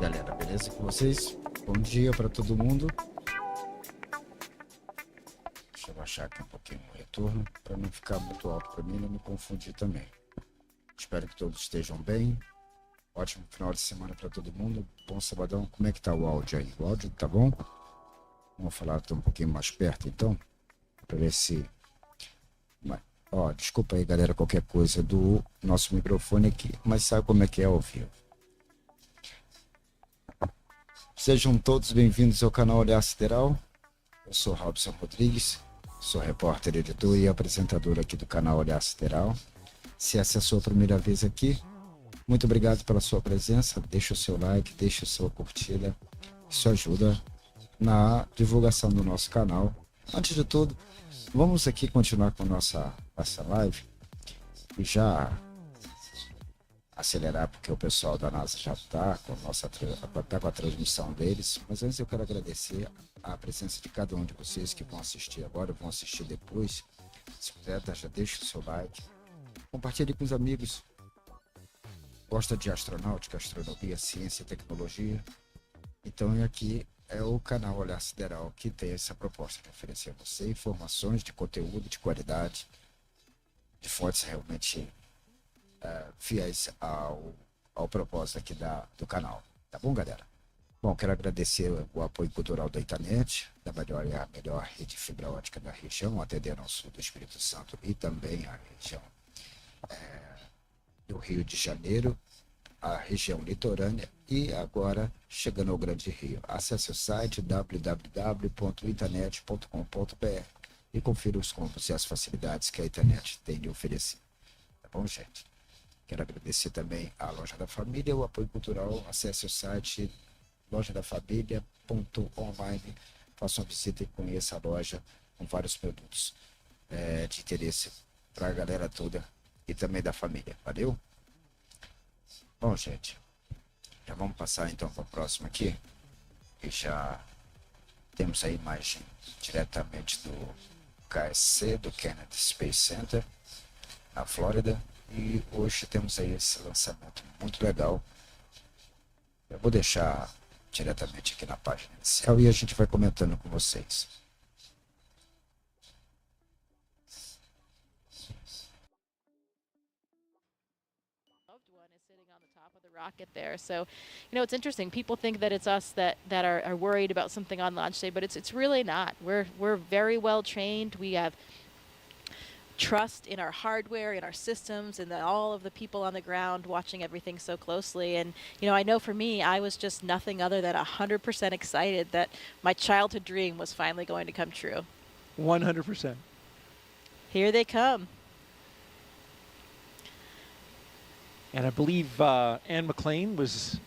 galera, beleza com vocês? Bom dia para todo mundo. Deixa eu baixar aqui um pouquinho o retorno para não ficar muito alto para mim e não me confundir também. Espero que todos estejam bem. Ótimo final de semana para todo mundo. Bom sabadão. Como é que tá o áudio aí? O áudio tá bom? Vamos falar um pouquinho mais perto então, para ver se... Ó, desculpa aí galera, qualquer coisa do nosso microfone aqui, mas sabe como é que é ao vivo. Sejam todos bem-vindos ao canal Olhar Sideral. Eu sou Robson Rodrigues, sou repórter, editor e apresentador aqui do canal Olhar Sideral. Se essa é a sua primeira vez aqui, muito obrigado pela sua presença. Deixa o seu like, deixa a sua curtida. Isso ajuda na divulgação do nosso canal. Antes de tudo, vamos aqui continuar com nossa live e já acelerar, porque o pessoal da NASA já está com a transmissão deles. Mas antes eu quero agradecer a presença de cada um de vocês que vão assistir agora, vão assistir depois. Se puder, já deixa o seu like, compartilhe com os amigos. Gosta de astronáutica, astronomia, ciência, tecnologia? Então aqui é o canal Olhar Sideral que tem essa proposta de oferecer a você informações de conteúdo de qualidade, de fontes realmente fiéis ao propósito aqui do canal. Tá bom, galera? Bom, quero agradecer o apoio cultural da internet, da melhor rede de fibra ótica da região, atendendo ao sul do Espírito Santo e também a região do Rio de Janeiro, a região litorânea e agora chegando ao Grande Rio. Acesse o site www.internet.com.br e confira os combos e as facilidades que a internet tem de oferecer. Tá bom, gente? Quero agradecer também à Loja da Família, o apoio cultural. Acesse o site lojadafamilia.online, faça uma visita e conheça a loja com vários produtos de interesse para a galera toda e também da família. Valeu? Bom, gente, já vamos passar então para o próximo aqui. E já temos a imagem diretamente do KSC, do Kennedy Space Center, na Flórida. E hoje temos aí esse lançamento muito legal. Eu vou deixar diretamente aqui na página inicial e a gente vai comentando com vocês. Rocket there. So, it's interesting. People think that it's us that are worried about something on launch day, but it's really not. We're very well trained. We have trust in our hardware, in our systems, and all of the people on the ground watching everything so closely. And I know for me, I was just nothing other than 100% excited that my childhood dream was finally going to come true. 100%. Here they come. And I believe Anne McLean was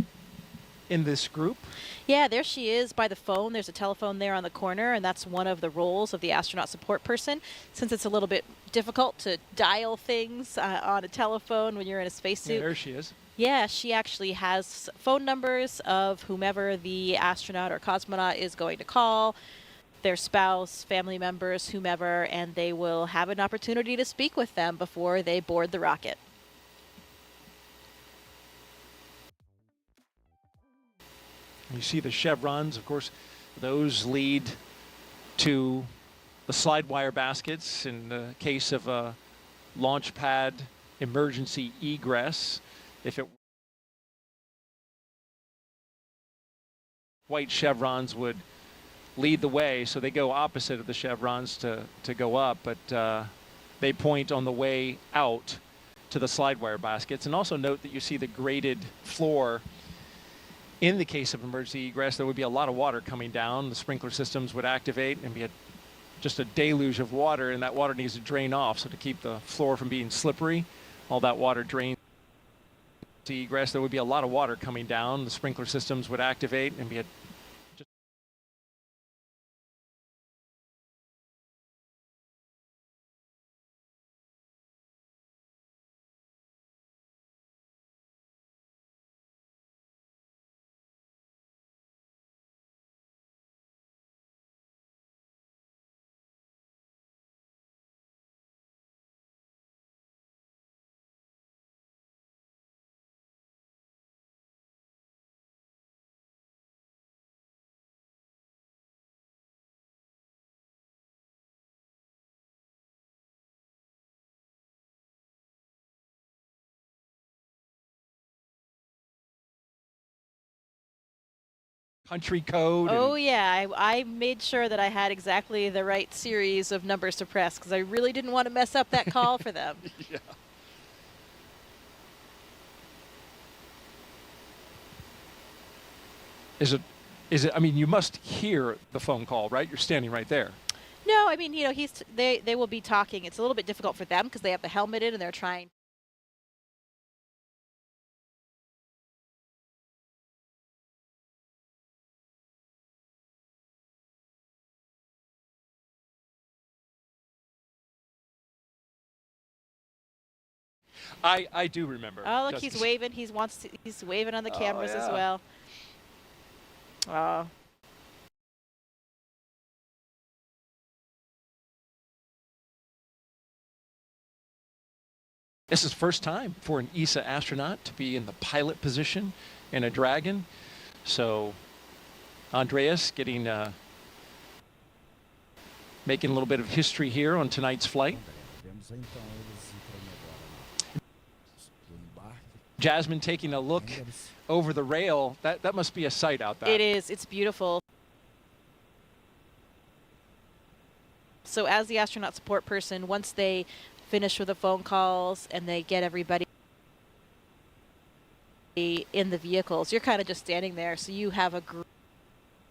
in this group. Yeah, there she is by the phone. There's a telephone there on the corner, and that's one of the roles of the astronaut support person. Since it's a little bit difficult to dial things on a telephone when you're in a spacesuit. Yeah, there she is. Yeah, she actually has phone numbers of whomever the astronaut or cosmonaut is going to call, their spouse, family members, whomever, and they will have an opportunity to speak with them before they board the rocket. You see the chevrons, of course, those lead to the slide wire baskets in the case of a launch pad emergency egress. If it white chevrons would lead the way, so they go opposite of the chevrons to go up, but they point on the way out to the slide wire baskets. And also note that you see the graded floor. In the case of emergency egress, there would be a lot of water coming down. The sprinkler systems would activate and be just a deluge of water, and that water needs to drain off. So to keep the floor from being slippery, all that water drains. Egress, there would be a lot of water coming down. The sprinkler systems would activate and be country code. Oh and- yeah, I made sure that I had exactly the right series of numbers to press because I really didn't want to mess up that call for them. Yeah. Is it? I mean, you must hear the phone call, right? You're standing right there. No, I mean, they will be talking. It's a little bit difficult for them because they have the helmet in and they're trying. I do remember. Oh, look, Just- he's waving. He's waving on the Oh, cameras as yeah. well. Oh. This is first time for an ESA astronaut to be in the pilot position in a Dragon. So Andreas making a little bit of history here on tonight's flight. Vemos aí, então eles entrando agora no embarque. Jasmine taking a look over the rail. That must be a sight out there. It is. It's beautiful. So as the astronaut support person, once they finish with the phone calls and they get everybody in the vehicles, you're kind of just standing there, so you have a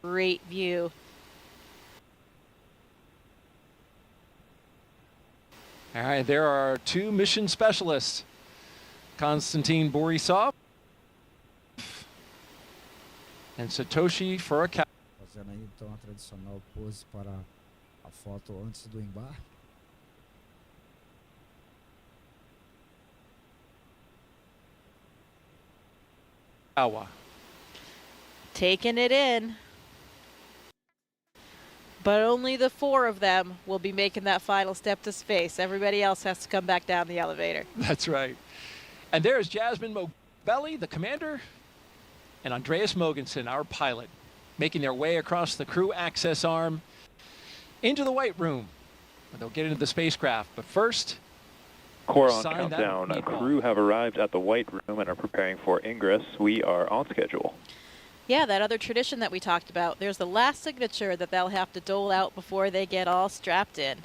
great view. All right, there are two mission specialists, Konstantin Borisov and Satoshi Furukawa. Fazendo aí então a tradicional pose para a foto antes do embarque. Taking it in. But only the 4 of them will be making that final step to space. Everybody else has to come back down the elevator. That's right. And there's Jasmine Mobelli, the commander, and Andreas Mogensen, our pilot, making their way across the crew access arm into the White Room, where they'll get into the spacecraft. But first, Core on sign that countdown. meatball. Crew have arrived at the White Room and are preparing for ingress. We are on schedule. Yeah, that other tradition that we talked about. There's the last signature that they'll have to dole out before they get all strapped in.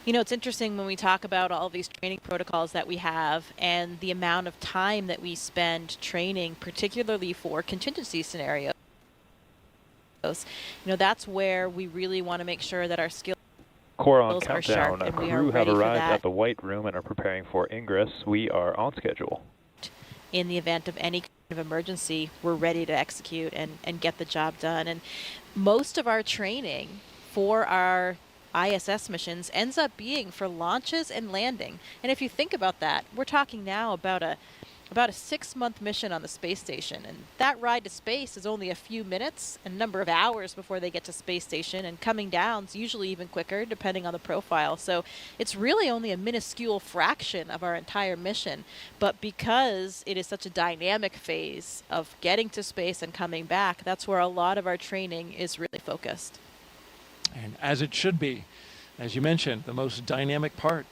You know, it's interesting when we talk about all these training protocols that we have and the amount of time that we spend training, particularly for contingency scenarios. You know, that's where we really want to make sure that our skills Core on are sharp countdown. and we are Crew have ready for arrived that at the White Room and are preparing for ingress. We are on schedule. in the event of any kind of emergency. We're ready to execute and get the job done. And most of our training for our ISS missions ends up being for launches and landing. And if you think about that, we're talking now about a 6-month mission on the space station, and that ride to space is only a few minutes and a number of hours before they get to space station, and coming down's usually even quicker depending on the profile. So it's really only a minuscule fraction of our entire mission, but because it is such a dynamic phase of getting to space and coming back, that's where a lot of our training is really focused. and as it should be, as you mentioned, the most dynamic part.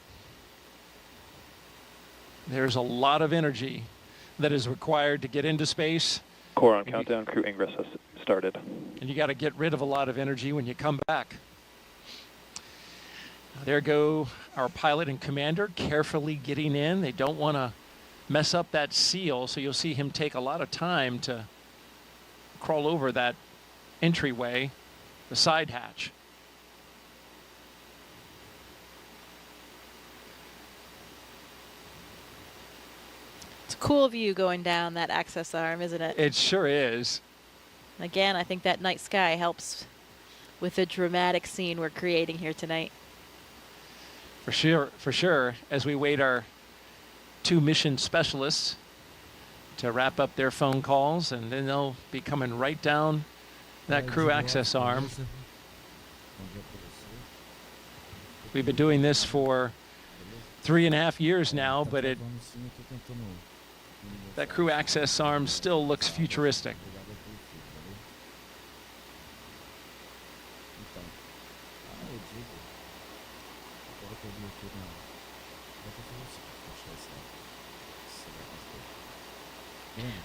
There's a lot of energy that is required to get into space, Core on countdown. Crew ingress has started. and you got to get rid of a lot of energy when you come back. There go our pilot and commander carefully getting in. They don't want to mess up that seal, so you'll see him take a lot of time to crawl over that entryway, the side hatch. It's a cool view going down that access arm, isn't it? It sure is. Again, I think that night sky helps with the dramatic scene we're creating here tonight. For sure, as we wait our 2 mission specialists to wrap up their phone calls, and then they'll be coming right down that crew access arm. We've been doing this for 3.5 years now, but that crew access arm still looks futuristic.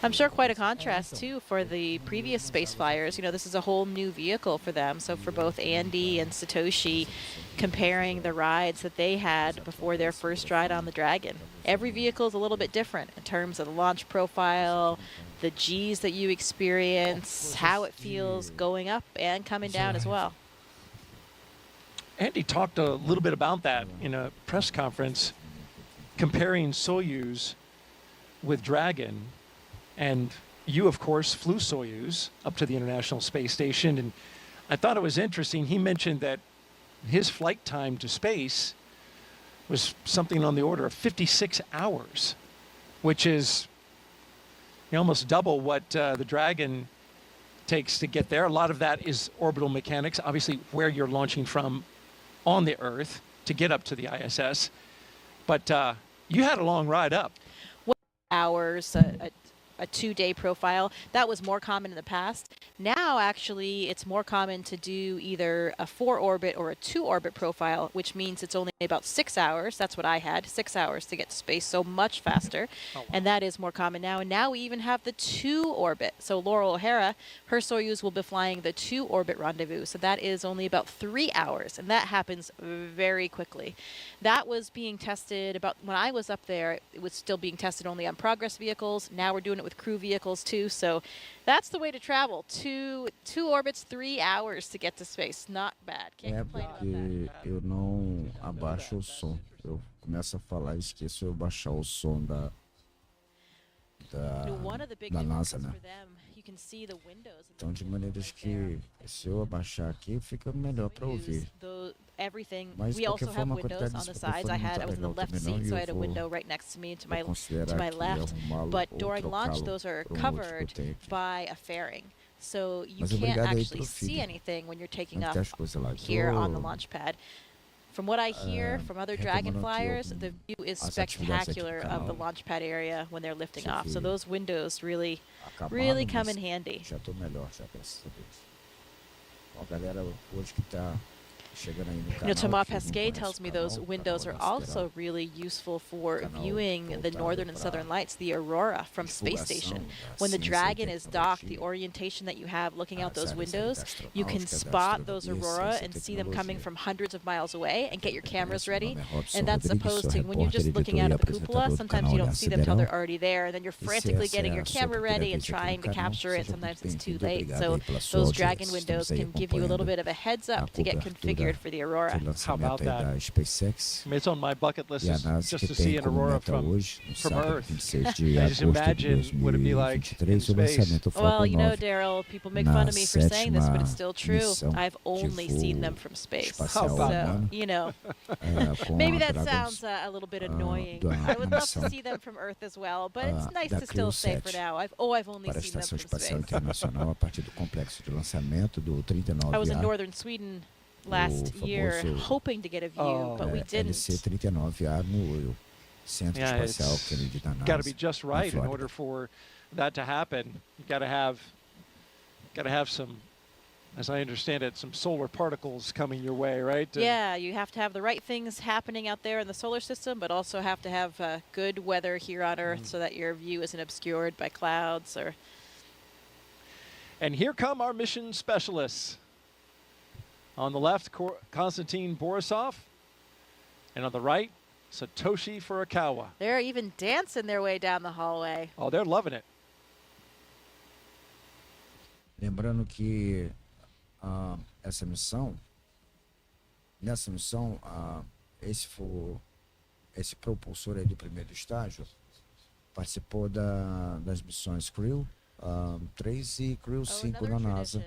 I'm sure quite a contrast, too, for the previous space flyers. You know, this is a whole new vehicle for them. So for both Andy and Satoshi, comparing the rides that they had before their first ride on the Dragon. Every vehicle is a little bit different in terms of the launch profile, the G's that you experience, how it feels going up and coming down as well. Andy talked a little bit about that in a press conference, comparing Soyuz with Dragon. And you, of course, flew Soyuz up to the International Space Station. And I thought it was interesting. He mentioned that his flight time to space was something on the order of 56 hours, which is almost double what the Dragon takes to get there. A lot of that is orbital mechanics, obviously where you're launching from on the Earth to get up to the ISS. But you had a long ride up. Hours, a 2-day profile. That was more common in the past. Now, actually, it's more common to do either a 4-orbit or a 2-orbit profile, which means it's only about 6 hours. That's what I had, 6 hours to get to space, so much faster. Oh, wow. And that is more common now. And now we even have the 2-orbit. So Laurel O'Hara, her Soyuz will be flying the 2-orbit rendezvous. So that is only about 3 hours, and that happens very quickly. That was being tested about when I was up there. It was still being tested only on Progress vehicles. Now we're doing it with crew vehicles too. So that's the way to travel. Two orbits, 3 hours to get to space. Not bad. Can't complain about that. Eu não abaixo o som. Eu começo a falar e esqueço eu baixar o som da NASA, né? Então, de maneiras que se eu abaixar aqui, fica melhor para ouvir. Everything. Mas, we also have windows on the sides. I was in the left seat, so I had a window right next to me, to my left. But during launch, those are covered by a fairing. So you can't actually see anything when you're taking off here on the launch pad. From what I hear from other Dragon flyers, the view is spectacular of the launch pad area when they're lifting off. So those windows really come in handy. Já tô melhor, já, graças a Deus. Ó, galera hoje que tá chegando aí no canal. Thomas Pesquet tells me those windows are also really useful for viewing the northern and southern lights, the aurora from space station. When the Dragon is docked, the orientation that you have looking out those windows, you can spot those aurora and see them coming from hundreds of miles away and get your cameras ready. And that's opposed to when you're just looking out at the cupola, sometimes you don't see them till they're already there, and then you're frantically getting your camera ready and trying to capture it. Sometimes it's too late. So those Dragon windows can give you a little bit of a heads up to get configured for the aurora. How about that? I mean, it's on my bucket list just to see an aurora from Earth. I just imagine what it'd be like in space. Well, you know, Daryl, people make fun of me for saying this, but it's still true. I've only seen them from space. So, you know, maybe that sounds a little bit annoying. I would love to see them from Earth as well, but it's nice to still say for now, I've only seen them from space. I was in northern Sweden last year hoping to get a view, but we didn't. LC-39A no Centro Espacial Kennedy da NASA. Got to be just right in order for that to happen. You got to have some, as I understand it, some solar particles coming your way, right? Yeah, you have to have the right things happening out there in the solar system, but also have to have good weather here on Earth so that your view isn't obscured by clouds or. And here come our mission specialists. On the left, Konstantin Borisov, and on the right, Satoshi Furukawa. They're even dancing their way down the hallway. Oh, they're loving it. Lembrando que nessa missão, esse propulsor aí de primeiro estágio participou das missões CREW-3 e CREW-5 da NASA.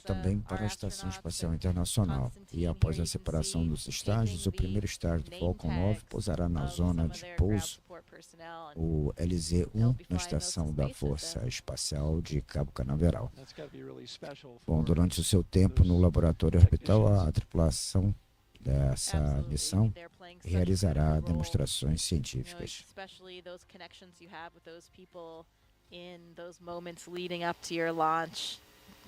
Também para a Estação Espacial Internacional. E após a separação dos estágios, o primeiro estágio do Falcon 9 pousará na zona de pouso, o LZ-1, na Estação da Força Espacial de Cabo Canaveral. Bom, durante o seu tempo no laboratório orbital, a tripulação dessa missão realizará demonstrações científicas.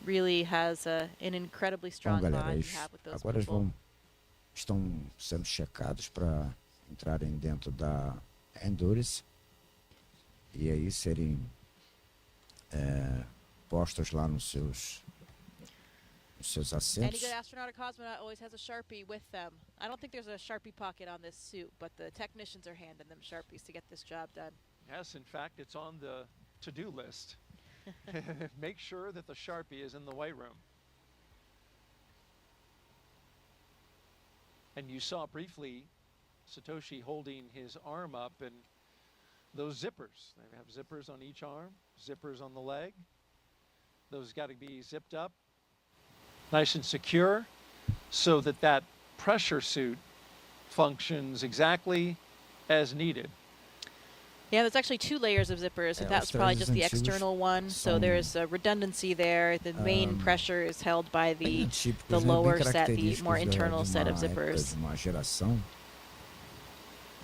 Really has an incredibly strong bond you have with those agora people. Estão sendo checados para entrarem dentro da Endurance. e aí serem postos lá nos seus Any assentos. good astronaut or cosmonaut always has a Sharpie with them. I don't think there's a Sharpie pocket on this suit, but the technicians are handing them Sharpies to get this job done. Yes, in fact, it's on the to-do list. Make sure that the Sharpie is in the white room. And you saw briefly Satoshi holding his arm up, and those zippers. They have zippers on each arm, zippers on the leg. Those got to be zipped up, nice and secure, so that that pressure suit functions exactly as needed. Yeah, there's actually 2 layers of zippers, and that's probably just the external one. So there's redundancy there. The main pressure is held by the lower set, the more internal set of zippers. De uma geração,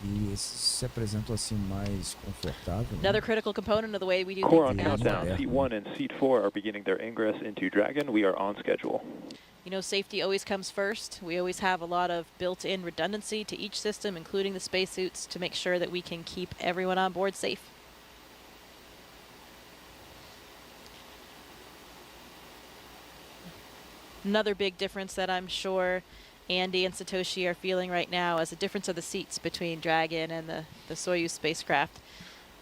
e esses se apresentam assim mais confortável. Another critical component of the way we do Core on things now. countdown. Seat 1 and Seat 4 are beginning their ingress into Dragon. We are on schedule. You know, safety always comes first. We always have a lot of built-in redundancy to each system, including the spacesuits, to make sure that we can keep everyone on board safe. Another big difference that I'm sure Andy and Satoshi are feeling right now is the difference of the seats between Dragon and the Soyuz spacecraft.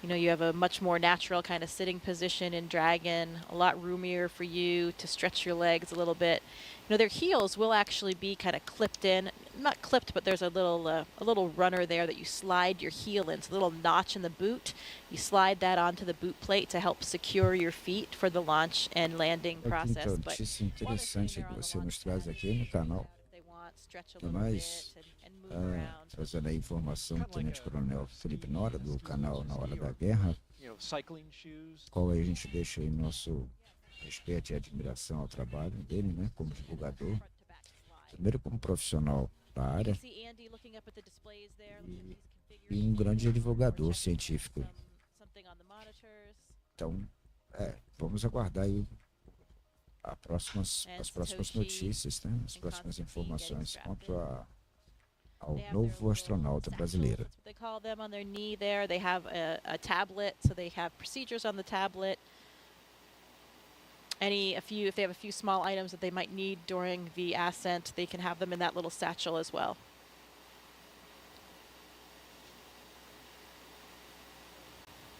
You know, you have a much more natural kind of sitting position in Dragon, a lot roomier for you to stretch your legs a little bit. You know, their heels will actually be kind of clipped in, not clipped, but there's a little runner there that you slide your heel in. It's a little notch in the boot. You slide that onto the boot plate to help secure your feet for the launch and landing process. Outra notícia interessante que você nos traz aqui no canal. Mas, trazendo a informação do Tenente Coronel Felipe Nora, do canal Na Hora da Guerra, qual aí a gente deixa aí nosso respeito e admiração ao trabalho dele, né, como divulgador, primeiro como profissional da área e um grande divulgador científico. Então, vamos aguardar aí as próximas notícias, né, as próximas informações quanto ao novo astronauta brasileiro. They call them on their knee there. They have a tablet, so they have procedures on the tablet. If they have a few small items that they might need during the ascent, they can have them in that little satchel as well.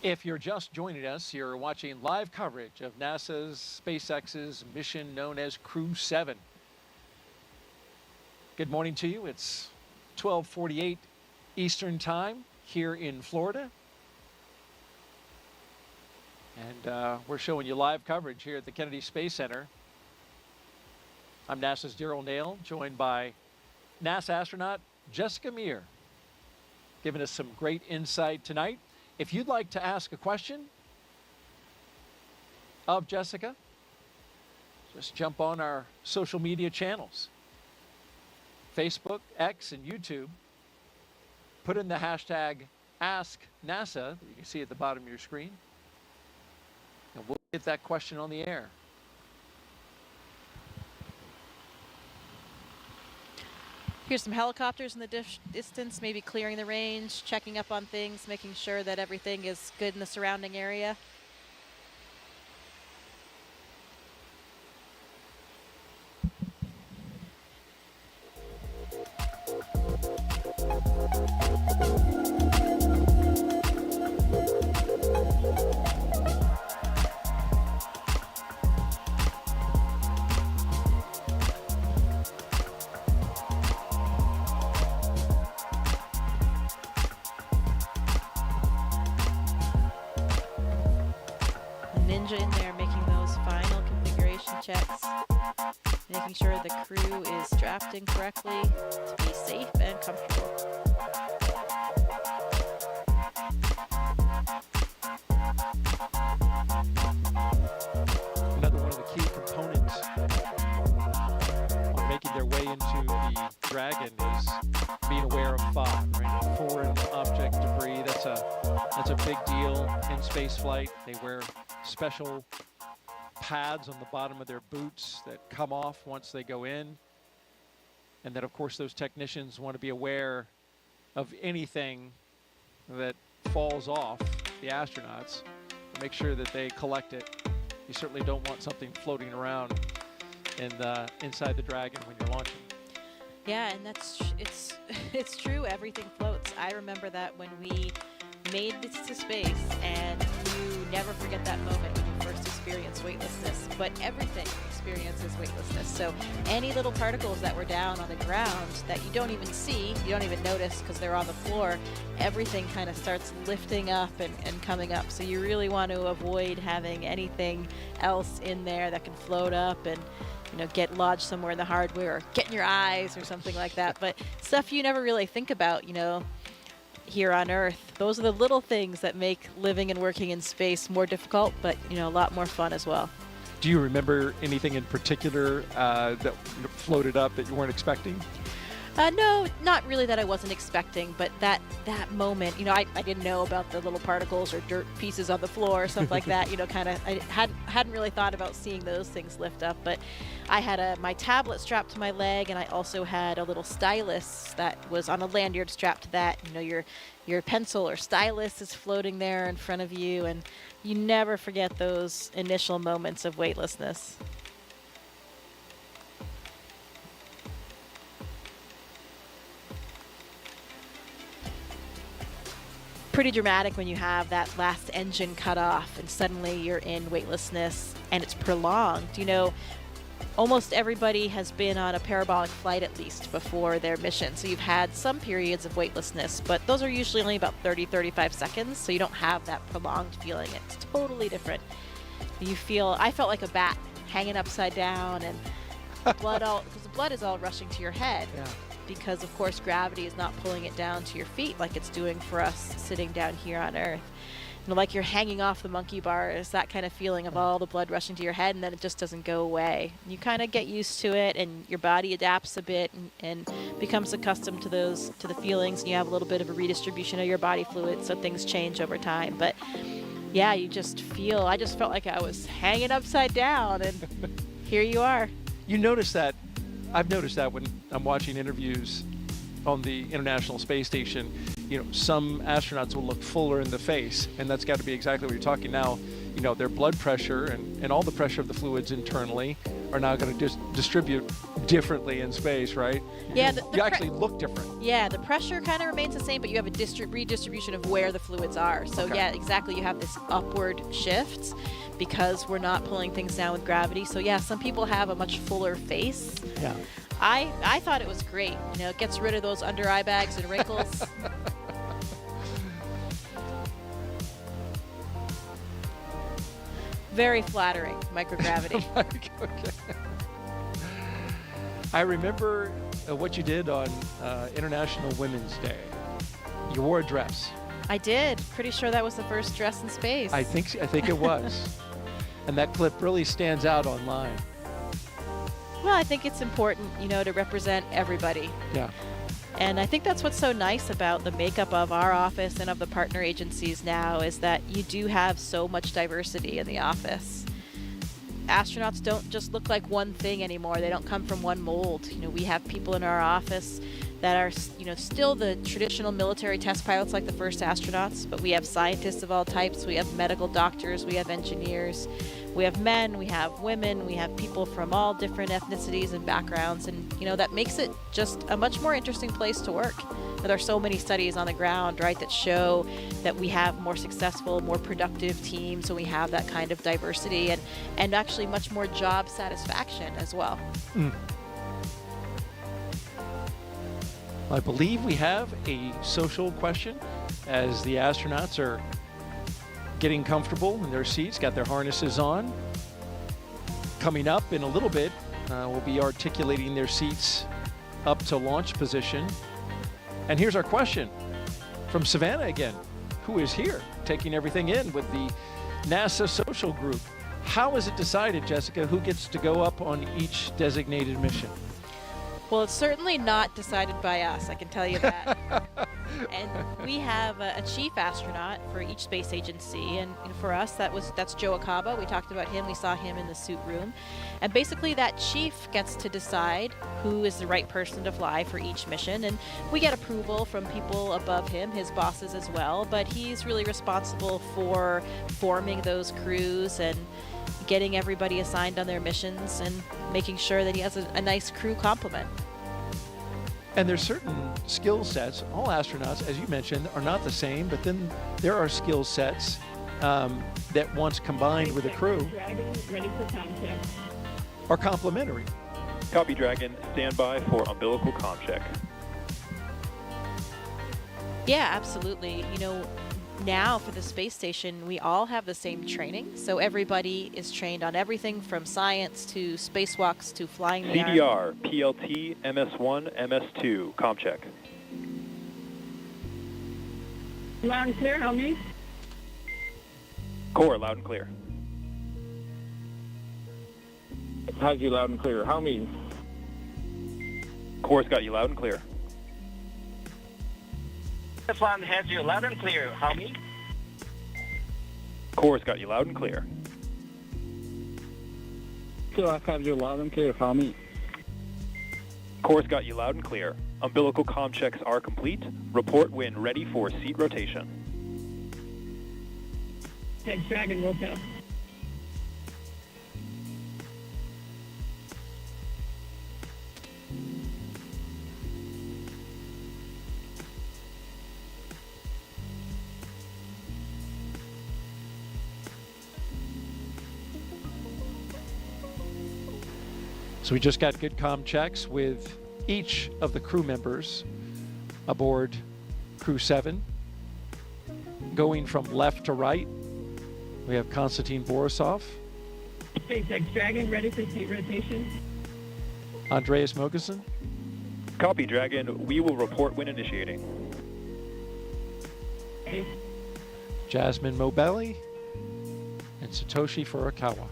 If you're just joining us, you're watching live coverage of NASA's SpaceX's mission known as CREW-7. Good morning to you. It's 12:48 Eastern Time here in Florida. And we're showing you live coverage here at the Kennedy Space Center. I'm NASA's Daryl Nail, joined by NASA astronaut Jessica Meir, giving us some great insight tonight. If you'd like to ask a question of Jessica, just jump on our social media channels, Facebook, X, and YouTube. Put in the hashtag AskNASA that you can see at the bottom of your screen, and we'll get that question on the air. Here's some helicopters in the distance, maybe clearing the range, checking up on things, making sure that everything is good in the surrounding area. Ninja in there making those final configuration checks, making sure the crew is strapped in correctly to be safe and comfortable. Another one of the key components on making their way into the Dragon is being aware of fog, right? Foreign object debris, that's a big deal in space flight. They wear special pads on the bottom of their boots that come off once they go in. And then, of course, those technicians want to be aware of anything that falls off the astronauts, make sure that they collect it. You certainly don't want something floating around inside the Dragon when you're launching. Yeah, and it's true. Everything floats. I remember that when we made it to space, and you never forget that moment when you first experienced weightlessness. But everything experiences weightlessness. So any little particles that were down on the ground that you don't even see, you don't even notice because they're on the floor, everything kind of starts lifting up and coming up. So you really want to avoid having anything else in there that can float up and get lodged somewhere in the hardware or get in your eyes or something like that. But stuff you never really think about, here on Earth. Those are the little things that make living and working in space more difficult, but a lot more fun as well. Do you remember anything in particular that floated up that you weren't expecting? No, not really that I wasn't expecting, but that moment, I didn't know about the little particles or dirt pieces on the floor or stuff like that, I hadn't really thought about seeing those things lift up, but I had my tablet strapped to my leg, and I also had a little stylus that was on a lanyard strapped to that. Your pencil or stylus is floating there in front of you, and you never forget those initial moments of weightlessness. Pretty dramatic when you have that last engine cut off and suddenly you're in weightlessness and it's prolonged. Almost everybody has been on a parabolic flight at least before their mission. So you've had some periods of weightlessness, but those are usually only about 30-35 seconds. So you don't have that prolonged feeling. It's totally different. I felt like a bat hanging upside down and because the blood is all rushing to your head. Yeah. Because of course gravity is not pulling it down to your feet like it's doing for us sitting down here on Earth. Like you're hanging off the monkey bars, that kind of feeling of all the blood rushing to your head, and then it just doesn't go away. You kind of get used to it, and your body adapts a bit and becomes accustomed to the feelings, and you have a little bit of a redistribution of your body fluid, so things change over time. But yeah, I just felt like I was hanging upside down, and here you are. You notice that. I've noticed that when I'm watching interviews on the International Space Station, some astronauts will look fuller in the face, and that's got to be exactly what you're talking now. Their blood pressure and all the pressure of the fluids internally are now going to distribute differently in space, right? Yeah, you actually look different. Yeah, the pressure kind of remains the same, but you have a redistribution of where the fluids are. So Okay. Yeah, exactly. You have this upward shift because we're not pulling things down with gravity. So yeah, some people have a much fuller face. Yeah. I thought it was great. It gets rid of those under eye bags and wrinkles. Very flattering, microgravity. Okay. I remember what you did on International Women's Day. You wore a dress. I did. Pretty sure that was the first dress in space. I think it was. And that clip really stands out online. Well, I think it's important, to represent everybody. Yeah. And I think that's what's so nice about the makeup of our office and of the partner agencies now is that you do have so much diversity in the office. Astronauts don't just look like one thing anymore. They don't come from one mold. We have people in our office that are, still the traditional military test pilots like the first astronauts, but we have scientists of all types. We have medical doctors, we have engineers, we have men, we have women, we have people from all different ethnicities and backgrounds, and that makes it just a much more interesting place to work. There are so many studies on the ground, right, that show that we have more successful, more productive teams when we have that kind of diversity and actually much more job satisfaction as well. Mm. I believe we have a social question as the astronauts are getting comfortable in their seats, got their harnesses on. Coming up in a little bit, we'll be articulating their seats up to launch position. And here's our question from Savannah again, who is here taking everything in with the NASA social group. How is it decided, Jessica, who gets to go up on each designated mission? Well, it's certainly not decided by us, I can tell you that. And we have a chief astronaut for each space agency, and for us that's Joe Acaba. We talked about him. We saw him in the suit room, and basically that chief gets to decide who is the right person to fly for each mission, and we get approval from people above him, his bosses as well. But he's really responsible for forming those crews and getting everybody assigned on their missions and making sure that he has a nice crew complement. And there's certain skill sets. All astronauts, as you mentioned, are not the same, but then there are skill sets that once combined with a crew Ready for comm check. are complementary. Copy, Dragon. Stand by for umbilical comm check. Yeah, absolutely. Now for the space station, we all have the same training. So everybody is trained on everything from science to spacewalks to flying the arm. CDR, PLT, MS1, MS2, comm check. Loud and clear, help me. Core, loud and clear. Has you loud and clear. How me? Core's got you loud and clear. This one has you loud and clear. How me? Core's got you loud and clear. So I have you loud and clear. How me? Core's got you loud and clear. Umbilical comm checks are complete. Report when ready for seat rotation. Thanks, Dragon, roll test. So we just got good comm checks with each of the crew members aboard CREW-7. Going from left to right, we have Konstantin Borisov, SpaceX Dragon, ready for seat rotation. Andreas Mogensen, Copy, Dragon. We will report when initiating. Okay. Jasmine Mobelli, and Satoshi Furukawa.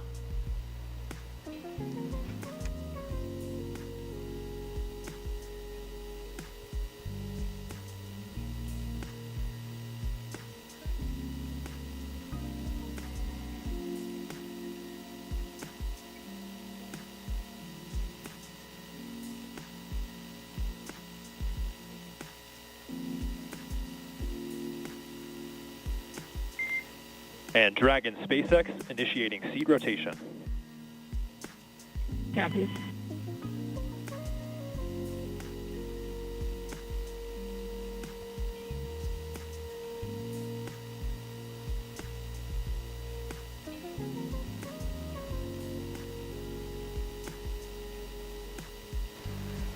And Dragon SpaceX initiating seat rotation. Copy.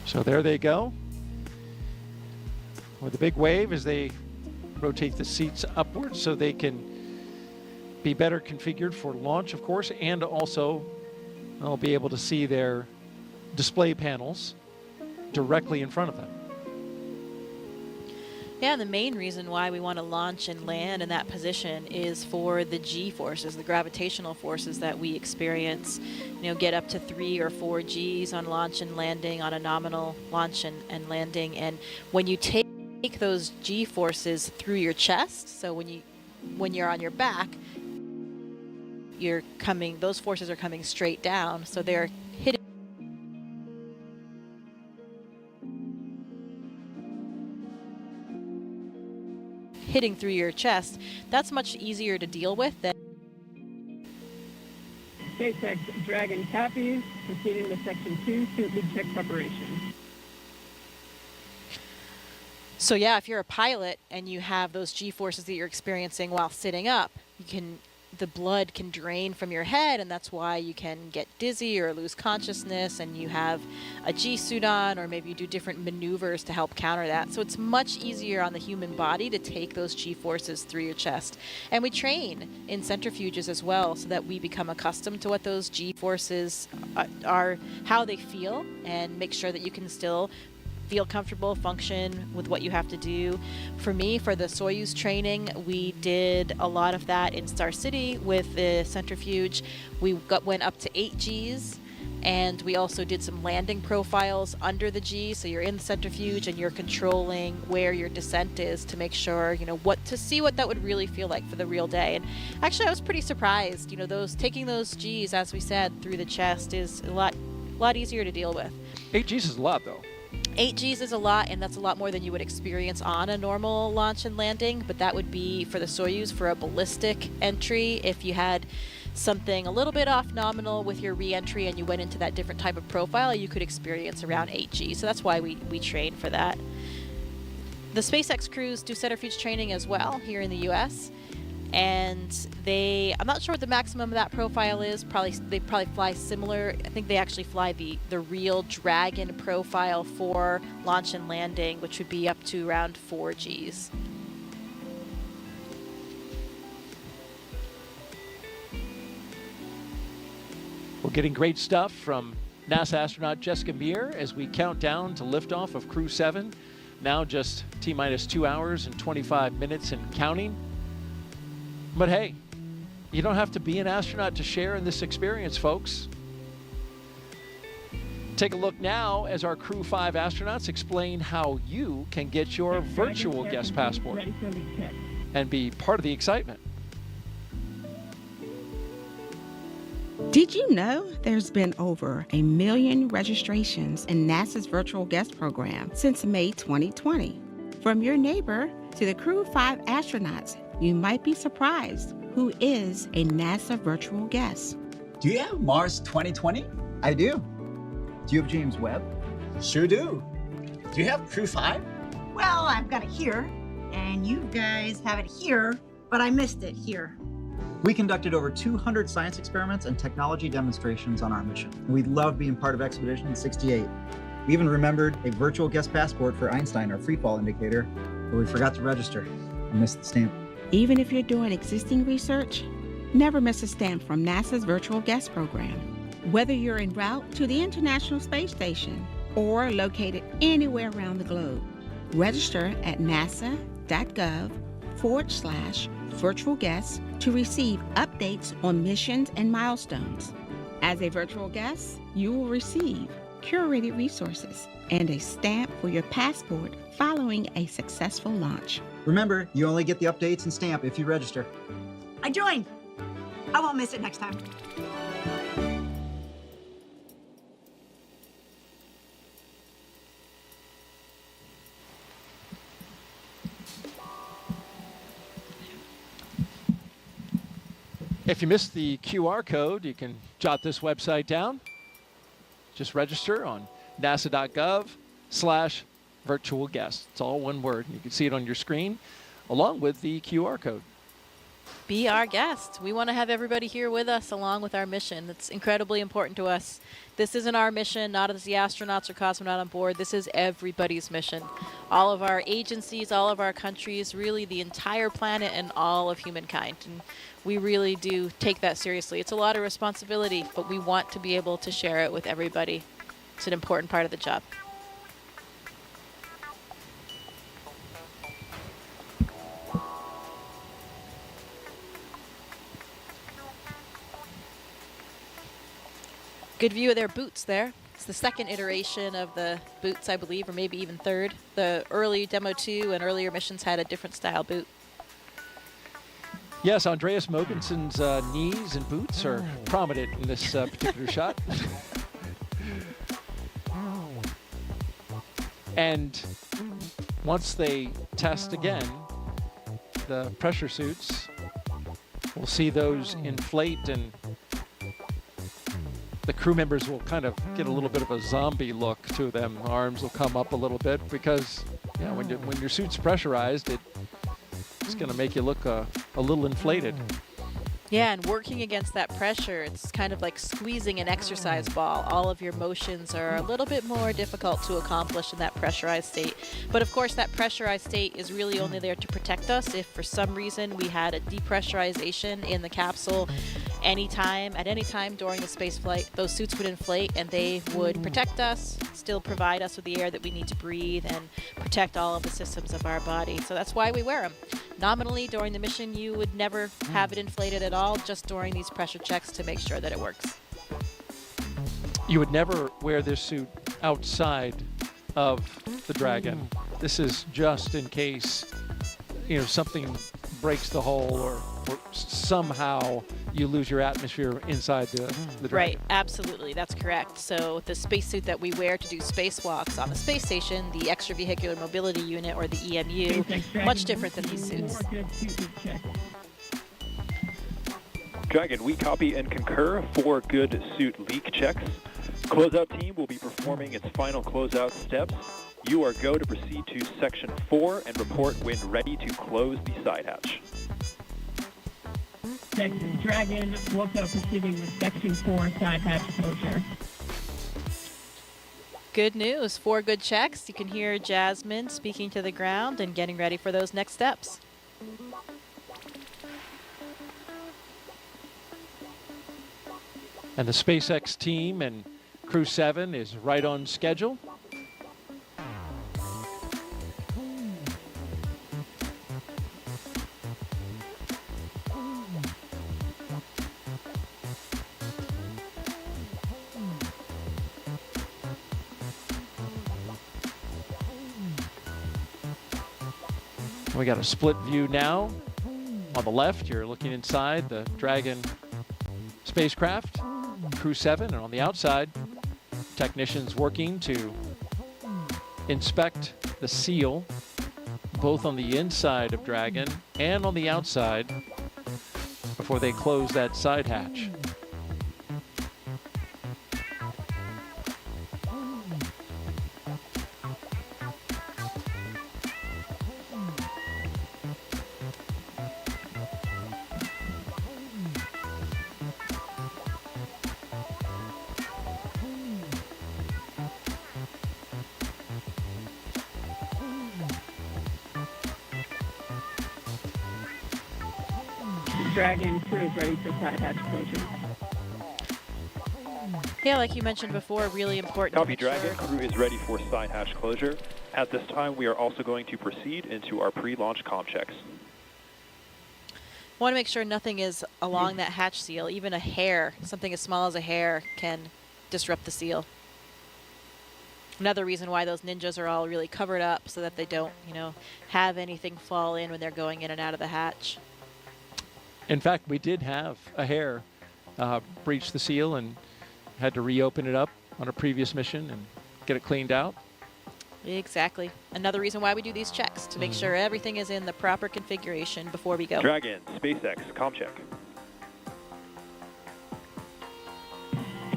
So there they go. With a big wave as they rotate the seats upwards so they can be better configured for launch, of course, and also they'll be able to see their display panels directly in front of them. Yeah, and the main reason why we want to launch and land in that position is for the G forces, the gravitational forces that we experience. Get up to 3 or 4 Gs on launch and landing, on a nominal launch and landing. And when you take those G forces through your chest, so when you're on your back, those forces are coming straight down, so they're hitting through your chest. That's much easier to deal with than SpaceX Dragon copies, proceeding to Section 2, suit lead check preparation. So yeah, if you're a pilot and you have those G-forces that you're experiencing while sitting up, the blood can drain from your head, and that's why you can get dizzy or lose consciousness, and you have a G-suit on, or maybe you do different maneuvers to help counter that. So it's much easier on the human body to take those G-forces through your chest. And we train in centrifuges as well so that we become accustomed to what those G-forces are, how they feel, and make sure that you can still feel comfortable, function with what you have to do. For me, for the Soyuz training, we did a lot of that in Star City with the centrifuge. We went up to 8 Gs, And we also did some landing profiles under the G, so you're in the centrifuge and you're controlling where your descent is to make sure, what that would really feel like for the real day. And actually I was pretty surprised, taking those Gs, as we said, through the chest is a lot easier to deal with. 8 Gs is a lot, though. 8 Gs is a lot, and that's a lot more than you would experience on a normal launch and landing, but that would be for the Soyuz for a ballistic entry. If you had something a little bit off nominal with your re-entry and you went into that different type of profile, you could experience around 8 Gs. So that's why we train for that. The SpaceX crews do centrifuge training as well here in the US. And I'm not sure what the maximum of that profile is. They probably fly similar. I think they actually fly the real Dragon profile for launch and landing, which would be up to around 4 Gs. We're getting great stuff from NASA astronaut Jessica Meir as we count down to liftoff of CREW-7. Now just T-minus 2 hours and 25 minutes and counting. But hey, you don't have to be an astronaut to share in this experience, folks. Take a look now as our CREW-5 astronauts explain how you can get your virtual guest passport and be part of the excitement. Did you know there's been over 1 million registrations in NASA's virtual guest program since May 2020? From your neighbor to the CREW-5 astronauts, you might be surprised who is a NASA virtual guest. Do you have Mars 2020? I do. Do you have James Webb? Sure do. Do you have CREW-5? Well, I've got it here, and you guys have it here, but I missed it here. We conducted over 200 science experiments and technology demonstrations on our mission. We loved being part of Expedition 68. We even remembered a virtual guest passport for Einstein, our free fall indicator, but we forgot to register and missed the stamp. Even if you're doing existing research, never miss a stamp from NASA's virtual guest program. Whether you're en route to the International Space Station or located anywhere around the globe, register at nasa.gov/virtual guests to receive updates on missions and milestones. As a virtual guest, you will receive curated resources and a stamp for your passport following a successful launch. Remember, you only get the updates and stamp if you register. I joined. I won't miss it next time. If you missed the QR code, you can jot this website down. Just register on nasa.gov/virtual guest. It's all one word. You can see it on your screen along with the QR code. Be our guest. We want to have everybody here with us along with our mission. It's incredibly important to us. This isn't our mission, not as the astronauts or cosmonaut on board. This is everybody's mission. All of our agencies, all of our countries, really the entire planet and all of humankind. And we really do take that seriously. It's a lot of responsibility, but we want to be able to share it with everybody. It's an important part of the job. Good view of their boots there. It's the second iteration of the boots, I believe, or maybe even third. The early Demo 2 and earlier missions had a different style boot. Yes, Andreas Mogenson's knees and boots are prominent in this particular shot. And once they test again, the pressure suits, we'll see those inflate, and the crew members will kind of get a little bit of a zombie look to them. Arms will come up a little bit because, yeah, when your suit's pressurized, it's going to make you look a little inflated. Yeah, and working against that pressure, it's kind of like squeezing an exercise ball. All of your motions are a little bit more difficult to accomplish in that pressurized state. But of course, that pressurized state is really only there to protect us. If for some reason we had a depressurization in the capsule at any time during the space flight, those suits would inflate and they would protect us, still provide us with the air that we need to breathe, and protect all of the systems of our body. So that's why we wear them. Nominally, during the mission, you would never have it inflated at all, just during these pressure checks to make sure that it works. You would never wear this suit outside of the Dragon. This is just in case, something breaks the hull or somehow you lose your atmosphere inside the Dragon. Right, absolutely, that's correct. So the spacesuit that we wear to do spacewalks on the space station, the extravehicular mobility unit, or the EMU, much different than these suits. Dragon, we copy and concur 4 good suit leak checks. Closeout team will be performing its final closeout steps. You are go to proceed to section 4 and report when ready to close the side hatch. Section Dragon, also proceeding with section 4 side hatch closure. Good news, 4 good checks. You can hear Jasmine speaking to the ground and getting ready for those next steps. And the SpaceX team and CREW-7 is right on schedule. We got a split view now. On the left, you're looking inside the Dragon spacecraft, CREW-7, and on the outside, technicians working to inspect the seal, both on the inside of Dragon and on the outside, before they close that side hatch. Dragon crew is ready for side hatch closure. Yeah, like you mentioned before, really important. Copy Dragon, crew is ready for side hatch closure. At this time, we are also going to proceed into our pre-launch comm checks. Want to make sure nothing is along that hatch seal. Even a hair, something as small as a hair, can disrupt the seal. Another reason why those ninjas are all really covered up, so that they don't, have anything fall in when they're going in and out of the hatch. In fact, we did have a hair breach the seal and had to reopen it up on a previous mission and get it cleaned out. Exactly. Another reason why we do these checks, to make sure everything is in the proper configuration before we go. Dragon, SpaceX, comm check.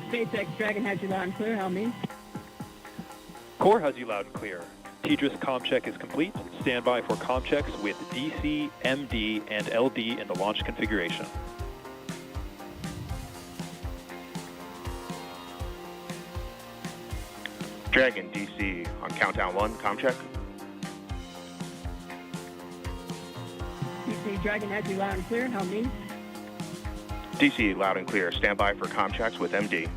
SpaceX Dragon has you loud and clear. How me? Core has you loud and clear. TDRS comm check is complete. Stand by for comm checks with DC, MD, and LD in the launch configuration. Dragon DC on countdown 1, comm check. DC Dragon has you loud and clear. How me? DC loud and clear. Stand by for comm checks with MD.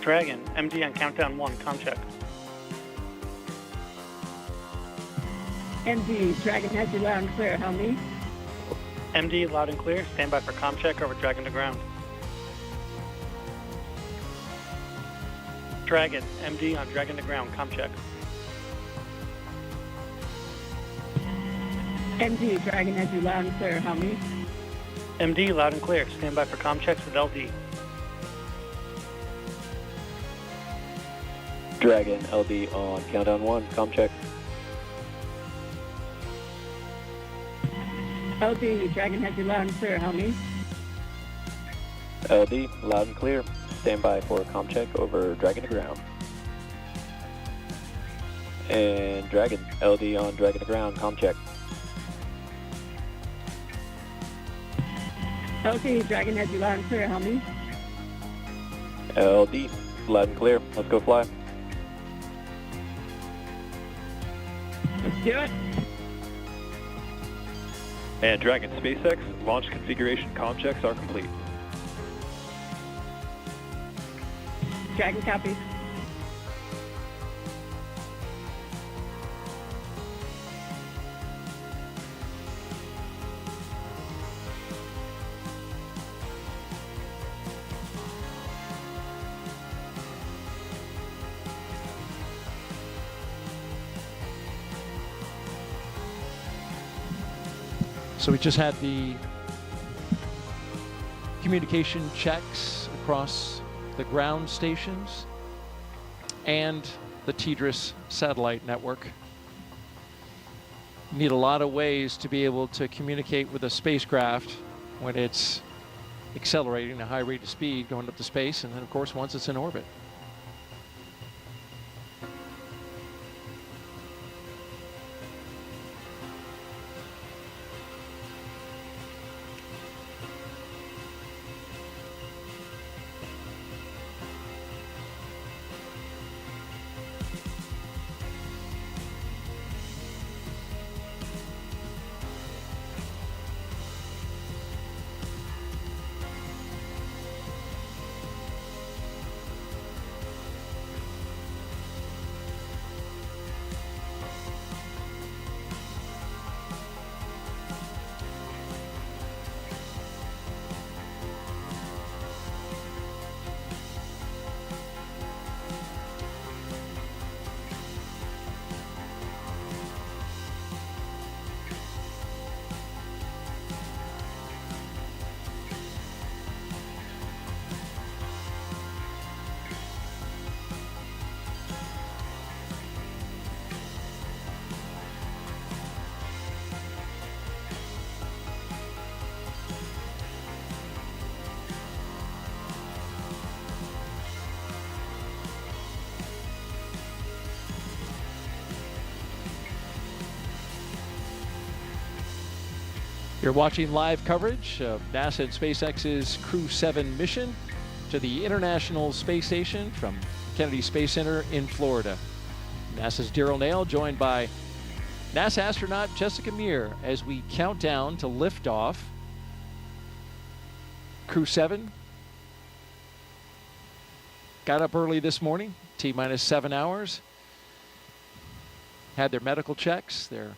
Dragon, MD on countdown 1, comm check. MD Dragon has you loud and clear. How me? MD loud and clear. Stand by for comm check over Dragon to ground. Dragon, MD on Dragon to ground, comm check. MD Dragon has you loud and clear. How me? MD loud and clear. Stand by for comm checks with LD. Dragon, LD on countdown 1, comm check. LD Dragon has you loud and clear. How me? LD, loud and clear. Stand by for a comm check over Dragon to ground. And Dragon, LD on Dragon to ground, comm check. LD Dragon has you loud and clear. How me? LD, loud and clear. Let's go fly. Let's do it. And Dragon SpaceX, launch configuration comm checks are complete. Dragon copy. So we just had the communication checks across the ground stations and the TDRS satellite network. You need a lot of ways to be able to communicate with a spacecraft when it's accelerating at a high rate of speed going up to space, and then of course once it's in orbit. You're watching live coverage of NASA and SpaceX's CREW-7 mission to the International Space Station from Kennedy Space Center in Florida. NASA's Daryl Nail joined by NASA astronaut Jessica Meir as we count down to liftoff. CREW-7 got up early this morning, T-minus 7 hours. Had their medical checks, their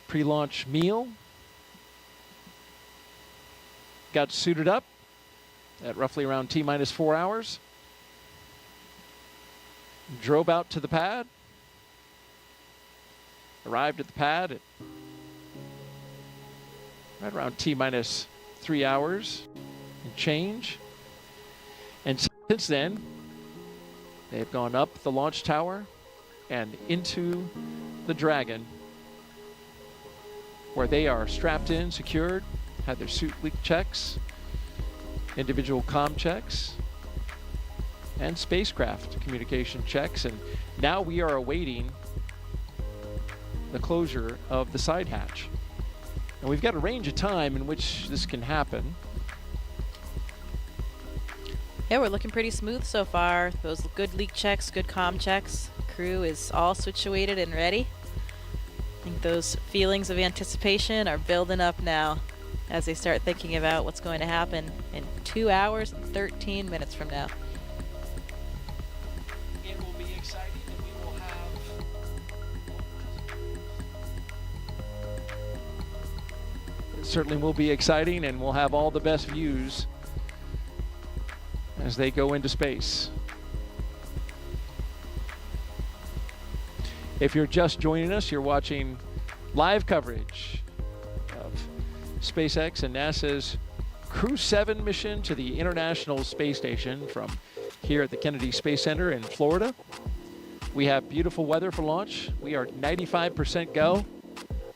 pre-launch meal. Got suited up at roughly around T-minus 4 hours. Drove out to the pad. Arrived at the pad at right around T-minus 3 hours and change. And since then, they've gone up the launch tower and into the Dragon, where they are strapped in, secured, had their suit leak checks, individual comm checks, and spacecraft communication checks. And now we are awaiting the closure of the side hatch. And we've got a range of time in which this can happen. Yeah, we're looking pretty smooth so far. Those good leak checks, good comm checks. Crew is all situated and ready. I think those feelings of anticipation are building up now as they start thinking about what's going to happen in 2 hours and 13 minutes from now. It will be exciting, and we will have... It certainly will be exciting, and we'll have all the best views as they go into space. If you're just joining us, you're watching live coverage of SpaceX and NASA's CREW-7 mission to the International Space Station from here at the Kennedy Space Center in Florida. We have beautiful weather for launch. We are 95% go.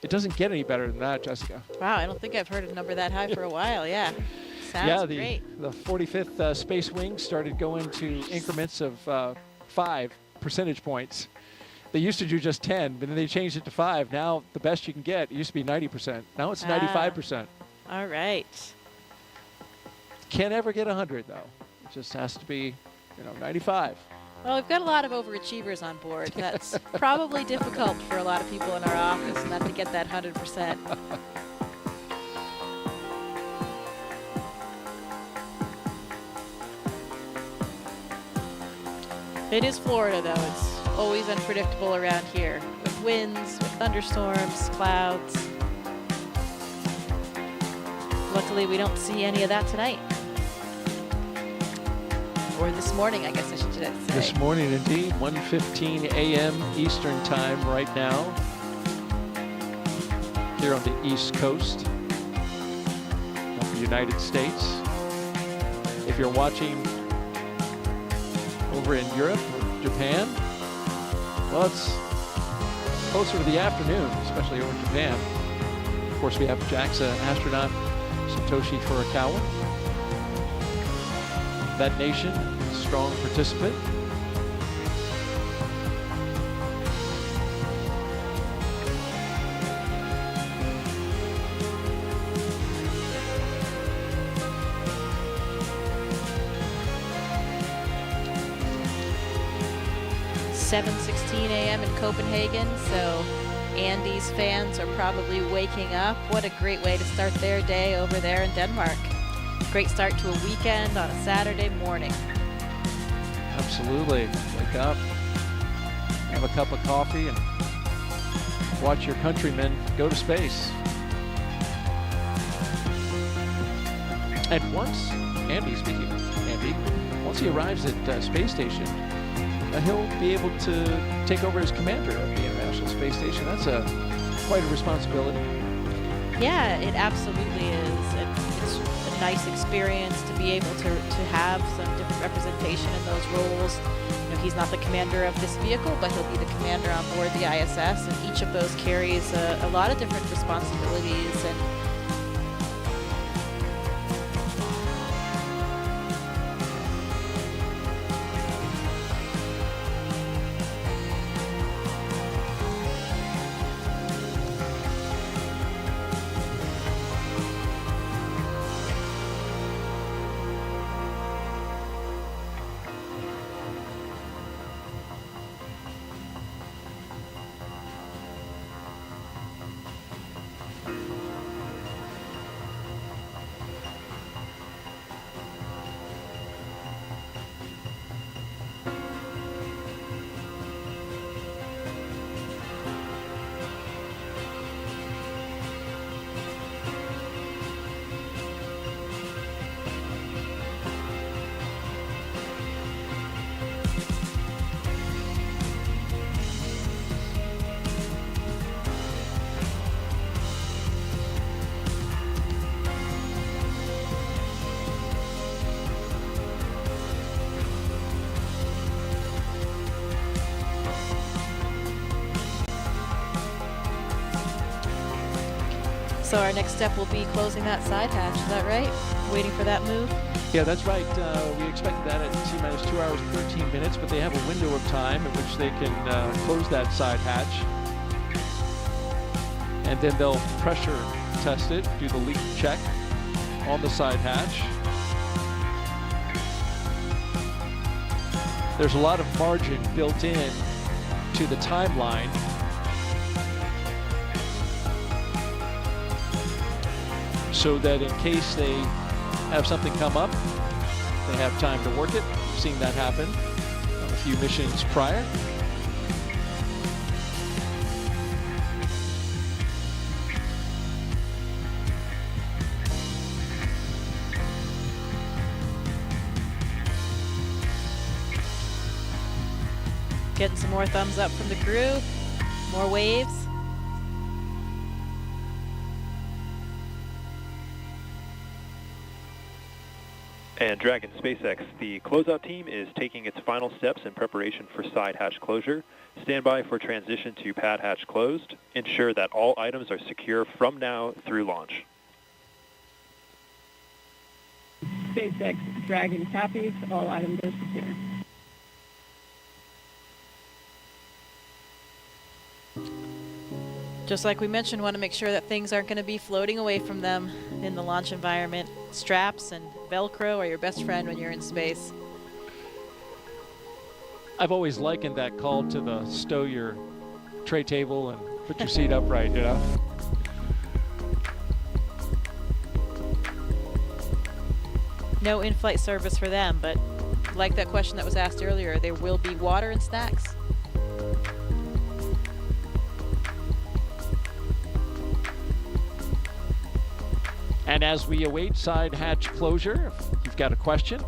It doesn't get any better than that, Jessica. Wow, I don't think I've heard a number that high for a while, yeah. Sounds great. The 45th Space Wing started going to increments of 5 percentage points. They used to do just 10, but then they changed it to 5. Now the best you can get, it used to be 90%. Now it's 95%. All right. Can't ever get 100 though. It just has to be, 95. Well, we've got a lot of overachievers on board. That's probably difficult for a lot of people in our office not to get that 100%. It is Florida, though. It's always unpredictable around here, with winds, with thunderstorms, clouds. Luckily, we don't see any of that tonight. Or this morning, I guess I should say. This morning, indeed, 1:15 a.m. Eastern Time right now, here on the East Coast. United States. If you're watching over in Europe or Japan, well, it's closer to the afternoon, especially over in Japan. Of course, we have JAXA astronaut Satoshi Furukawa. That nation, strong participant. "7:16 a.m. in Copenhagen," so Andy's fans are probably waking up. What a great way to start their day over there in Denmark. Great start to a weekend on a Saturday morning. Absolutely. Wake up, have a cup of coffee, and watch your countrymen go to space. And once Andy, speaking of Andy, once he arrives at space station, he'll be able to take over as commander of the International Space Station. That's quite a responsibility. Yeah, it absolutely is. It's a nice experience to be able to have some different representation in those roles. You know, he's not the commander of this vehicle, but he'll be the commander on board the ISS, and each of those carries a lot of different responsibilities. And so our next step will be closing that side hatch, is that right? Waiting for that move? Yeah, that's right. We expected that at T-minus 2 hours, 13 minutes, but they have a window of time in which they can close that side hatch. And then they'll pressure test it, do the leak check on the side hatch. There's a lot of margin built in to the timeline. So that in case they have something come up, they have time to work it. We've seen that happen on a few missions prior. Getting some more thumbs up from the crew, more waves. And Dragon SpaceX, the closeout team is taking its final steps in preparation for side hatch closure. Stand by for transition to pad hatch closed. Ensure that all items are secure from now through launch. SpaceX Dragon copies. All items are secure. Just like we mentioned, want to make sure that things aren't going to be floating away from them in the launch environment. Straps and Velcro are your best friend when you're in space. I've always likened that call to the stow your tray table and put your seat upright, you know? No in-flight service for them, but like that question that was asked earlier, there will be water and snacks. And as we await side hatch closure, if you've got a question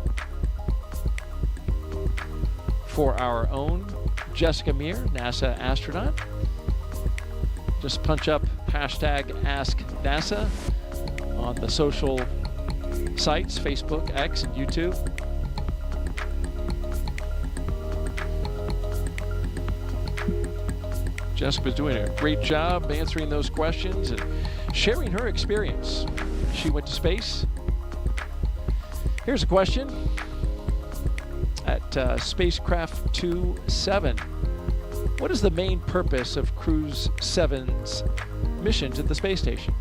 for our own Jessica Meir, NASA astronaut, just punch up hashtag AskNASA on the social sites, Facebook, X, and YouTube. Jessica's doing a great job answering those questions and sharing her experience. She went to space. Here's a question at Spacecraft 2-7. What is the main purpose of CREW-7's mission to the space station?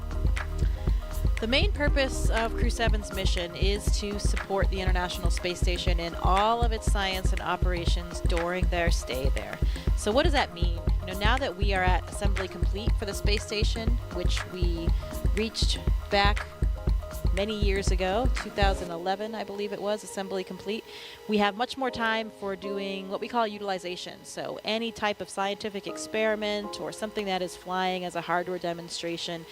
The main purpose of CREW-7's mission is to support the International Space Station in all of its science and operations during their stay there. So what does that mean? Now that we are at assembly complete for the space station, which we reached back many years ago, 2011, I believe it was, assembly complete, we have much more time for doing what we call utilization. So any type of scientific experiment or something that is flying as a hardware demonstration,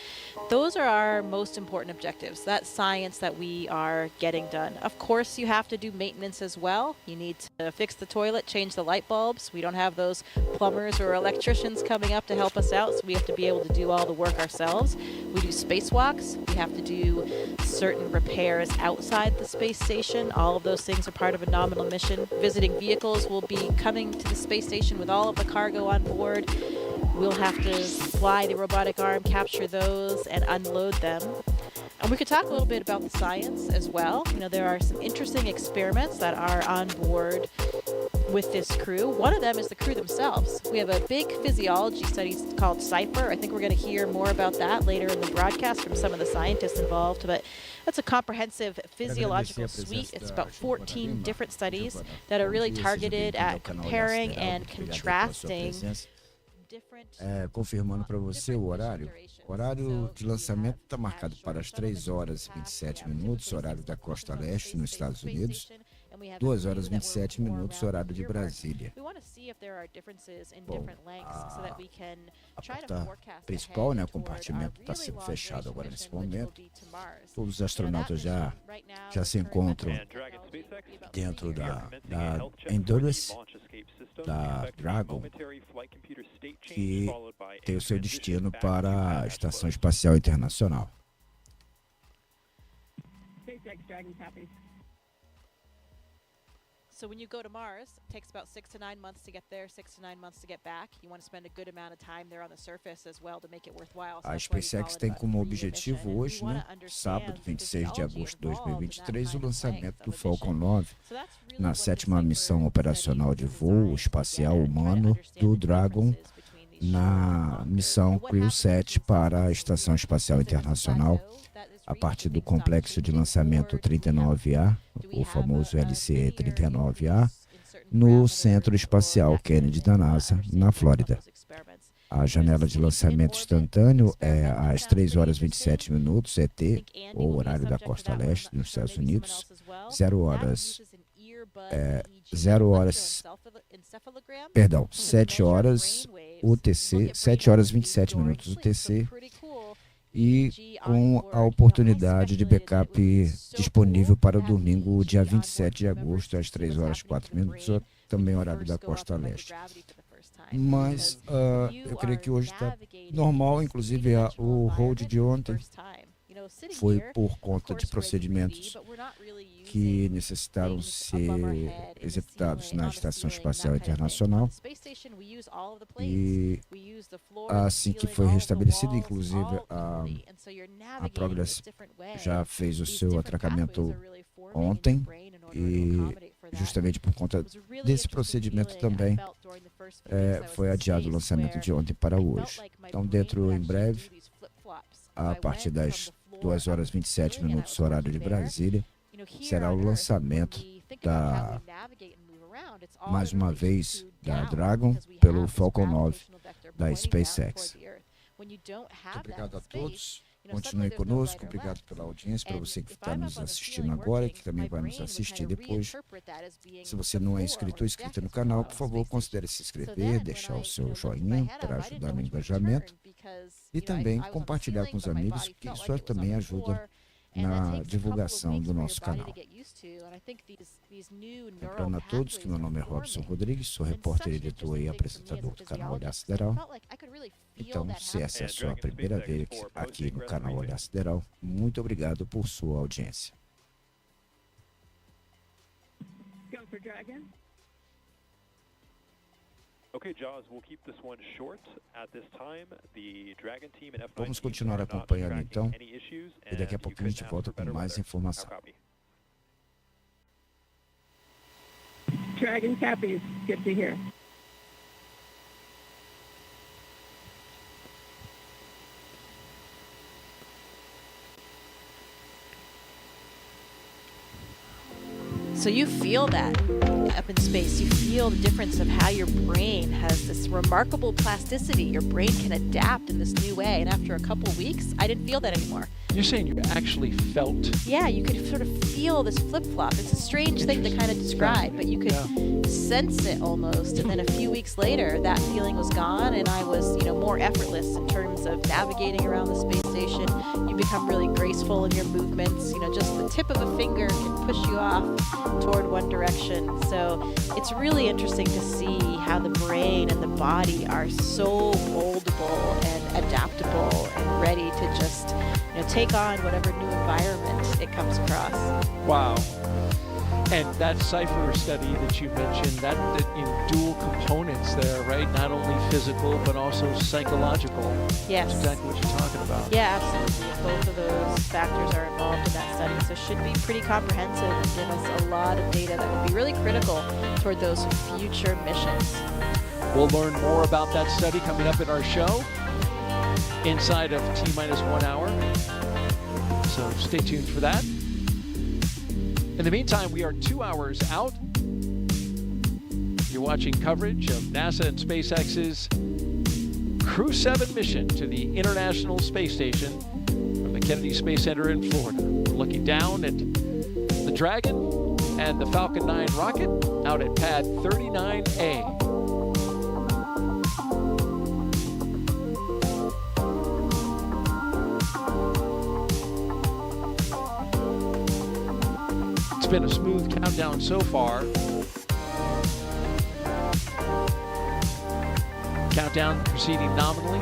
those are our most important objectives. That's science that we are getting done. Of course, you have to do maintenance as well. You need to fix the toilet, change the light bulbs. We don't have those plumbers or electricians coming up to help us out, so we have to be able to do all the work ourselves. We do spacewalks. We have to do certain repairs outside the space station. All of those things are part of a nominal mission. Visiting vehicles will be coming to the space station with all of the cargo on board. We'll have to fly the robotic arm, capture those, and unload them. And we could talk a little bit about the science as well. There are some interesting experiments that are on board with this crew. One of them is the crew themselves. We have a big physiology study called CIPHER. I think we're going to hear more about that later in the broadcast from some of the scientists involved, but that's a comprehensive physiological suite. It's about 14 different studies that are really targeted at comparing and contrasting different. Confirmando para você o horário. O horário de lançamento está marcado para as 3 horas e 27 minutos, horário da costa leste, nos Estados Unidos. 2 horas e 27 minutos, horário de Brasília. Bom, a porta principal, o compartimento está sendo fechado agora nesse momento. Todos os astronautas já se encontram dentro da Endurance, da Dragon, que tem o seu destino para a Estação Espacial Internacional. So when you go to Mars, it takes about 6 to 9 months to get there, 6 to 9 months to get back. You want to spend a good amount of time there on the surface as well to make it worthwhile. A SpaceX tem como objetivo hoje, sábado 26 de agosto de 2023, o lançamento do Falcon 9 na 7ª missão operacional de voo espacial humano do Dragon na missão CREW-7 para a Estação Espacial Internacional, a partir do complexo de lançamento 39A, o famoso LCE-39A, no Centro Espacial Kennedy da NASA, na Flórida. A janela de lançamento instantâneo é às 3 horas e 27 minutos, ET, ou horário da costa leste, nos Estados Unidos, 7 horas UTC, 7 horas e 27 minutos UTC, e com a oportunidade de backup disponível para o domingo, dia 27 de agosto, às 3 horas e 4 minutos, também horário da costa leste. Mas eu creio que hoje está normal, inclusive o hold de ontem foi por conta de procedimentos que necessitaram ser executados na Estação Espacial Internacional, e assim que foi restabelecido, inclusive a Progress já fez o seu atracamento ontem, e justamente por conta desse procedimento também foi adiado o lançamento de ontem para hoje. Então, em breve, a partir das 2 horas e 27 minutos, horário de Brasília, será o lançamento mais uma vez, da Dragon pelo Falcon 9 da SpaceX. Muito obrigado a todos. Continue conosco. Obrigado pela audiência, para você que está nos assistindo agora e que também vai nos assistir depois. Se você não é inscrito ou inscrita no canal, por favor, considere se inscrever, deixar o seu joinha para ajudar no engajamento e também compartilhar com os amigos, que isso também ajuda na divulgação do nosso canal. Lembrando a todos que meu nome é Robson Rodrigues, sou repórter, editor e apresentador do canal Olhar Sideral. Então, se essa é a sua primeira vez aqui no canal Olhar Sideral, muito obrigado por sua audiência. for Dragon. Okay, Jaws, we'll keep this one short at this time. The Dragon team and F9 Vamos team continuar are not acompanhando tracking então, any issues, e daqui a and you pouquinho a gente couldn't ask volta for com better mais weather. informação. How copy? Dragon copies. Good to hear. So you feel that up in space. You feel the difference of how your brain has this remarkable plasticity. Your brain can adapt in this new way. And after a couple weeks, I didn't feel that anymore. You're saying you actually felt? Yeah, you could sort of feel this flip-flop. It's a strange thing to kind of describe, but you could sense it almost. And then a few weeks later, that feeling was gone, and I was, more effortless in terms of navigating around the space station. You become really graceful in your movements. Just the tip of a finger can push you off toward one direction. So it's really interesting to see how the brain and the body are so moldable and adaptable and ready to just take on whatever new environment it comes across. Wow. And that cipher study that you mentioned, that dual components there, right? Not only physical, but also psychological. Yes. That's exactly what you're talking about. Yeah, absolutely. Both of those factors are involved in that study, so should be pretty comprehensive and give us a lot of data that will be really critical toward those future missions. We'll learn more about that study coming up in our show inside of T-minus 1 hour. So stay tuned for that. In the meantime, we are 2 hours out. You're watching coverage of NASA and SpaceX's CREW-7 mission to the International Space Station from the Kennedy Space Center in Florida. We're looking down at the Dragon and the Falcon 9 rocket out at pad 39A. Been a smooth countdown so far. Countdown proceeding nominally.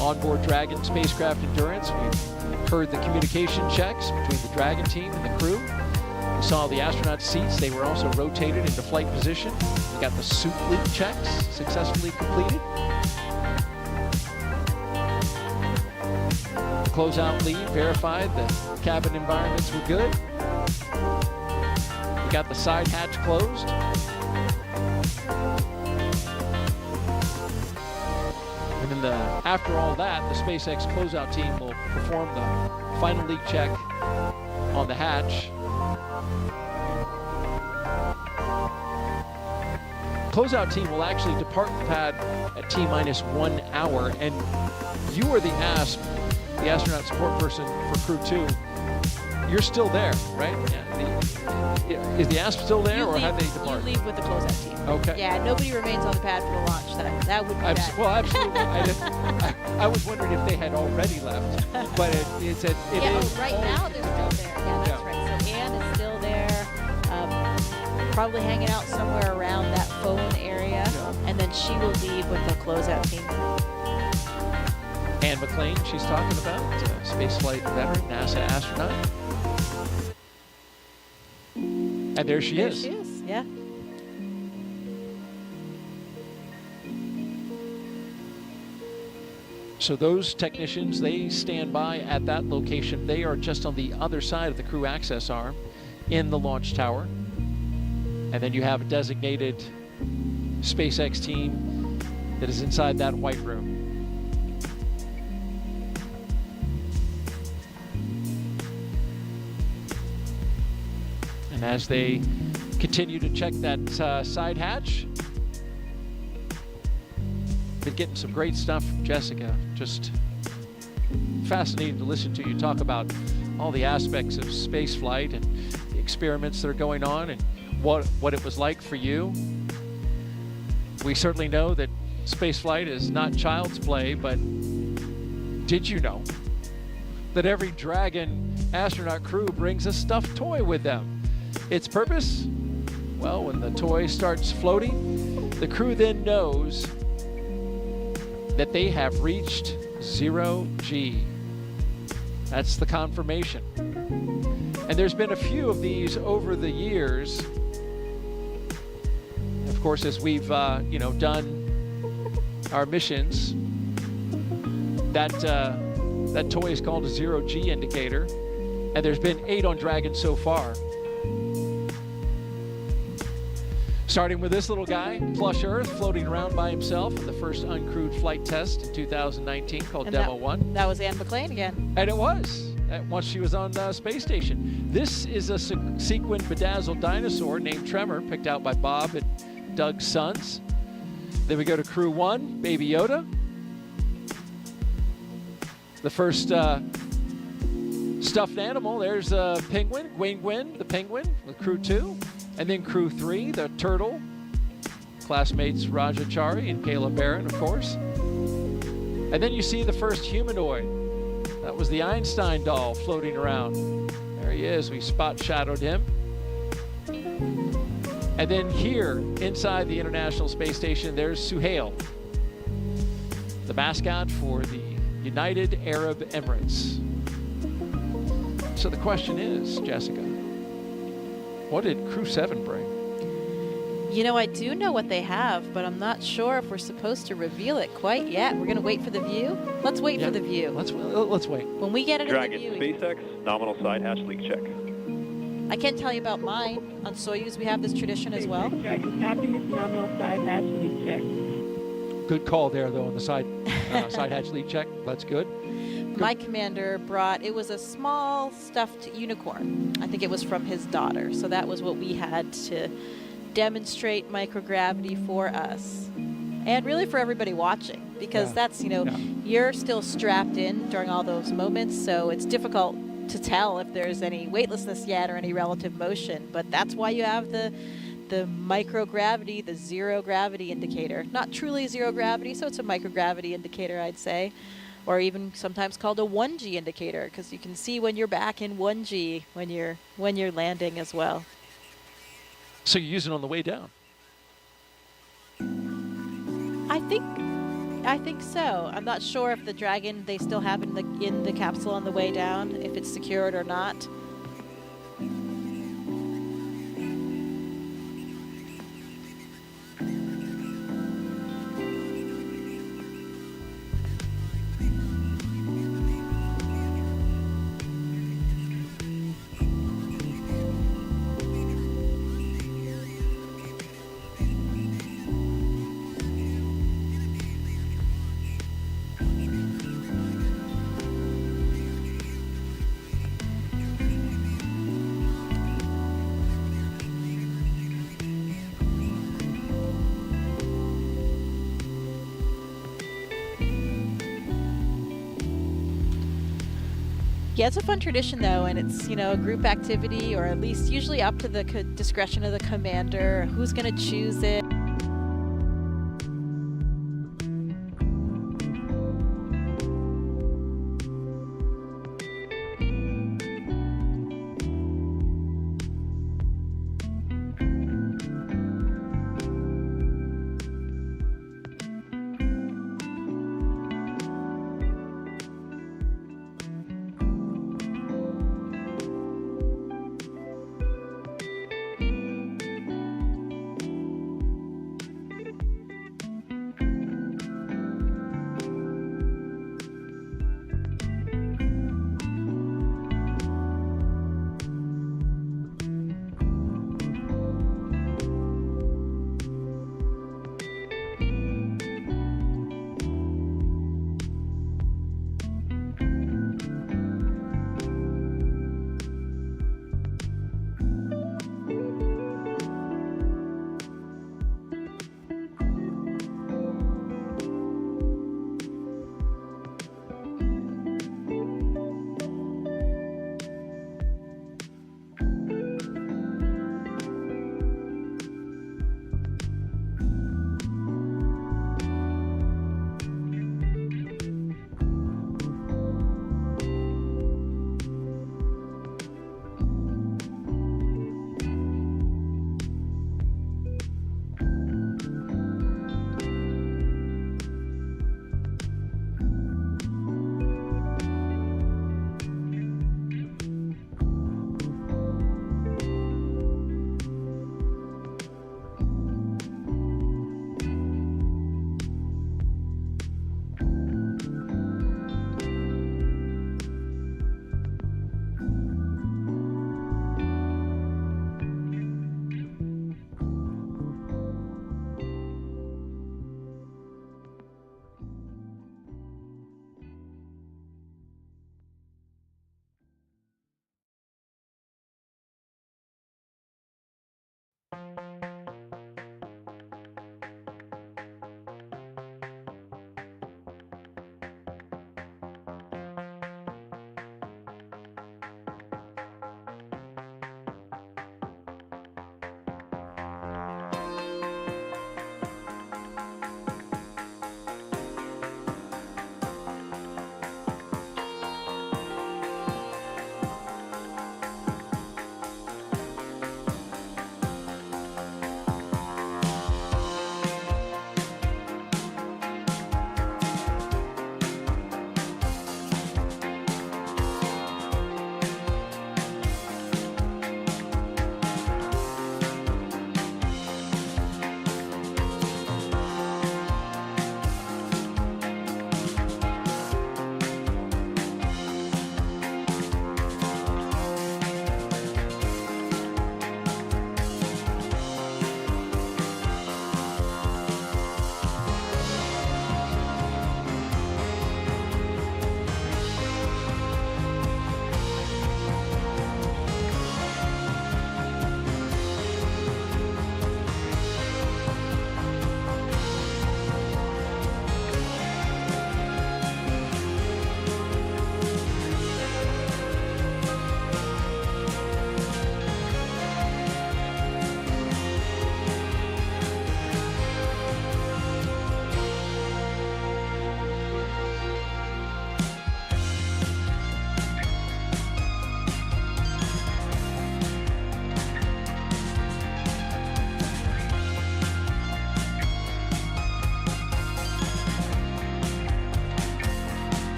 Onboard Dragon spacecraft endurance. We've heard the communication checks between the Dragon team and the crew. We saw the astronaut seats. They were also rotated into flight position. We got the suit leak checks successfully completed. The closeout lead verified the cabin environments were good. We got the side hatch closed. And then after all that, the SpaceX closeout team will perform the final leak check on the hatch. Closeout team will actually depart the pad at T-minus 1 hour, and you are the ASP, the astronaut support person for CREW-2. You're still there, right? Yeah, is the ASP still there, or have they departed? You leave with the closeout team. Okay. Yeah, nobody remains on the pad for the launch. That would be bad. Well, absolutely. I was wondering if they had already left, but it is. Right now they're still there. Yeah, that's right. So Anne is still there, probably hanging out somewhere around that phone area, and then she will leave with the closeout team. Anne McLean, she's talking about, spaceflight veteran, NASA astronaut. And there she is. There she is, yeah. So those technicians, they stand by at that location. They are just on the other side of the crew access arm in the launch tower. And then you have a designated SpaceX team that is inside that white room. And as they continue to check that side hatch, been getting some great stuff from Jessica. Just fascinating to listen to you talk about all the aspects of space flight and the experiments that are going on and what it was like for you. We certainly know that space flight is not child's play, but did you know that every Dragon astronaut crew brings a stuffed toy with them? Its purpose? Well, when the toy starts floating, the crew then knows that they have reached 0 G. That's the confirmation. And there's been a few of these over the years. Of course, as we've done our missions, that toy is called a 0G indicator, and there's been 8 on Dragon so far. Starting with this little guy, Plush Earth, floating around by himself in the first uncrewed flight test in 2019 called And Demo 1. That was Anne McLean again. And it was, once she was on space station. This is a sequined bedazzled dinosaur named Tremor, picked out by Bob and Doug's sons. Then we go to CREW-1, Baby Yoda. The first stuffed animal, there's a penguin, Gwyn, the penguin, with CREW-2. And then CREW-3, the turtle. Classmates Raja Chari and Kayla Barron, of course. And then you see the first humanoid. That was the Einstein doll floating around. There he is, we spot shadowed him. And then here, inside the International Space Station, there's Suhail, the mascot for the United Arab Emirates. So the question is, Jessica, what did CREW-7 bring? You know, I do know what they have, but I'm not sure if we're supposed to reveal it quite yet. We're going to wait for the view. Let's wait for the view. Let's wait. When we get it Dragon, in the view. SpaceX, nominal side hatch leak check. I can't tell you about mine. On Soyuz, we have this tradition as well. Dragon, copy, nominal side hatch leak check. Good call there, though, on the side hatch leak check. That's good. My commander brought, it was a small stuffed unicorn. I think it was from his daughter. So that was what we had to demonstrate microgravity for us. And really for everybody watching, because that's, you're still strapped in during all those moments. So it's difficult to tell if there's any weightlessness yet or any relative motion. But that's why you have the microgravity, the zero gravity indicator. Not truly zero gravity, so it's a microgravity indicator, I'd say. Or even sometimes called a 1G indicator, because you can see when you're back in 1G when you're landing as well. So you use it on the way down? I think so. I'm not sure if the Dragon they still have in the capsule on the way down, if it's secured or not. Yeah, it's a fun tradition though, and it's, a group activity, or at least usually up to the discretion of the commander, who's going to choose it.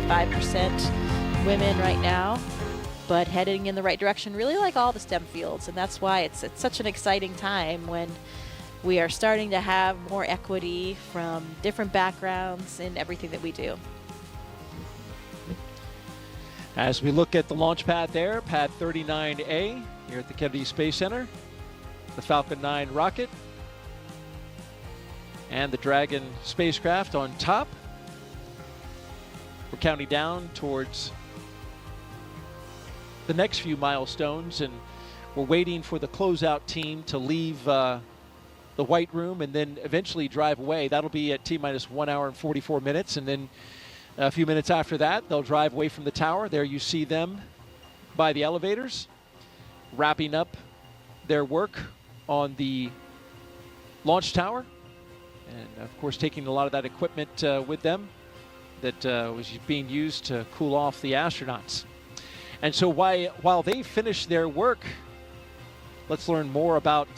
45% women right now, but heading in the right direction, really like all the STEM fields. And that's why it's such an exciting time when we are starting to have more equity from different backgrounds in everything that we do. As we look at the launch pad there, pad 39A here at the Kennedy Space Center, the Falcon 9 rocket, and the Dragon spacecraft on top. We're counting down towards the next few milestones, and we're waiting for the closeout team to leave the White Room and then eventually drive away. That'll be at T-minus 1 hour and 44 minutes, and then a few minutes after that, they'll drive away from the tower. There you see them by the elevators, wrapping up their work on the launch tower, and of course taking a lot of that equipment with them that was being used to cool off the astronauts. And so while they finish their work, let's learn more about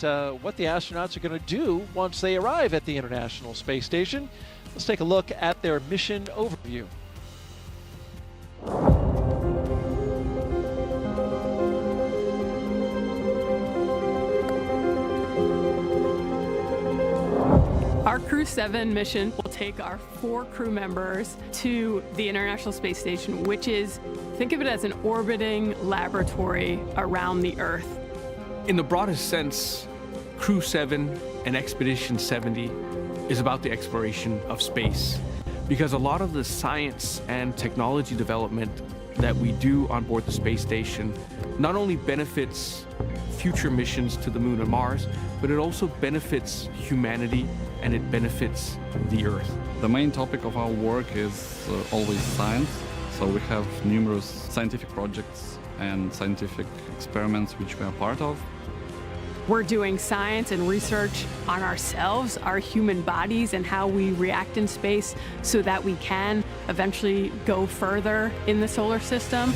what the astronauts are going to do once they arrive at the International Space Station. Let's take a look at their mission overview. Our CREW-7 mission will take our 4 crew members to the International Space Station, which is, think of it as an orbiting laboratory around the Earth. In the broadest sense, CREW-7 and Expedition 70 is about the exploration of space, because a lot of the science and technology development that we do on board the space station not only benefits future missions to the Moon and Mars, but it also benefits humanity and it benefits the Earth. The main topic of our work is always science, so we have numerous scientific projects and scientific experiments which we are part of. We're doing science and research on ourselves, our human bodies, and how we react in space so that we can eventually go further in the solar system.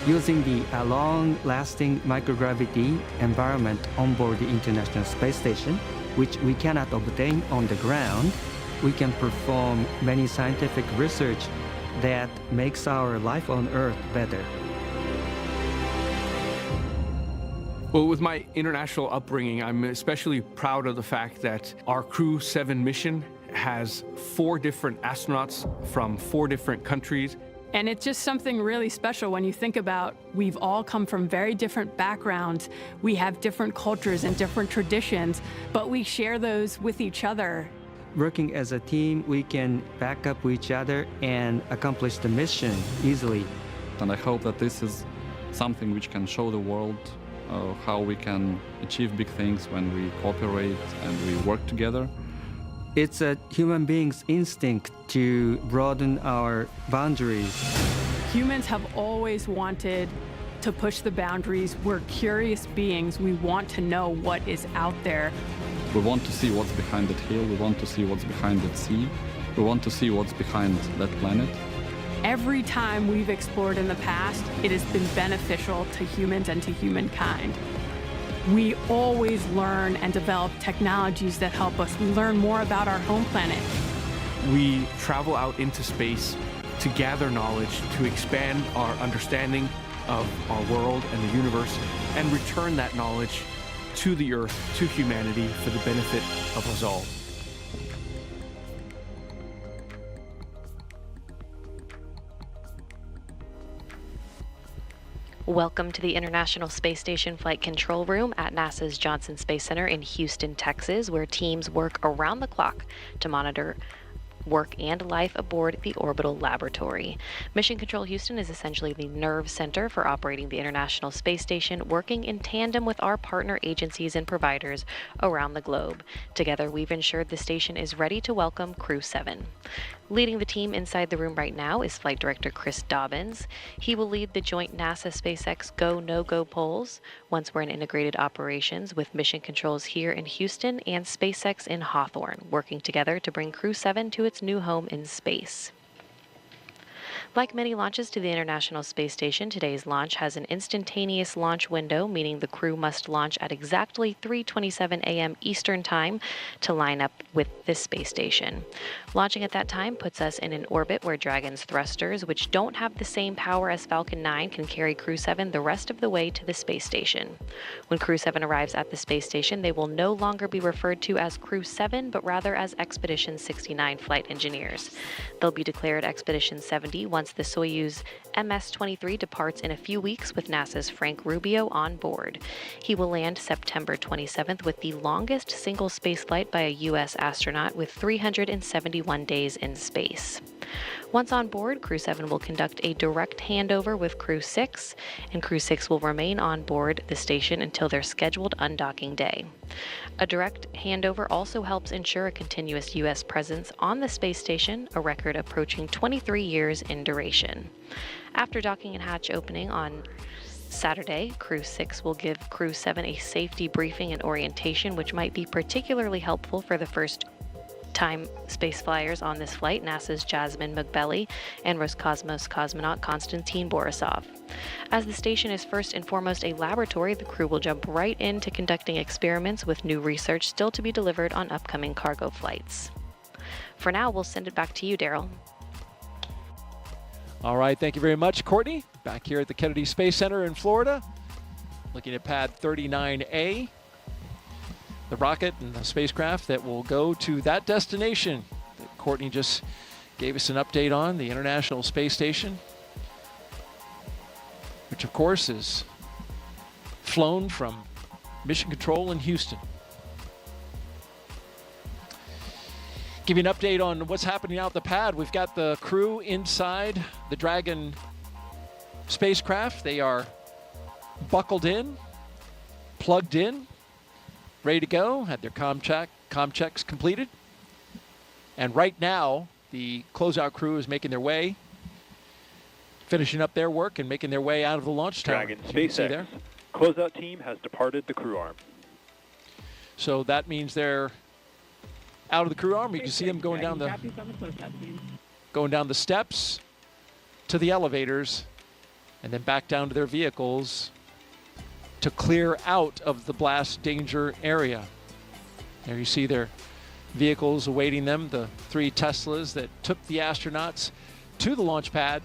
Using the long-lasting microgravity environment on board the International Space Station, which we cannot obtain on the ground, we can perform many scientific research that makes our life on Earth better. Well, with my international upbringing, I'm especially proud of the fact that our CREW-7 mission has 4 different astronauts from 4 different countries. And it's just something really special when you think about we've all come from very different backgrounds. We have different cultures and different traditions, but we share those with each other. Working as a team, we can back up each other and accomplish the mission easily. And I hope that this is something which can show the world how we can achieve big things when we cooperate and we work together. It's a human being's instinct to broaden our boundaries. Humans have always wanted to push the boundaries. We're curious beings. We want to know what is out there. We want to see what's behind that hill. We want to see what's behind that sea. We want to see what's behind that planet. Every time we've explored in the past, it has been beneficial to humans and to humankind. We always learn and develop technologies that help us. We learn more about our home planet. We travel out into space to gather knowledge, to expand our understanding of our world and the universe, and return that knowledge to the Earth, to humanity, for the benefit of us all. Welcome to the International Space Station Flight Control Room at NASA's Johnson Space Center in Houston, Texas, where teams work around the clock to monitor work and life aboard the orbital laboratory. Mission Control Houston is essentially the nerve center for operating the International Space Station, working in tandem with our partner agencies and providers around the globe. Together, we've ensured the station is ready to welcome CREW-7. Leading the team inside the room right now is Flight Director Chris Dobbins. He will lead the joint NASA-SpaceX Go, No-Go polls once we're in integrated operations with mission controls here in Houston and SpaceX in Hawthorne, working together to bring CREW-7 to its new home in space. Like many launches to the International Space Station, today's launch has an instantaneous launch window, meaning the crew must launch at exactly 3:27 a.m. Eastern Time to line up with this space station. Launching at that time puts us in an orbit where Dragon's thrusters, which don't have the same power as Falcon 9, can carry CREW-7 the rest of the way to the space station. When CREW-7 arrives at the space station, they will no longer be referred to as CREW-7, but rather as Expedition 69 flight engineers. They'll be declared Expedition 70 once the Soyuz MS-23 departs in a few weeks with NASA's Frank Rubio on board. He will land September 27th with the longest single spaceflight by a U.S. astronaut with 371 days in space. Once on board, CREW-7 will conduct a direct handover with CREW-6, and CREW-6 will remain on board the station until their scheduled undocking day. A direct handover also helps ensure a continuous U.S. presence on the space station, a record approaching 23 years in duration. After docking and hatch opening on Saturday, CREW-6 will give CREW-7 a safety briefing and orientation, which might be particularly helpful for the first time space flyers on this flight, NASA's Jasmine McBelly and Roscosmos cosmonaut Konstantin Borisov. As the station is first and foremost a laboratory, the crew will jump right into conducting experiments with new research still to be delivered on upcoming cargo flights. For now, we'll send it back to you, Daryl. All right, thank you very much, Courtney. Back here at the Kennedy Space Center in Florida, looking at pad 39A. The rocket and the spacecraft that will go to that destination that Courtney just gave us an update on, the International Space Station, which of course is flown from Mission Control in Houston. Give you an update on what's happening out the pad. We've got the crew inside the Dragon spacecraft. They are buckled in, plugged in, ready to go, had their comm checks completed. And right now, the closeout crew is making their way, finishing up their work and making their way out of the launch tower. Dragon SpaceX closeout team has departed the crew arm. So that means they're out of the crew arm. You can see them going down the steps to the elevators and then back down to their vehicles to clear out of the blast danger area. There you see their vehicles awaiting them, the 3 Teslas that took the astronauts to the launch pad.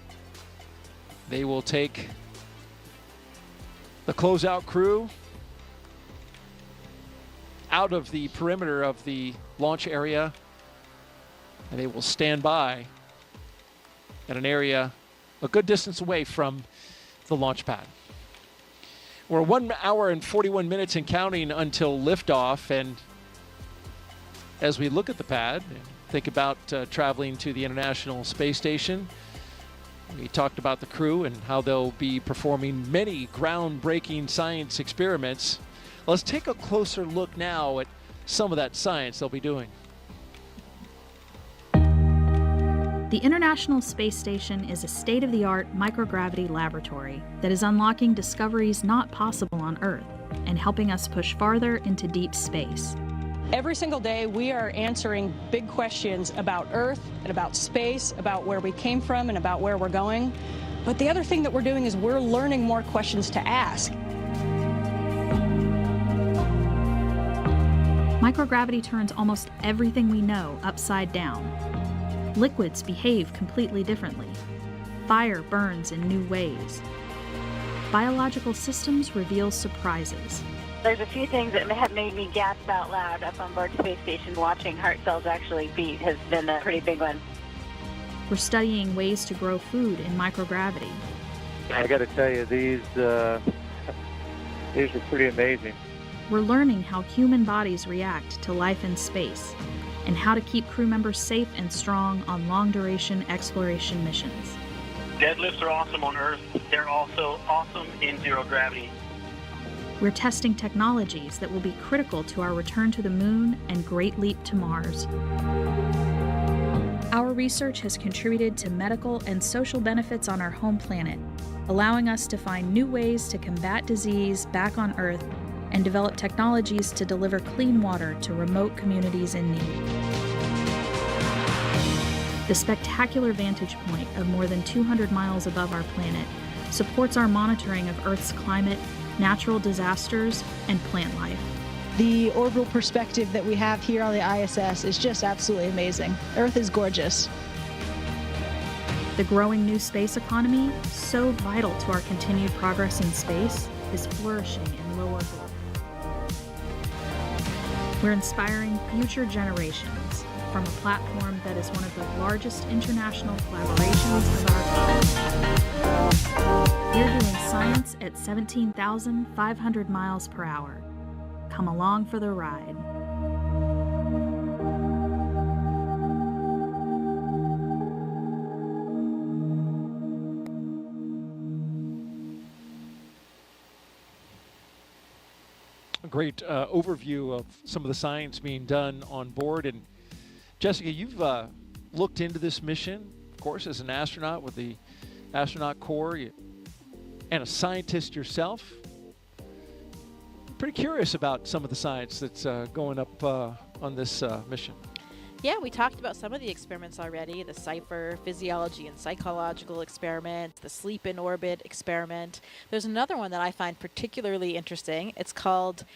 They will take the closeout crew out of the perimeter of the launch area, and they will stand by at an area a good distance away from the launch pad. We're 1 hour and 41 minutes and counting until liftoff, and as we look at the pad and think about traveling to the International Space Station, we talked about the crew and how they'll be performing many groundbreaking science experiments. Let's take a closer look now at some of that science they'll be doing. The International Space Station is a state-of-the-art microgravity laboratory that is unlocking discoveries not possible on Earth and helping us push farther into deep space. Every single day, we are answering big questions about Earth and about space, about where we came from and about where we're going. But the other thing that we're doing is we're learning more questions to ask. Microgravity turns almost everything we know upside down. Liquids behave completely differently. Fire burns in new ways. Biological systems reveal surprises. There's a few things that have made me gasp out loud up on board Space Station. Watching heart cells actually beat has been a pretty big one. We're studying ways to grow food in microgravity. I got to tell you, these are pretty amazing. We're learning how human bodies react to life in space and how to keep crew members safe and strong on long-duration exploration missions. Deadlifts are awesome on Earth. They're also awesome in zero gravity. We're testing technologies that will be critical to our return to the moon and great leap to Mars. Our research has contributed to medical and social benefits on our home planet, allowing us to find new ways to combat disease back on Earth and develop technologies to deliver clean water to remote communities in need. The spectacular vantage point of more than 200 miles above our planet supports our monitoring of Earth's climate, natural disasters, and plant life. The orbital perspective that we have here on the ISS is just absolutely amazing. Earth is gorgeous. The growing new space economy, so vital to our continued progress in space, is flourishing in low Earth orbit. We're inspiring future generations from a platform that is one of the largest international collaborations of our time. We're doing science at 17,500 miles per hour. Come along for the ride. A great overview of some of the science being done on board. And Jessica, you've looked into this mission, of course, as an astronaut with the Astronaut Corps and a scientist yourself. Pretty curious about some of the science that's going up on this mission. Yeah, we talked about some of the experiments already, the CIPHER, physiology and psychological experiment, the sleep in orbit experiment. There's another one that I find particularly interesting. It's called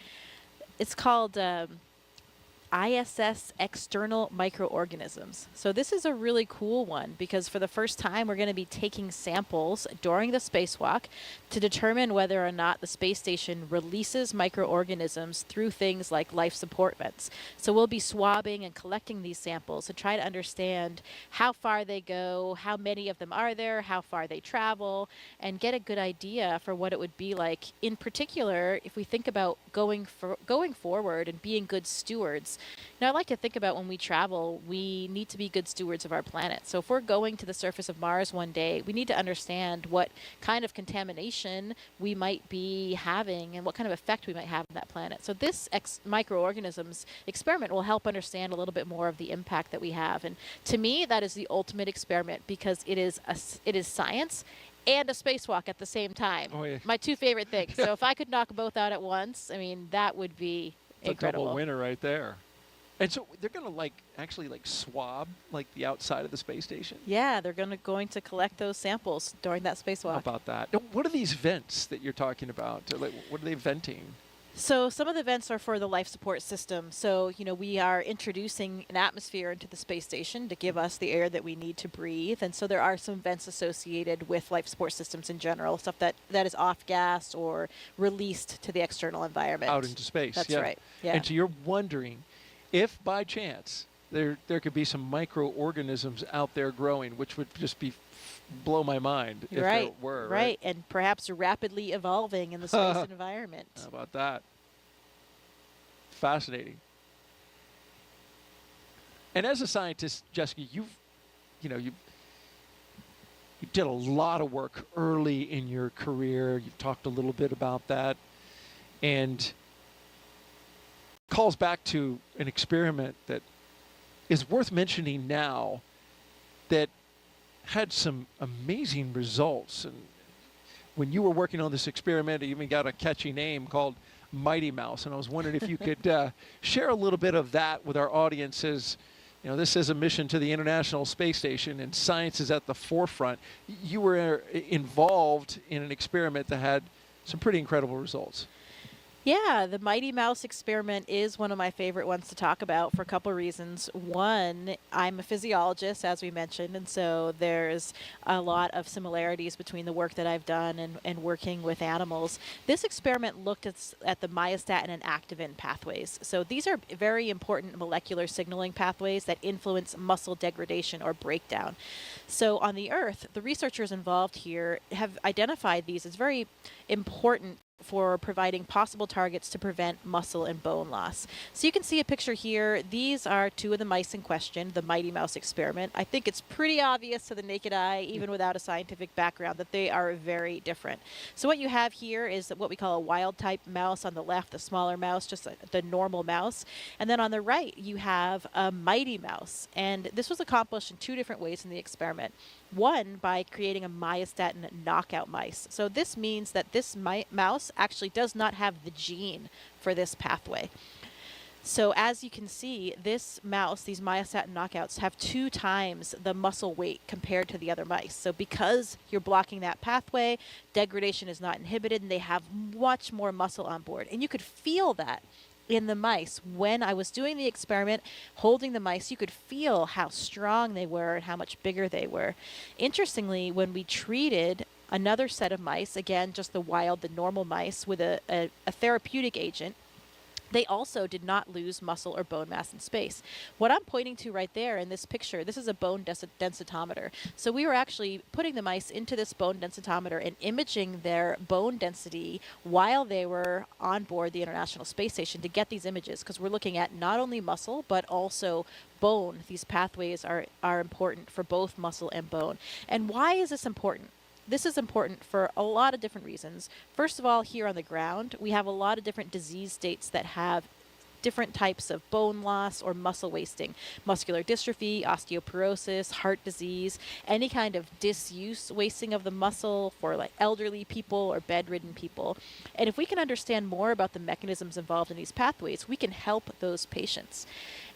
ISS external microorganisms. So this is a really cool one because for the first time we're going to be taking samples during the spacewalk to determine whether or not the space station releases microorganisms through things like life support vents. So we'll be swabbing and collecting these samples to try to understand how far they go, how many of them are there, how far they travel, and get a good idea for what it would be like. In particular, if we think about going forward and being good stewards. Now, I like to think about when we travel, we need to be good stewards of our planet. So if we're going to the surface of Mars one day, we need to understand what kind of contamination we might be having and what kind of effect we might have on that planet. So this microorganisms experiment will help understand a little bit more of the impact that we have. And to me, that is the ultimate experiment because it is science and a spacewalk at the same time. Oh, yeah. My two favorite things. So if I could knock both out at once, I mean, that would be incredible. A double winner right there. And so they're going to actually swab the outside of the space station? Yeah, they're going to collect those samples during that spacewalk. How about that? Now, what are these vents that you're talking about? What are they venting? So some of the vents are for the life support system. So, we are introducing an atmosphere into the space station to give us the air that we need to breathe. And so there are some vents associated with life support systems in general, stuff that is off-gassed or released to the external environment. Out into space. That's right. Yeah. And so you're wondering if by chance there could be some microorganisms out there growing, which would just blow my mind if there were. Right, and perhaps rapidly evolving in the space environment. How about that? Fascinating. And as a scientist, Jessica, you did a lot of work early in your career. You've talked a little bit about that, and calls back to an experiment that is worth mentioning now that had some amazing results. And when you were working on this experiment, it even got a catchy name called Mighty Mouse. And I was wondering if you could share a little bit of that with our audiences. This is a mission to the International Space Station, and science is at the forefront. You were involved in an experiment that had some pretty incredible results. Yeah, the Mighty Mouse experiment is one of my favorite ones to talk about for a couple of reasons. One, I'm a physiologist, as we mentioned, and so there's a lot of similarities between the work that I've done and working with animals. This experiment looked at the myostatin and activin pathways. So these are very important molecular signaling pathways that influence muscle degradation or breakdown. So on the Earth, the researchers involved here have identified these as very important for providing possible targets to prevent muscle and bone loss. So you can see a picture here. These are two of the mice in question, the Mighty Mouse experiment. I think it's pretty obvious to the naked eye, even without a scientific background, that they are very different. So what you have here is what we call a wild type mouse on the left, the smaller mouse, just the normal mouse. And then on the right, you have a Mighty Mouse. And this was accomplished in two different ways in the experiment. One, by creating a myostatin knockout mice. So this means that this mouse actually does not have the gene for this pathway. So as you can see, this mouse, these myostatin knockouts, have 2 times the muscle weight compared to the other mice. So because you're blocking that pathway, degradation is not inhibited, and they have much more muscle on board. And you could feel that in the mice. When I was doing the experiment, holding the mice, you could feel how strong they were and how much bigger they were. Interestingly, when we treated another set of mice, again, just the normal mice, with a therapeutic agent, they also did not lose muscle or bone mass in space. What I'm pointing to right there in this picture, this is a bone densitometer. So we were actually putting the mice into this bone densitometer and imaging their bone density while they were on board the International Space Station to get these images, because we're looking at not only muscle, but also bone. These pathways are important for both muscle and bone. And why is this important? This is important for a lot of different reasons. First of all, here on the ground, we have a lot of different disease states that have different types of bone loss or muscle wasting. Muscular dystrophy, osteoporosis, heart disease, any kind of disuse wasting of the muscle for like elderly people or bedridden people. And if we can understand more about the mechanisms involved in these pathways, we can help those patients.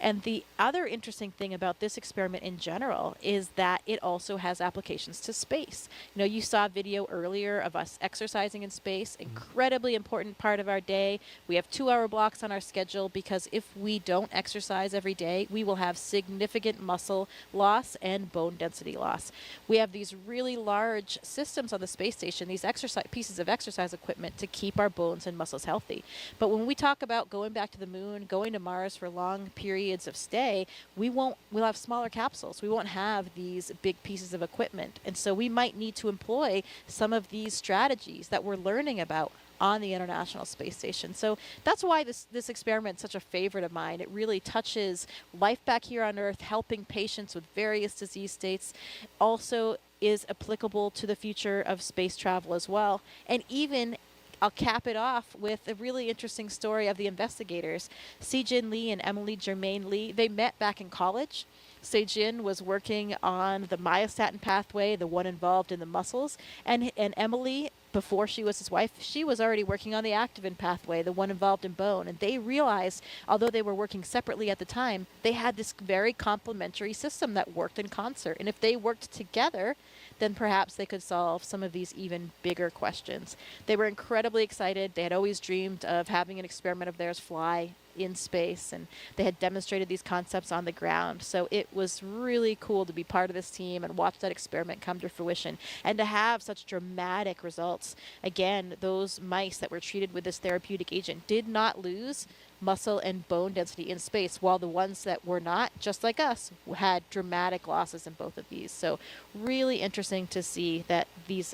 And the other interesting thing about this experiment in general is that it also has applications to space. You know, you saw a video earlier of us exercising in space, incredibly important part of our day. We have 2-hour blocks on our schedule because if we don't exercise every day, we will have significant muscle loss and bone density loss. We have these really large systems on the space station, these pieces of exercise equipment to keep our bones and muscles healthy. But when we talk about going back to the moon, going to Mars for long periods of stay, we'll have smaller capsules. We won't have these big pieces of equipment. And so we might need to employ some of these strategies that we're learning about on the International Space Station. So that's why this experiment is such a favorite of mine. It really touches life back here on Earth, helping patients with various disease states. Also is applicable to the future of space travel as well. And even I'll cap it off with a really interesting story of the investigators. Sejin Lee and Emily Germain Lee, they met back in college. Sejin was working on the myostatin pathway, the one involved in the muscles, and Emily, before she was his wife, she was already working on the activin pathway, the one involved in bone. And they realized, although they were working separately at the time, they had this very complementary system that worked in concert. And if they worked together, then perhaps they could solve some of these even bigger questions. They were incredibly excited. They had always dreamed of having an experiment of theirs fly in space, and they had demonstrated these concepts on the ground. So it was really cool to be part of this team and watch that experiment come to fruition and to have such dramatic results. Again, those mice that were treated with this therapeutic agent did not lose muscle and bone density in space, while the ones that were not, just like us, had dramatic losses in both of these. So really interesting to see that these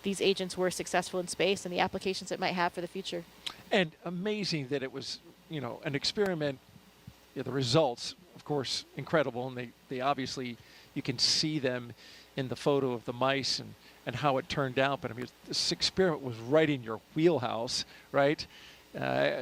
agents were successful in space and the applications it might have for the future. And amazing that it was, you know, an experiment. You know, the results, of course, incredible, and they obviously, you can see them in the photo of the mice and how it turned out. But I mean, this experiment was right in your wheelhouse, right? All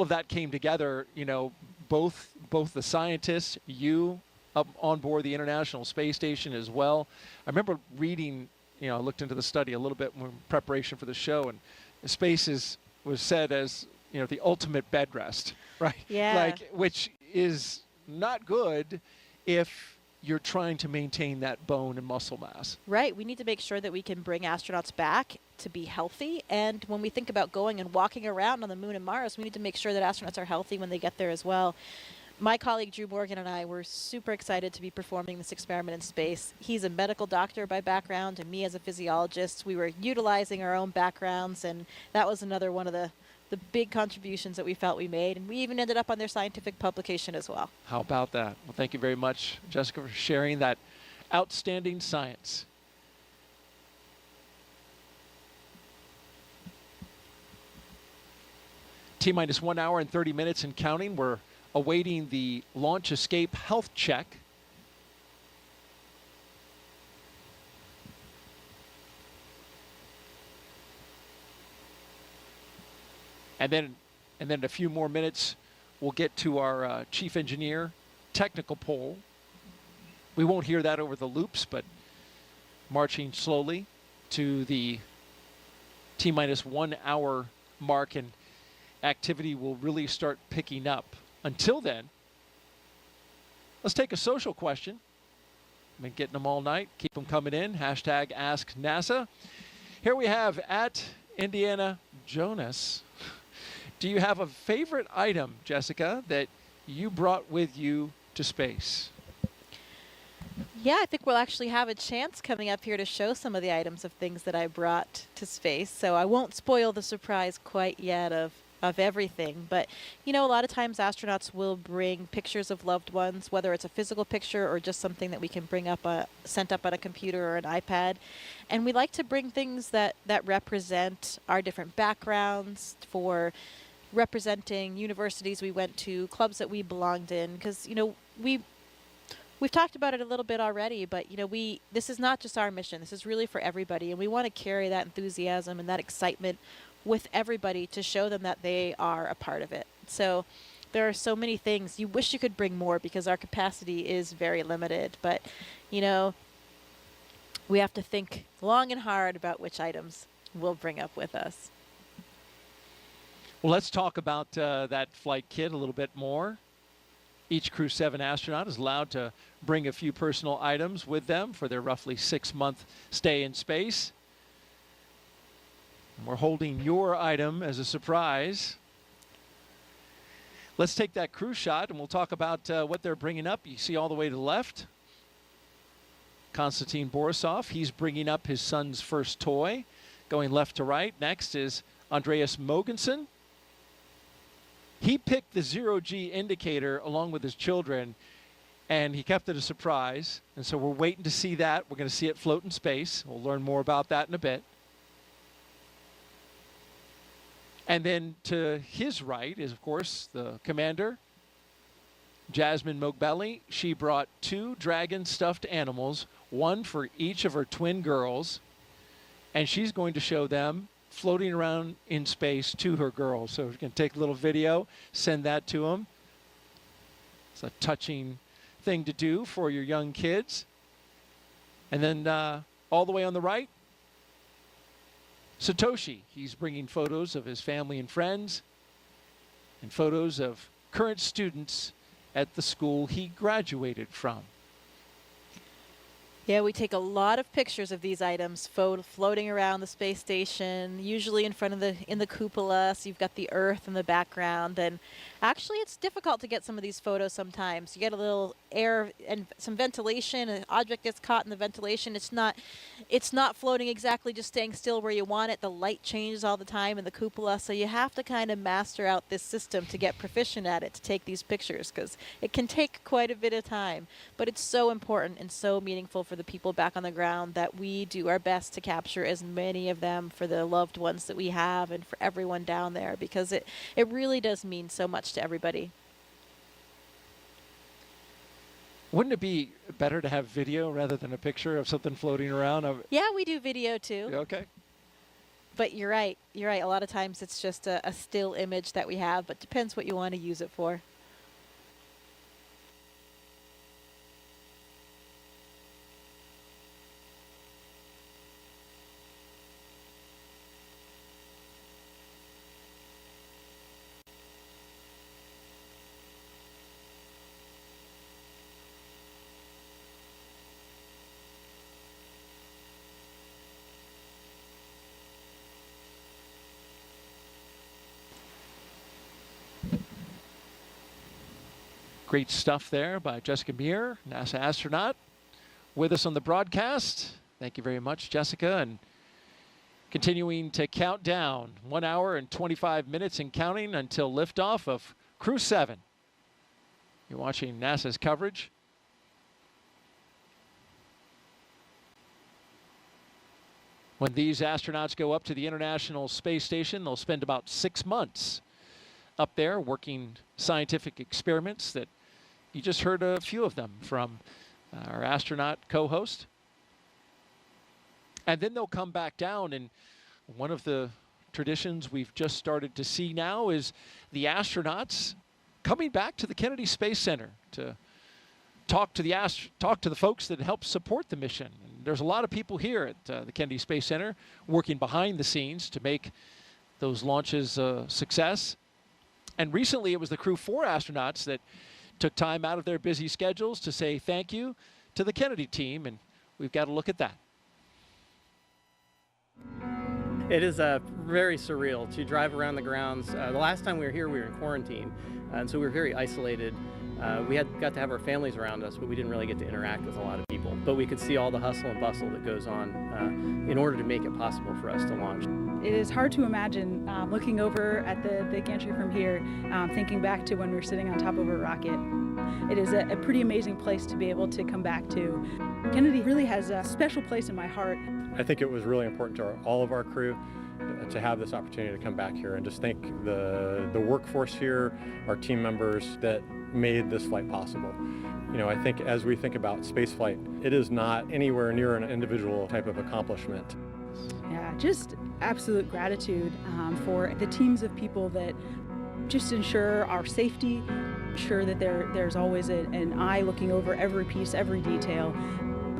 of that came together, you know, both the scientists, you up on board the International Space Station as well. I remember reading, you know, I looked into the study a little bit in preparation for the show, and space was said as, you know, the ultimate bed rest, right? Yeah. Like, which is not good if you're trying to maintain that bone and muscle mass. Right. We need to make sure that we can bring astronauts back to be healthy. And when we think about going and walking around on the moon and Mars, we need to make sure that astronauts are healthy when they get there as well. My colleague Drew Morgan and I were super excited to be performing this experiment in space. He's a medical doctor by background, and me as a physiologist. We were utilizing our own backgrounds, and that was another one of the big contributions that we felt we made. And we even ended up on their scientific publication as well. How about that? Well, thank you very much, Jessica, for sharing that outstanding science. T-minus 1 hour and 30 minutes and counting. We're awaiting the launch escape health check. And then in a few more minutes, we'll get to our chief engineer technical poll. We won't hear that over the loops, but marching slowly to the T-minus 1 hour mark. And activity will really start picking up. Until then, let's take a social question. I've been getting them all night. Keep them coming in. Hashtag Ask NASA. Here we have at Indiana Jonas. Do you have a favorite item, Jessica, that you brought with you to space? Yeah, I think we'll actually have a chance coming up here to show some of the items of things that I brought to space. So I won't spoil the surprise quite yet of everything. But, you know, a lot of times astronauts will bring pictures of loved ones, whether it's a physical picture or just something that we can bring up, sent up on a computer or an iPad. And we like to bring things that represent our different backgrounds, for representing universities we went to, clubs that we belonged in. Because, you know, We've talked about it a little bit already, but you know, this is not just our mission. This is really for everybody, and we want to carry that enthusiasm and that excitement with everybody to show them that they are a part of it. So there are so many things. You wish you could bring more because our capacity is very limited, but you know, we have to think long and hard about which items we'll bring up with us. Well, let's talk about that flight kit a little bit more. Each CREW-7 astronaut is allowed to bring a few personal items with them for their roughly 6-month stay in space. And we're holding your item as a surprise. Let's take that crew shot and we'll talk about what they're bringing up. You see all the way to the left, Konstantin Borisov. He's bringing up his son's first toy. Going left to right, next is Andreas Mogensen. He picked the zero-G indicator along with his children, and he kept it a surprise. And so we're waiting to see that. We're going to see it float in space. We'll learn more about that in a bit. And then to his right is, of course, the commander, Jasmine Mogbelli. She brought 2 dragon stuffed animals, one for each of her twin girls, and she's going to show them floating around in space to her girls. So we can take a little video, send that to them. It's a touching thing to do for your young kids. And then all the way on the right, Satoshi. He's bringing photos of his family and friends and photos of current students at the school he graduated from. Yeah, we take a lot of pictures of these items floating around the space station, usually in front of in the cupola, so you've got the Earth in the background. And actually, it's difficult to get some of these photos sometimes. You get a little air and some ventilation, an object gets caught in the ventilation. It's not floating exactly, just staying still where you want it. The light changes all the time in the cupola, so you have to kind of master out this system to get proficient at it, to take these pictures, because it can take quite a bit of time. But it's so important and so meaningful for the people back on the ground that we do our best to capture as many of them for the loved ones that we have and for everyone down there, because it really does mean so much to everybody. Wouldn't it be better to have video rather than a picture of something floating around? Yeah, we do video too. Okay. But you're right. You're right. A lot of times it's just a still image that we have, but depends what you want to use it for. Great stuff there by Jessica Muir, NASA astronaut, with us on the broadcast. Thank you very much, Jessica. And continuing to count down 1 hour and 25 minutes and counting until liftoff of CREW-7. You're watching NASA's coverage. When these astronauts go up to the International Space Station, they'll spend about 6 months up there working scientific experiments that you just heard a few of them from our astronaut co-host. And then they'll come back down, and one of the traditions we've just started to see now is the astronauts coming back to the Kennedy Space Center to talk to the folks that help support the mission. And there's a lot of people here at the Kennedy Space Center working behind the scenes to make those launches a success. And recently it was the Crew-4 astronauts that took time out of their busy schedules to say thank you to the Kennedy team, and we've got to look at that. It is very surreal to drive around the grounds. The last time we were here, we were in quarantine, and so we were very isolated. We got to have our families around us, but we didn't really get to interact with a lot of people. But we could see all the hustle and bustle that goes on in order to make it possible for us to launch. It is hard to imagine looking over at the gantry from here, thinking back to when we were sitting on top of a rocket. It is a pretty amazing place to be able to come back to. Kennedy really has a special place in my heart. I think it was really important to all of our crew to have this opportunity to come back here and just thank the workforce here, our team members that made this flight possible. You know, I think as we think about spaceflight, it is not anywhere near an individual type of accomplishment. Yeah, just absolute gratitude for the teams of people that just ensure our safety, ensure that there's always an eye looking over every piece, every detail,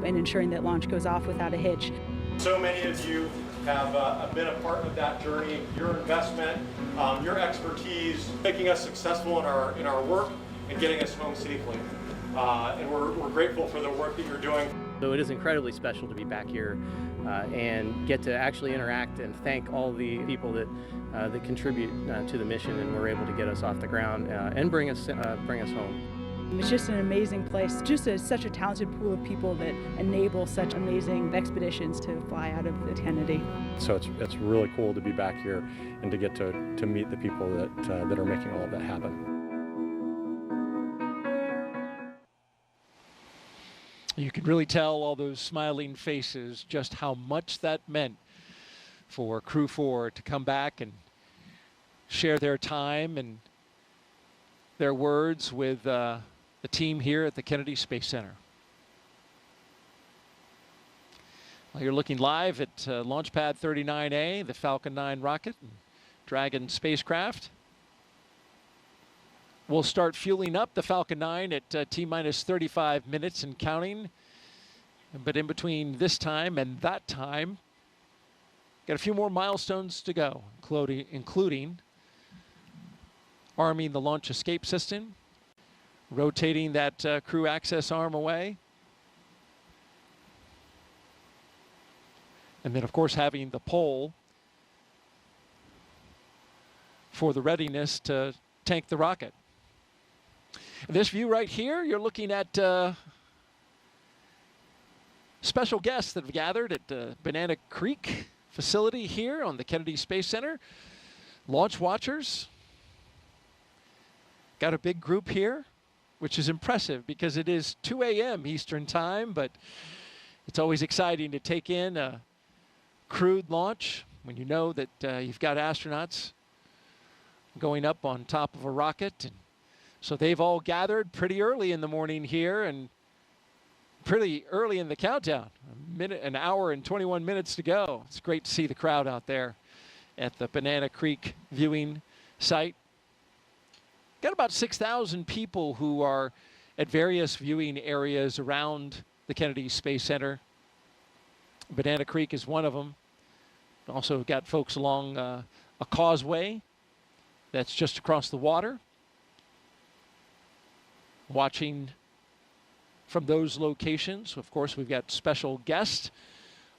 and ensuring that launch goes off without a hitch. So many of you have been a part of that journey, your investment, your expertise, making us successful in our work and getting us home safely. And we're grateful for the work that you're doing. So it is incredibly special to be back here and get to actually interact and thank all the people that contribute to the mission and were able to get us off the ground and bring us home. It's just an amazing place, just such a talented pool of people that enable such amazing expeditions to fly out of the Kennedy. So it's really cool to be back here and to get to meet the people that are making all of that happen. You can really tell all those smiling faces just how much that meant for Crew-4 to come back and share their time and their words with the team here at the Kennedy Space Center. Well, you're looking live at Launch Pad 39A, the Falcon 9 rocket and Dragon spacecraft. We'll start fueling up the Falcon 9 at T-minus 35 minutes and counting. But in between this time and that time, got a few more milestones to go, including arming the launch escape system, rotating that crew access arm away, and then, of course, having the pole for the readiness to tank the rocket. This view right here, you're looking at special guests that have gathered at Banana Creek facility here on the Kennedy Space Center. Launch watchers. Got a big group here, which is impressive because it is 2 a.m. Eastern time, but it's always exciting to take in a crewed launch when you know that you've got astronauts going up on top of a rocket. And so they've all gathered pretty early in the morning here and pretty early in the countdown. An hour and 21 minutes to go. It's great to see the crowd out there at the Banana Creek viewing site. Got about 6,000 people who are at various viewing areas around the Kennedy Space Center. Banana Creek is one of them. Also got folks along a causeway that's just across the water, watching from those locations. Of course, we've got special guests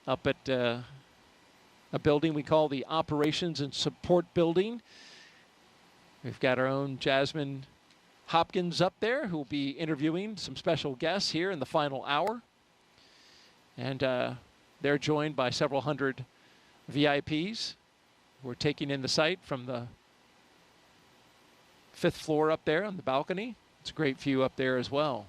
up at a building we call the Operations and Support Building. We've got our own Jasmine Hopkins up there who will be interviewing some special guests here in the final hour. And they're joined by several hundred VIPs who are taking in the site from the 5th floor up there on the balcony. It's a great view up there as well.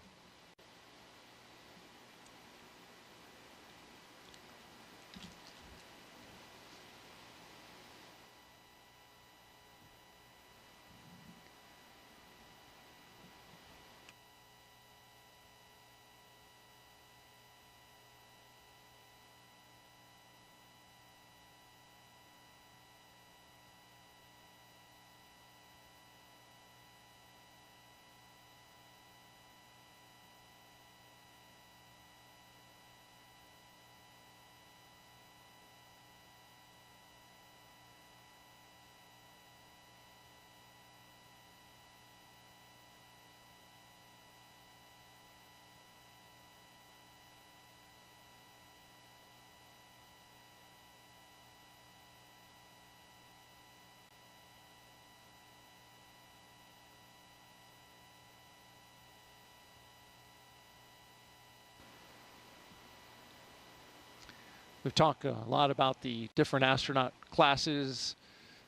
We've talked a lot about the different astronaut classes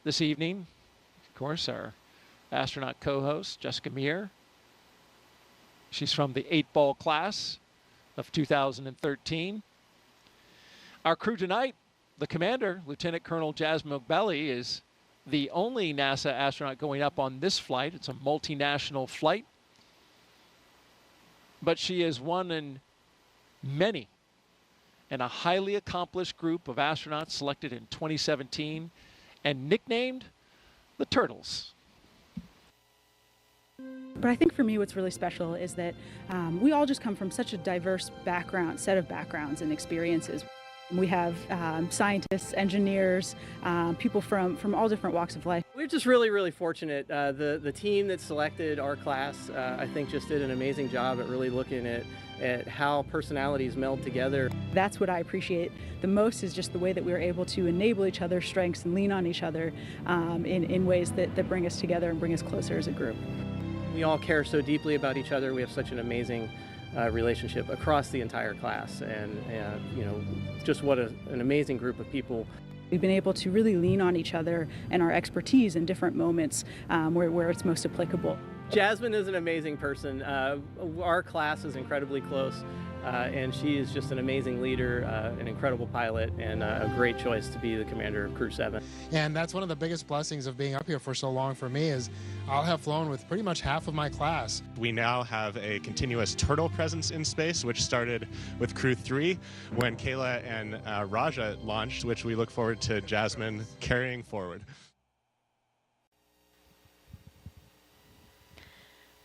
this evening. Of course, our astronaut co-host, Jessica Meir. She's from the 8-ball class of 2013. Our crew tonight, the commander, Lieutenant Colonel Jasmine Ogbeli, is the only NASA astronaut going up on this flight. It's a multinational flight. But she is one in many and a highly accomplished group of astronauts selected in 2017 and nicknamed the Turtles. But I think for me what's really special is that we all just come from such a diverse set of backgrounds and experiences. We have scientists, engineers, people from all different walks of life. We're just really, really fortunate. The team that selected our class, I think, just did an amazing job at really looking at how personalities meld together. That's what I appreciate the most, is just the way that we're able to enable each other's strengths and lean on each other in ways that bring us together and bring us closer as a group. We all care so deeply about each other. We have such an amazing relationship across the entire class, and you know, just what an amazing group of people. We've been able to really lean on each other and our expertise in different moments where it's most applicable. Jasmine is an amazing person. Our class is incredibly close, and she is just an amazing leader, an incredible pilot, and a great choice to be the commander of CREW-7. And that's one of the biggest blessings of being up here for so long for me, is I'll have flown with pretty much half of my class. We now have a continuous turtle presence in space, which started with Crew-3 when Kayla and Raja launched, which we look forward to Jasmine carrying forward.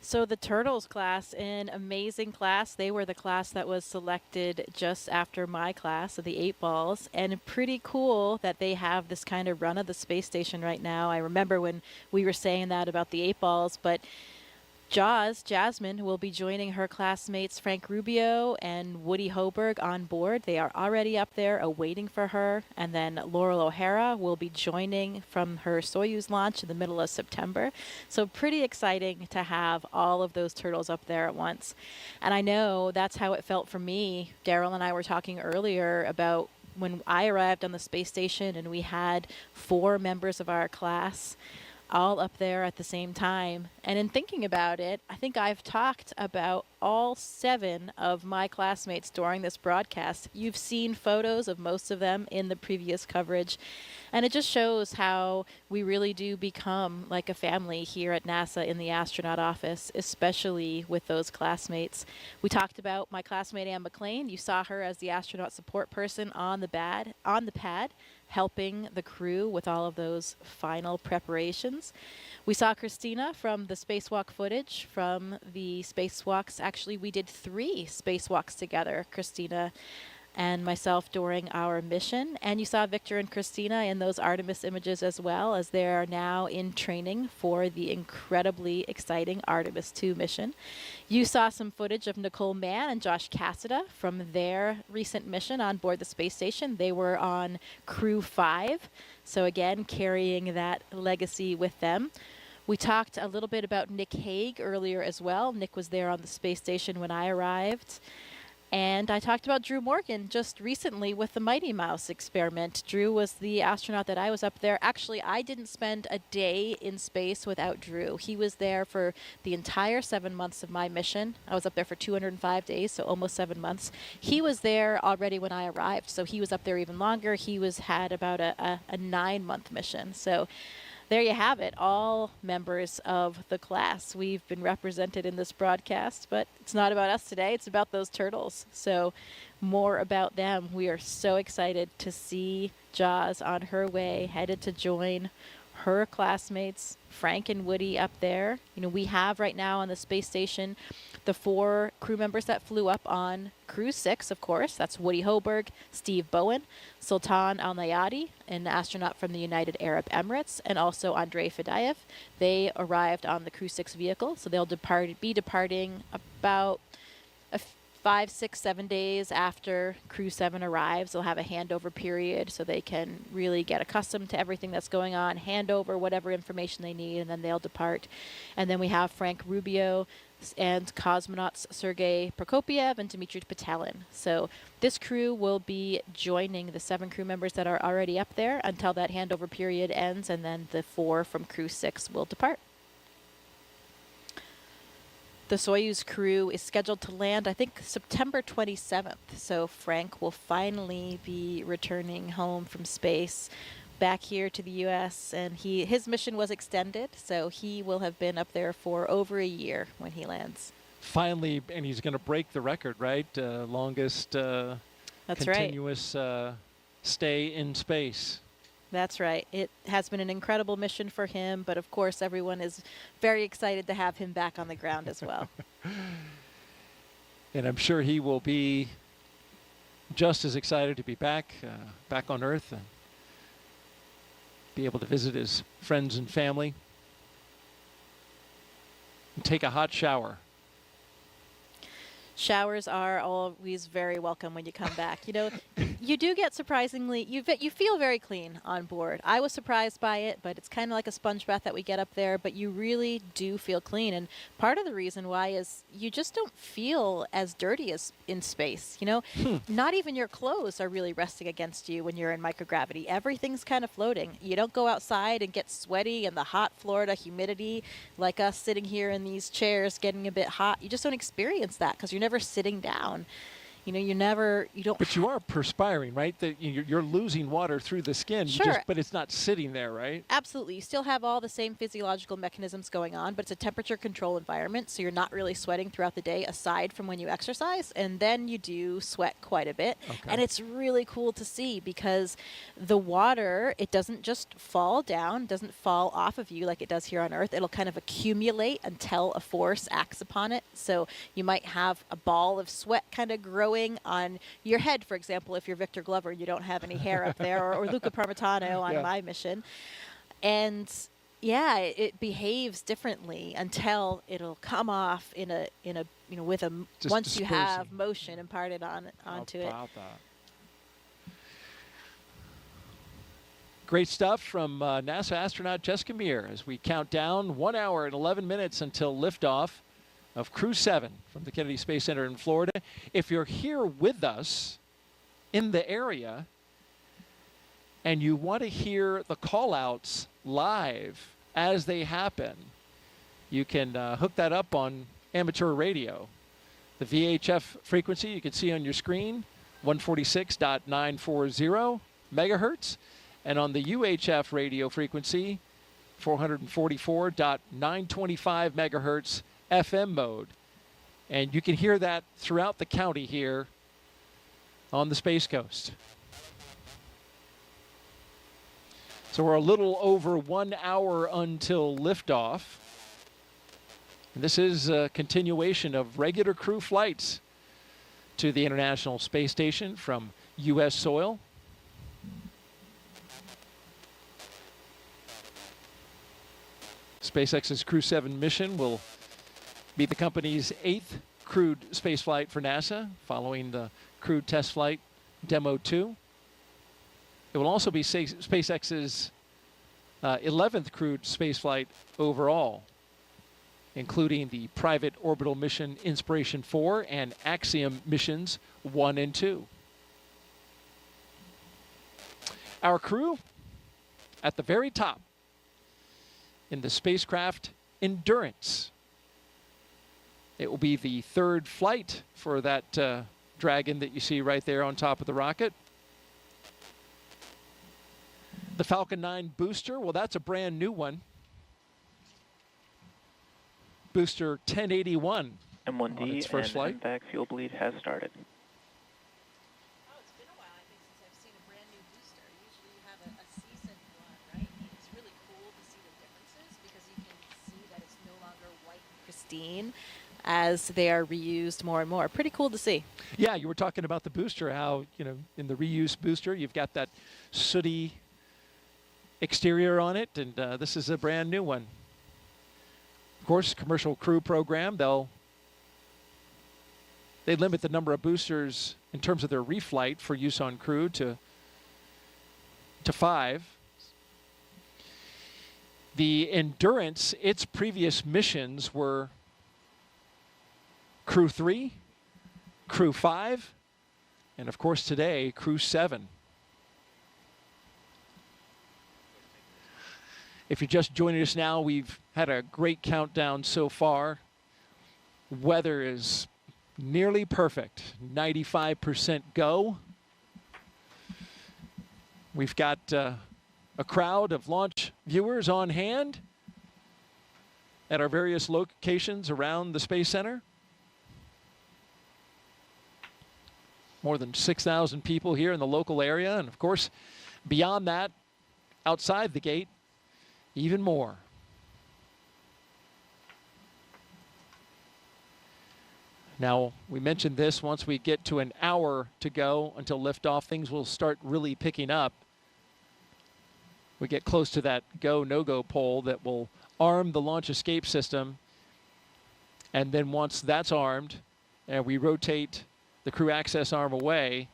So the Turtles class, an amazing class. They were the class that was selected just after my class of the 8 balls, and pretty cool that they have this kind of run of the space station right now. I remember when we were saying that about the 8 balls, but Jasmine will be joining her classmates Frank Rubio and Woody Hoberg on board. They are already up there awaiting for her. And then Laurel O'Hara will be joining from her Soyuz launch in the middle of September. So pretty exciting to have all of those turtles up there at once. And I know that's how it felt for me. Daryl and I were talking earlier about when I arrived on the space station and we had 4 members of our class all up there at the same time. And in thinking about it, I think I've talked about all 7 of my classmates during this broadcast. You've seen photos of most of them in the previous coverage. And it just shows how we really do become like a family here at NASA in the astronaut office, especially with those classmates. We talked about my classmate Ann McLean. You saw her as the astronaut support person on the pad, helping the crew with all of those final preparations. We saw Christina from the spacewalk footage from the spacewalks. Actually, we did 3 spacewalks together, Christina and myself, during our mission. And you saw Victor and Christina in those Artemis images as well, as they are now in training for the incredibly exciting Artemis 2 mission. You saw some footage of Nicole Mann and Josh Cassida from their recent mission on board the space station. They were on Crew-5, so again, carrying that legacy with them. We talked a little bit about Nick Hague earlier as well. Nick was there on the space station when I arrived. And I talked about Drew Morgan just recently with the Mighty Mouse experiment. Drew was the astronaut that I was up there. Actually, I didn't spend a day in space without Drew. He was there for the entire 7 months of my mission. I was up there for 205 days, so almost 7 months. He was there already when I arrived, so he was up there even longer. He had about a 9-month mission. So there you have it, all members of the class. We've been represented in this broadcast, but it's not about us today. It's about those turtles. So more about them. We are so excited to see Jaws on her way, headed to join her classmates, Frank and Woody, up there. You know, we have right now on the space station the 4 crew members that flew up on Crew-6, of course. That's Woody Hoberg, Steve Bowen, Sultan Al-Nayati, an astronaut from the United Arab Emirates, and also Andrei Fadayev. They arrived on the Crew-6 vehicle, so they'll be departing about 5, 6, 7 days after CREW-7 arrives, they'll have a handover period so they can really get accustomed to everything that's going on, hand over whatever information they need, and then they'll depart. And then we have Frank Rubio and cosmonauts Sergei Prokopiev and Dmitry Petelin. So this crew will be joining the 7 crew members that are already up there until that handover period ends, and then the 4 from CREW-6 will depart. The Soyuz crew is scheduled to land, I think, September 27th. So Frank will finally be returning home from space back here to the U.S. And his mission was extended, so he will have been up there for over a year when he lands. Finally, and he's going to break the record, right? Longest That's continuous stay in space. That's right. It has been an incredible mission for him, but of course everyone is very excited to have him back on the ground as well. And I'm sure he will be just as excited to be back on Earth and be able to visit his friends and family and take a hot shower. Showers are always very welcome when you come back. You know, you do get surprisingly, you feel very clean on board. I was surprised by it, but it's kind of like a sponge bath that we get up there, but you really do feel clean. And part of the reason why is you just don't feel as dirty as in space. You know, not even your clothes are really resting against you when you're in microgravity. Everything's kind of floating. You don't go outside and get sweaty in the hot Florida humidity like us sitting here in these chairs getting a bit hot. You just don't experience that because you're never sitting down. You know, you don't. But you are perspiring, right? You're losing water through the skin. Sure. But it's not sitting there, right? Absolutely. You still have all the same physiological mechanisms going on, but it's a temperature control environment, so you're not really sweating throughout the day aside from when you exercise, and then you do sweat quite a bit. Okay. And it's really cool to see because the water, it doesn't just fall down, doesn't fall off of you like it does here on Earth. It'll kind of accumulate until a force acts upon it. So you might have a ball of sweat kind of growing on your head, for example, if you're Victor Glover, you don't have any hair up there, or Luca Parmitano on my mission. And yeah, it behaves differently until it'll come off in a with a just once dispersing. You have motion imparted onto it. Great stuff from NASA astronaut Jessica Meir as we count down 1 hour and 11 minutes until liftoff of CREW-7 from the Kennedy Space Center in Florida. If you're here with us in the area and you want to hear the call-outs live as they happen, you can hook that up on amateur radio. The VHF frequency you can see on your screen, 146.940 megahertz, and on the UHF radio frequency, 444.925 megahertz FM mode. And you can hear that throughout the county here on the Space Coast. So we're a little over 1 hour until liftoff. And this is a continuation of regular crew flights to the International Space Station from U.S. soil. SpaceX's CREW-7 mission will be the company's 8th crewed spaceflight for NASA, following the crewed test flight Demo 2. It will also be SpaceX's 11th crewed spaceflight overall, including the private orbital mission Inspiration 4 and Axiom missions 1 and 2. Our crew at the very top in the spacecraft Endurance. It will be the 3rd flight for that Dragon that you see right there on top of the rocket. The Falcon 9 booster, well, that's a brand new one. Booster 1081. M1D on its first flight. MVAC fuel bleed has started. Oh, it's been a while, I think, since I've seen a brand new booster. Usually you have a seasoned one, right? It's really cool to see the differences because you can see that it's no longer white and pristine as they are reused more and more. Pretty cool to see. Yeah, you were talking about the booster, how, in the reuse booster, you've got that sooty exterior on it, and this is a brand new one. Of course, commercial crew program, they'll they limit the number of boosters in terms of their reflight for use on Crew to 5. The Endurance, its previous missions were CREW-3, CREW-5, and of course today, CREW-7. If you're just joining us now, we've had a great countdown so far. Weather is nearly perfect, 95% go. We've got a crowd of launch viewers on hand at our various locations around the Space Center. More than 6,000 people here in the local area, and of course, beyond that, outside the gate, even more. Now, we mentioned this, once we get to an hour to go until liftoff, things will start really picking up. We get close to that go, no-go pole that will arm the launch escape system. And then once that's armed, and we rotate the crew access arm away,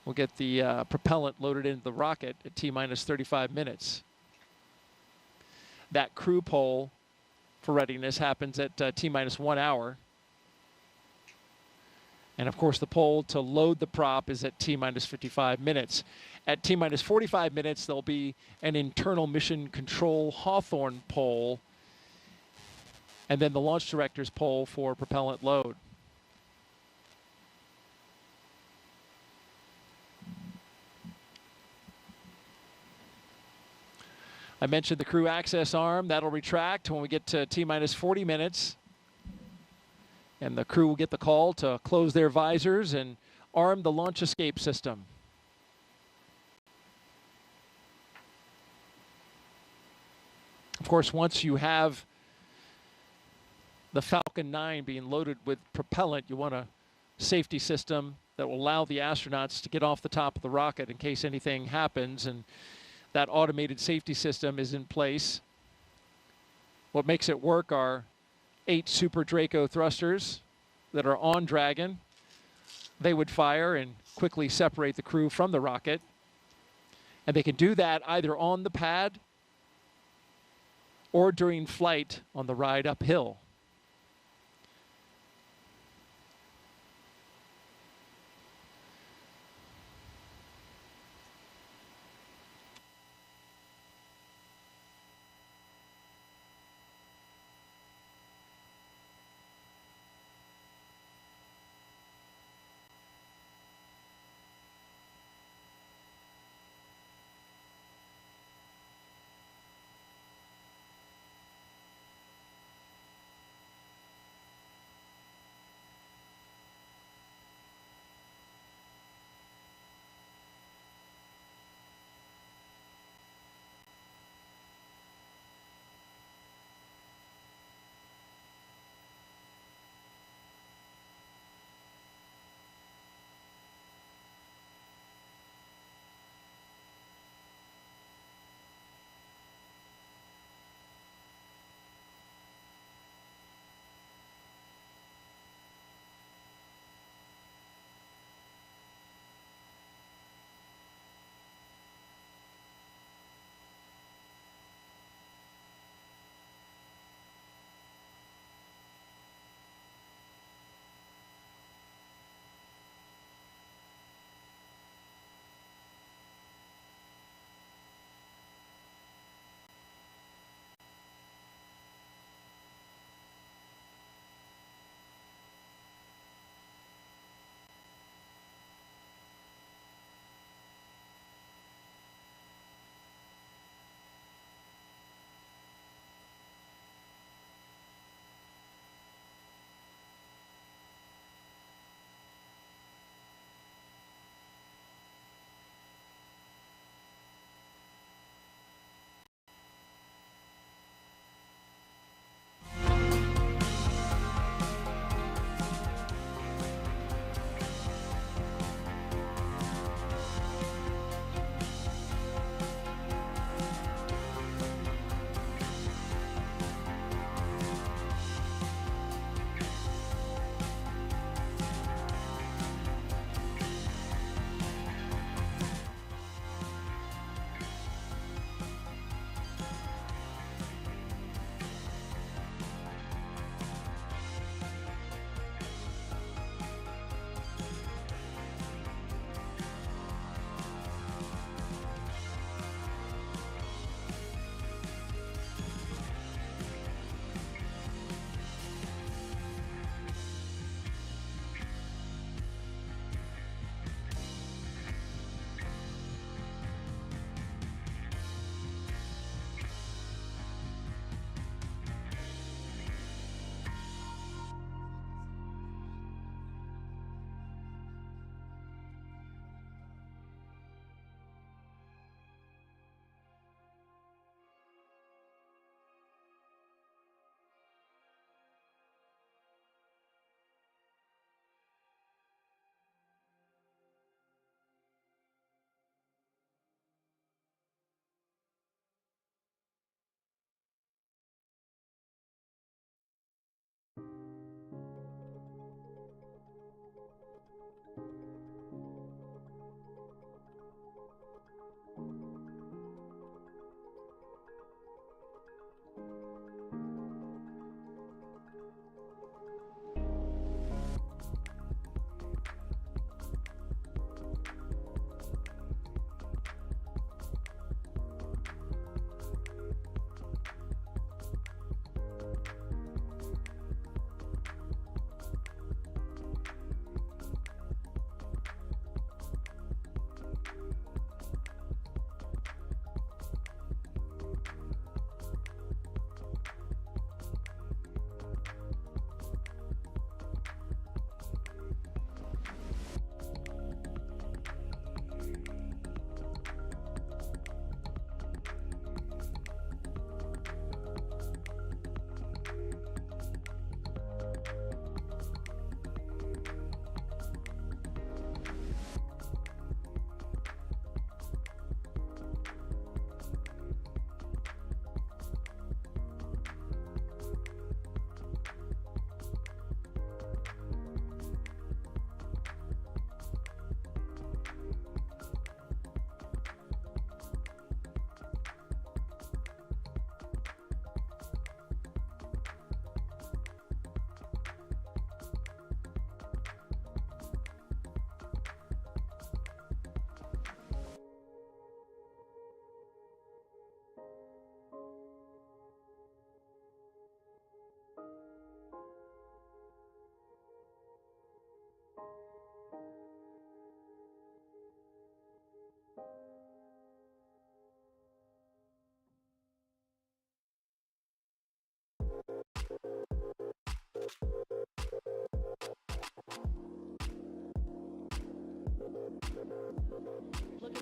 we'll get the propellant loaded into the rocket at T-minus 35 minutes. That crew pole for readiness happens at T-minus 1 hour. And of course, the pole to load the prop is at T-minus 55 minutes. At T-minus 45 minutes, there'll be an internal mission control Hawthorne pole, and then the launch director's pole for propellant load. I mentioned the crew access arm. That'll retract when we get to T-minus 40 minutes. And the crew will get the call to close their visors and arm the launch escape system. Of course, once you have the Falcon 9 being loaded with propellant, you want a safety system that will allow the astronauts to get off the top of the rocket in case anything happens, and that automated safety system is in place. What makes it work are 8 Super Draco thrusters that are on Dragon. They would fire and quickly separate the crew from the rocket. And they can do that either on the pad or during flight on the ride uphill.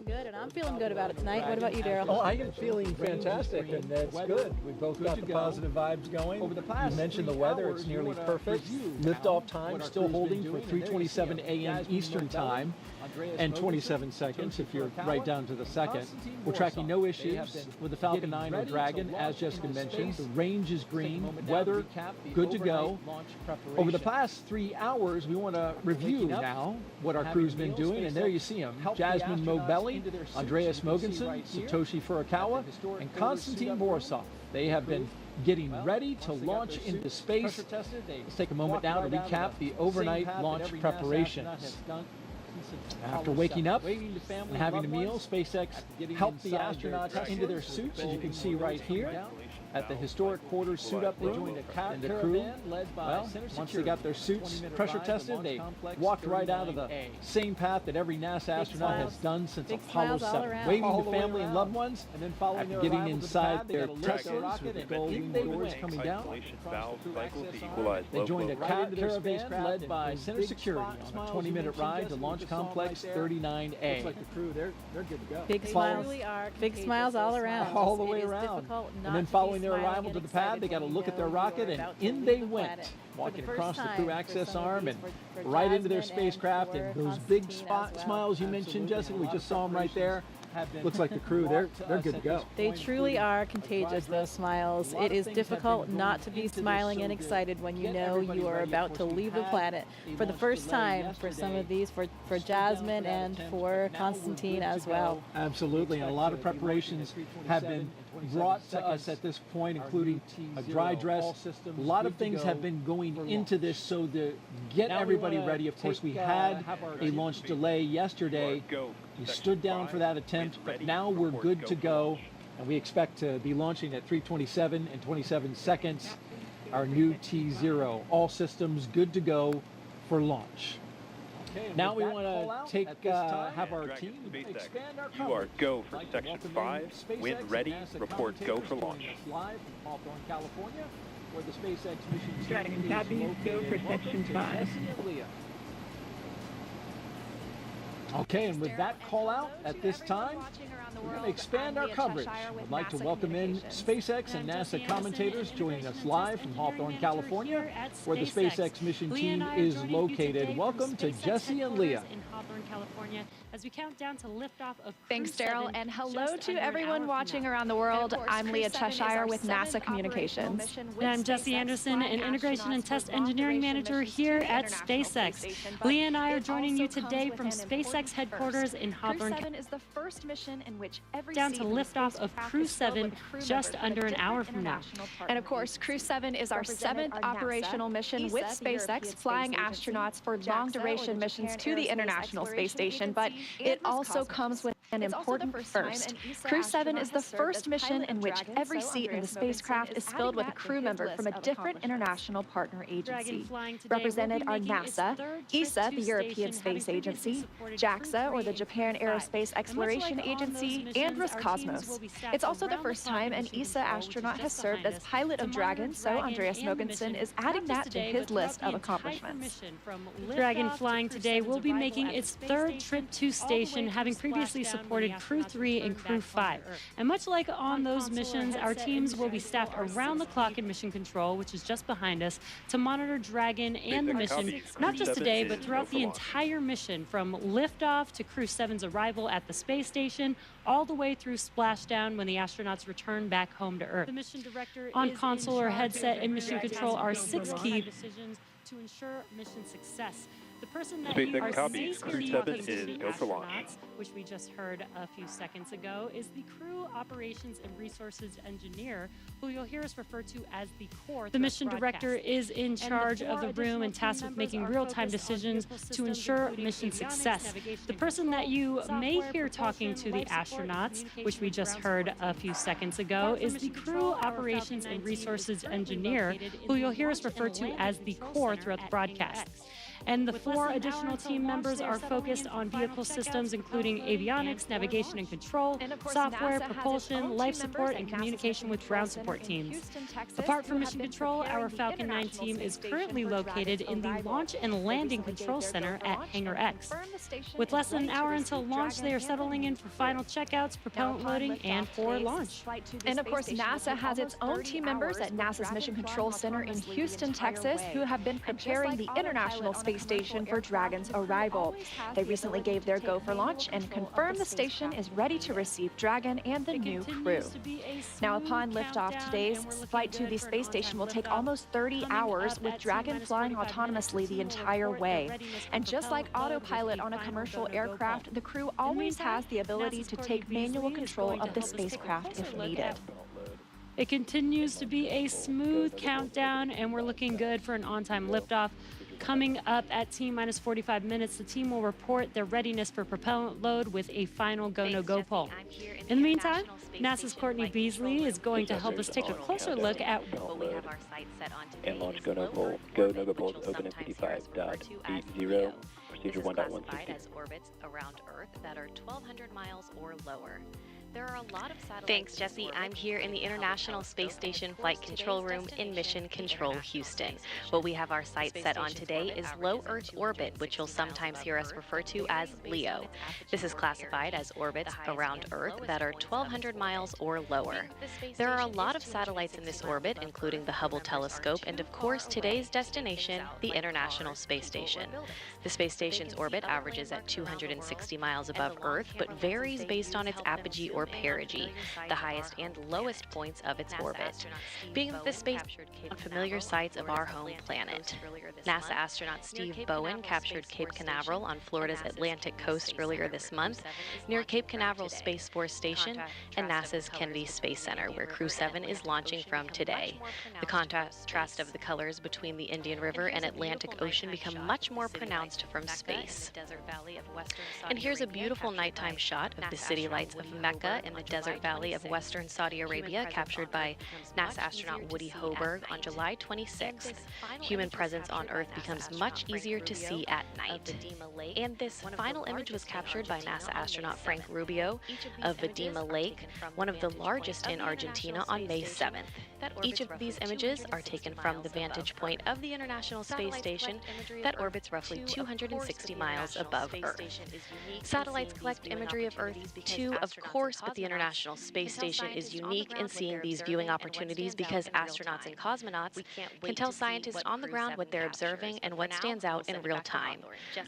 good, and I'm feeling good about it tonight. What about you, Daryl? Oh, I am feeling fantastic, and that's good. We've both got the positive vibes going. You mentioned the weather. It's nearly perfect. Liftoff time still holding for 3:27 a.m. Eastern Time and 27 seconds if you're right down to the second. We're tracking no issues with the Falcon 9 or Dragon, as Jessica mentioned. The range is green. Weather, good to go. Over the past 3 hours, we want to review now what our crew's been doing, and there you see them. Jasmine Mobelli, Andreas Mogensen, Satoshi Furukawa, and Konstantin Borisov. They have been getting ready to launch into space. Let's take a moment now to recap the overnight launch preparations. After waking up and having a meal, SpaceX helped the astronauts into their suits, as you can see right here, at the historic quarters suit-up room. And the crew, well, once they got their suits pressure tested, they walked right out of the same path that every NASA astronaut has done since Apollo 7, waving to family and loved ones. And then after getting inside their testers with the golden doors coming down, they joined a caravan led by Center Security on a 20-minute ride to Launch Complex 39A. Looks like the crew, they're good to go. Big smiles all around. All the way around. And then following their arrival to the pad, they got to look at their rocket, and in they went, walking across the crew access arm and right into their spacecraft. And those big smiles you mentioned, Jessica, we just saw them right there. Looks like the crew, they're good to go. They truly are contagious, those smiles. It is difficult not to be smiling and excited when you know you are about to leave the planet for the first time for some of these, for Jasmine and for Konstantin as well. Absolutely, and a lot of preparations have been brought to us at this point, including a dry dress. A lot of things have been going into this so to get everybody ready. Of course, we had a launch delay yesterday. We stood down for that attempt, but now we're good to go, and we expect to be launching at 3:27 and 27 seconds, our new T0. All systems good to go for launch. Now we want to have our team expand our coverage. You are go for Section 5. When ready, report go for launch. Live from Hawthorne, California, where the SpaceX mission Dragon is copies, go located. for Section 5. Okay, and with that call out at this time, we're going to expand our coverage. I'd like to welcome in SpaceX and NASA commentators joining us live from Hawthorne, California, where the SpaceX mission team is located. Welcome to Jesse and Leah. California, as we count down to liftoff of Thanks, Daryl, and hello to everyone watching around the world. I'm Leah Cheshire with NASA Communications. And I'm Jesse Anderson, an Integration and Test Engineering Manager here at SpaceX. Leah and I are joining you today from SpaceX headquarters in Hawthorne. CREW-7 is the first mission in which every down to liftoff of CREW-7 just under an hour from now. And of course, CREW-7 is our 7th operational mission with SpaceX, flying astronauts for long-duration missions to the International Space Station, but it also comes with an important first. CREW-7 is the first mission in which every seat in the spacecraft is filled with a crew member from a different international partner agency. Represented are NASA, ESA, the European Space Agency, JAXA, or the Japan Aerospace Exploration Agency, and Roscosmos. It's also the first time an ESA astronaut has served as pilot of Dragon, so Andreas Mogensen is adding that to his list of accomplishments. Dragon flying today will be making its third trip to station, having previously supported CREW-3 and CREW-5. And much like on those missions, our teams will be staffed around the clock in mission control, which is just behind us, to monitor Dragon and the mission, not just today, but throughout the entire mission, from liftoff to CREW-7's arrival at the space station, all the way through splashdown when the astronauts return back home to Earth. The mission director on console or headset and mission control are 6 key decisions to ensure mission success. The person that you are seeing CREW-7 is go for launch, which we just heard a few seconds ago, is the Crew Operations and Resources Engineer, who you'll hear us refer to as the core. The mission director is in charge of the room and tasked with making real-time decisions to ensure mission success. The person that you may hear talking to the astronauts, which we just heard a few seconds ago, is the Crew Operations and Resources Engineer, who you'll hear us refer to as the core throughout the broadcast. And the 4 additional team members are focused on vehicle systems, including avionics, navigation and control, software, propulsion, life support, and communication with ground support teams. Apart from mission control, our Falcon 9 team is currently located in the Launch and Landing Control Center at Hangar X. With less than an hour until launch, they are settling in for final checkouts, propellant loading, and for launch. And of course, NASA has its own team members at NASA's Mission Control Center in Houston, Texas, who have been preparing the International Space Station for Dragon's arrival. They recently gave their go for launch and confirmed the station is ready to receive Dragon and the new crew. Now, upon liftoff, today's flight to the space station will take almost 30 hours, with Dragon flying autonomously the entire way. And just like autopilot on a commercial aircraft, the crew always has the ability to take manual control of the spacecraft if needed. It continues to be a smooth countdown, and we're looking good for an on-time liftoff. Coming up at T-minus 45 minutes, the team will report their readiness for propellant load with a final go-no-go poll. In the meantime, NASA's Courtney Beasley is going to help us take a closer look at what we have our sights set on today. And launch go-no poll. Go-no-go polls open at 55.80. Procedure 1.160. As orbits around Earth that are 1,200 miles or lower. There are a lot of satellites. Thanks, Jesse. I'm here in the International Space Station Flight Control Room in Mission Control, Houston. What we have our sights set on today is low Earth orbit, which you'll sometimes hear us refer to as LEO. This is classified as orbits around Earth that are 1,200 miles or lower. There are a lot of satellites in this orbit, including the Hubble telescope, and of course today's destination, the International Space Station. The space station's orbit averages at 260 miles above Earth, but varies based on its apogee or perigee, the highest and lowest points of its orbit, being that the space on familiar sites of our home planet. NASA astronaut Steve Bowen captured Cape Canaveral on Florida's Atlantic coast earlier this month, near Cape Canaveral Space Force Station and NASA's Kennedy Space Center, where CREW-7 is launching from today. The contrast of the colors between the Indian River and Atlantic Ocean become much more pronounced from space. And here's a beautiful nighttime shot of the city lights of Mecca in the desert valley of western Saudi Arabia, captured by NASA astronaut Woody Hoberg on July 26th. Human presence on Earth becomes much easier to see at night. And this final image was captured by NASA astronaut Frank Rubio of Vedima Lake, one of the largest in Argentina, on May 7th. Each of these images are taken from the vantage point of the International Space Station that orbits roughly 260 miles above Earth. Satellites collect imagery of Earth too, of course, but the International Space Station is unique in seeing these viewing opportunities because astronauts and cosmonauts can tell scientists on the ground what they're observing and what stands out in real time.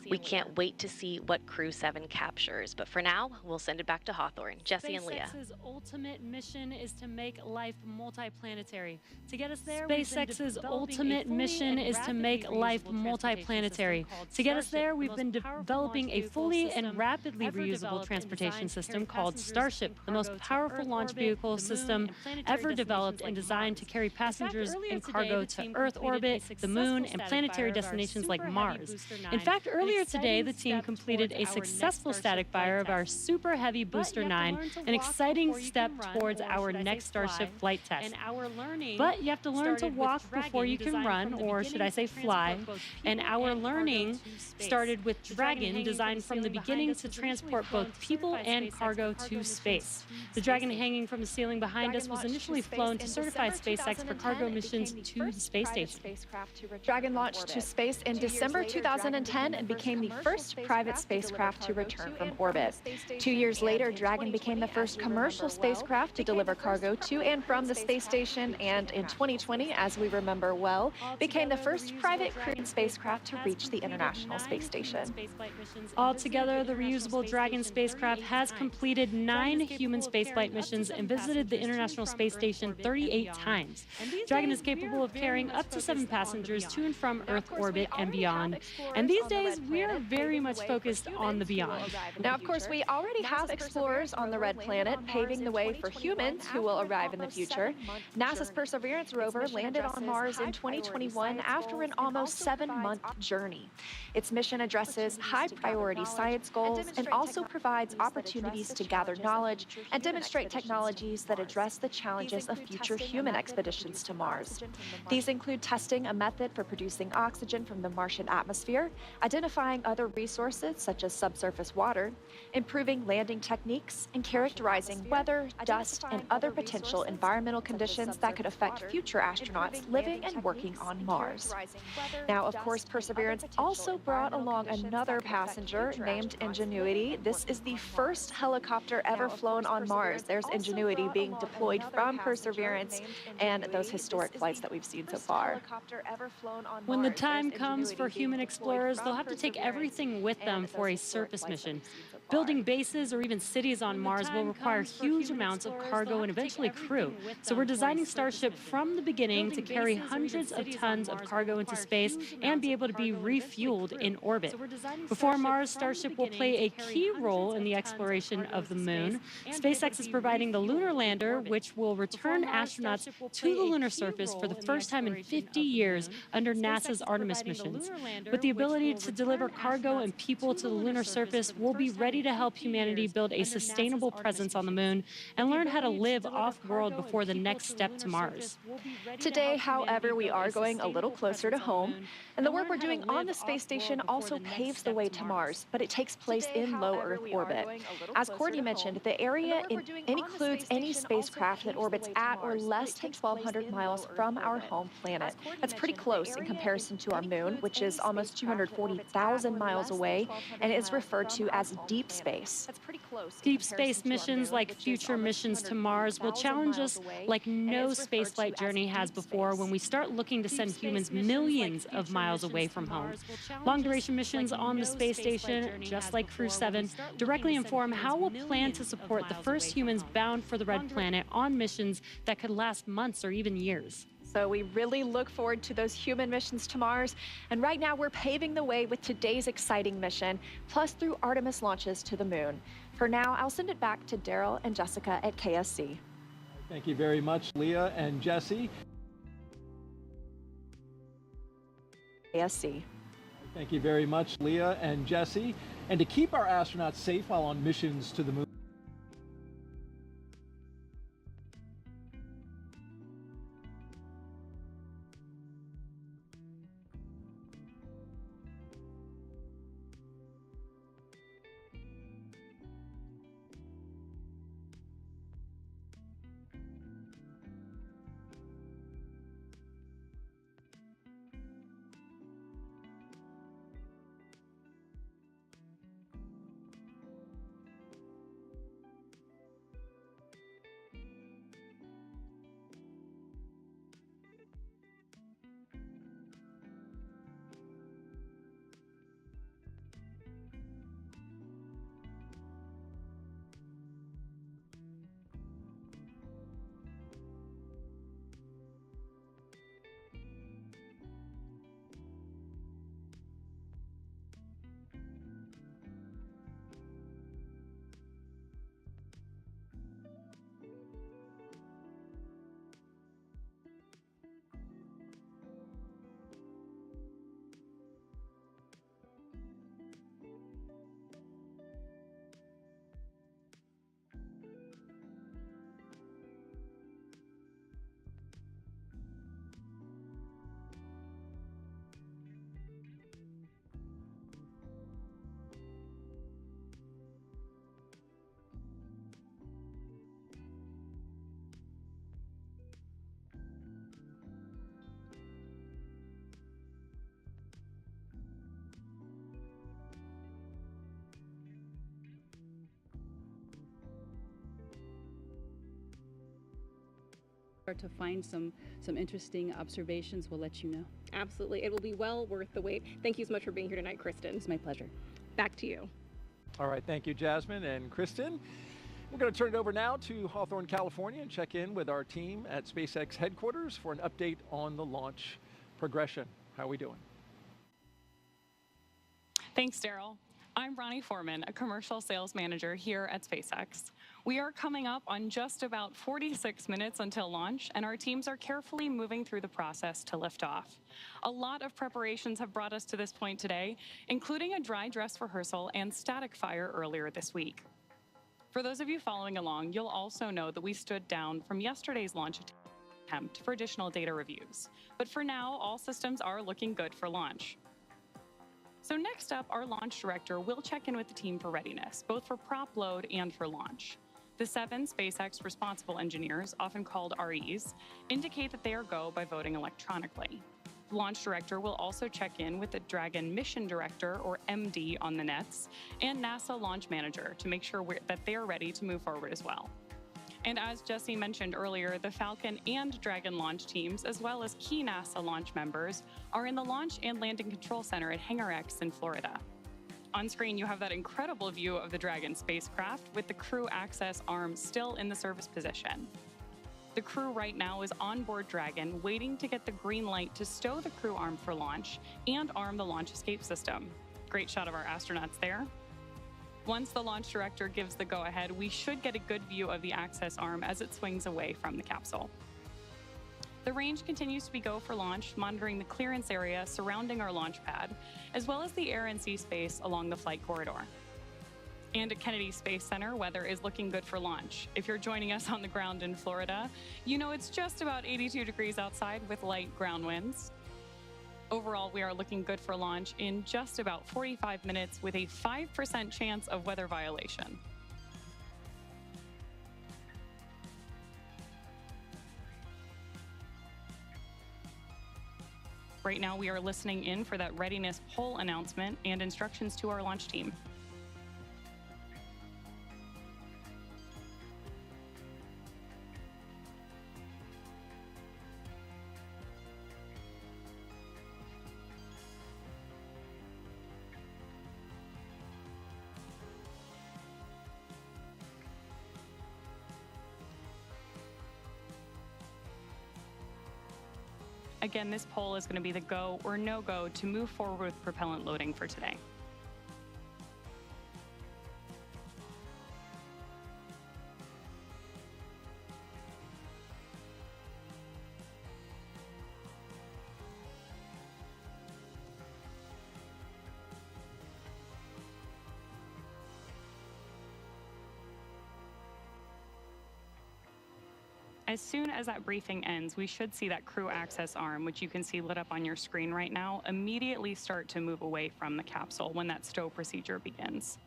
We can't wait to see what CREW-7 captures, but for now, we'll send it back to Hawthorne. Jesse and Leah. SpaceX's ultimate mission is to make life multiplanetary. To get us there, SpaceX's ultimate mission is to make life multiplanetary. To get us there, we've been developing a fully and rapidly reusable transportation system called Starship, the most powerful launch vehicle system ever developed and designed to carry passengers and cargo to Earth orbit, the Moon, and planetary destinations like Mars. In fact, earlier today, the team completed a successful static fire of our Super Heavy Booster 9, an exciting step towards our next Starship flight test. But you have to learn to walk before you can run, or should I say fly, and our learning started with Dragon, designed from the beginning to transport both people and cargo to space. The Dragon hanging from the ceiling behind us was initially flown to certified SpaceX for cargo missions to the space station. Dragon launched to space in December 2010 and became the first private spacecraft to return from orbit. 2 years later, Dragon became the first commercial spacecraft to deliver cargo to and from the space station, and in 2020, as we remember well, became the first private crewed spacecraft to reach the International Space Station. Altogether, the reusable Dragon spacecraft has completed 9 human spaceflight missions and visited the International Space Station 38 times. Dragon is capable of carrying up to 7 passengers to and from Earth orbit and beyond. And these days, we are very much focused on the beyond. Now, of course, we already have explorers on the Red Planet, paving the way for humans who will arrive in the future. NASA's Perseverance rover landed on Mars in 2021 after an almost 7-month journey. Its mission addresses high-priority science goals and also provides opportunities to gather knowledge knowledge and demonstrate technologies that address the challenges of future human expeditions to Mars. These include testing a method for producing oxygen from the Martian atmosphere, identifying other resources such as subsurface water, improving landing techniques, and characterizing weather, dust, and other potential environmental conditions that could affect future astronauts living and working on Mars. Now, of course, Perseverance also brought along another passenger named Ingenuity. This is the first helicopter ever flown on Mars. There's Ingenuity being deployed from Perseverance and those historic flights that we've seen so far. When the time comes for human explorers, they'll have to take everything with them for a surface mission. Building bases or even cities on Mars will require huge amounts of cargo and eventually crew. So we're designing Starship from the beginning to carry hundreds of tons of cargo into space and be able to be refueled in orbit. Before Mars, Starship will play a key role in the exploration of the moon. SpaceX is providing the lunar lander, which will return astronauts to the lunar surface for the first time in 50 years under NASA's Artemis missions. With the ability to deliver cargo and people to the lunar surface, we'll be ready to help humanity build a sustainable presence on the moon and learn how to live off-world before the next step to Mars. Today, however, we are going a little closer to home, and the work we're doing on the space station also paves the way to Mars, but it takes place in low Earth orbit. As Courtney mentioned, the area includes any spacecraft that orbits at or less than 1,200 miles from our home planet. That's pretty close in comparison to our moon, which is almost 240,000 miles away and is referred to as deep space. Deep space missions like future missions to Mars will challenge us like no spaceflight journey has before when we start looking to send humans millions of miles away from home. Long-duration missions on the space station, just like CREW-7, directly inform how we'll plan to support the first humans bound for the Red Planet on missions that could last months or even years. So we really look forward to those human missions to Mars. And right now we're paving the way with today's exciting mission, plus through Artemis launches to the moon. For now, I'll send it back to Daryl and Jessica at KSC. Thank you very much, Leah and Jesse. KSC. Thank you very much, Leah and Jesse. And to keep our astronauts safe while on missions to the moon, to find some interesting observations, we'll let you know. Absolutely. It will be well worth the wait. Thank you so much for being here tonight, Kristen. It's my pleasure. Back to you. all right, thank you, Jasmine and Kristen. We're going to turn it over now to Hawthorne, California, and check in with our team at SpaceX headquarters for an update on the launch progression. How are we doing? Thanks, Daryl. I'm Ronnie Foreman, a commercial sales manager here at SpaceX. We are coming up on just about 46 minutes until launch, and our teams are carefully moving through the process to lift off. A lot of preparations have brought us to this point today, including a dry dress rehearsal and static fire earlier this week. For those of you following along, you'll also know that we stood down from yesterday's launch attempt for additional data reviews. But for now, all systems are looking good for launch. So next up, our launch director will check in with the team for readiness, both for prop load and for launch. The 7 SpaceX responsible engineers, often called REs, indicate that they are go by voting electronically. The launch director will also check in with the Dragon mission director, or MD, on the nets, and NASA launch manager to make sure that they are ready to move forward as well. And as Jesse mentioned earlier, the Falcon and Dragon launch teams, as well as key NASA launch members, are in the Launch and Landing Control Center at Hangar X in Florida. On screen, you have that incredible view of the Dragon spacecraft with the crew access arm still in the service position. The crew right now is on board Dragon, waiting to get the green light to stow the crew arm for launch and arm the launch escape system. Great shot of our astronauts there. Once the launch director gives the go-ahead, we should get a good view of the access arm as it swings away from the capsule. The range continues to be go for launch, monitoring the clearance area surrounding our launch pad, as well as the air and sea space along the flight corridor. And at Kennedy Space Center, weather is looking good for launch. If you're joining us on the ground in Florida, you know it's just about 82 degrees outside with light ground winds. Overall, we are looking good for launch in just about 45 minutes with a 5% chance of weather violation. Right now, we are listening in for that readiness poll announcement and instructions to our launch team. Again, this poll is going to be the go or no-go to move forward with propellant loading for today. As soon as that briefing ends, we should see that crew access arm, which you can see lit up on your screen right now, immediately start to move away from the capsule when that stow procedure begins.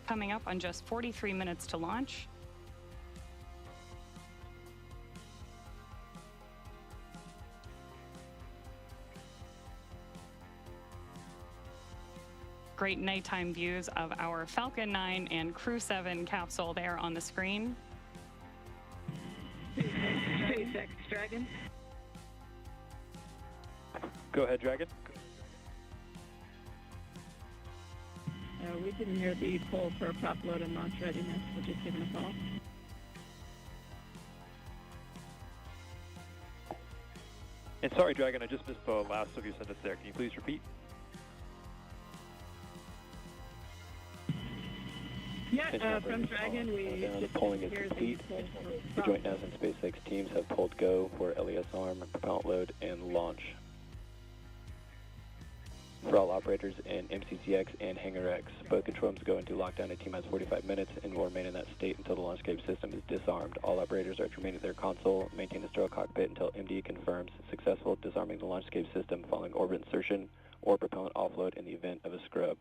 Coming up on just 43 minutes to launch. Great nighttime views of our Falcon 9 and CREW-7 capsule there on the screen. SpaceX Dragon. Go ahead, Dragon. We didn't hear the poll for prop load and launch readiness. We're just giving a call. And sorry, Dragon, I just missed the last of your sentence there. Can you please repeat? Yeah, from Dragon, we just polling is hear complete. the poll for The joint NASA and SpaceX teams have polled go for LES arm, propellant load, and launch. For all operators in MCCX and Hangar X, both control rooms go into lockdown. A team has 45 minutes and will remain in that state until the launch escape system is disarmed. All operators are to remain at their console, maintain the sterile cockpit until MD confirms successful disarming the launch escape system following orbit insertion or propellant offload in the event of a scrub.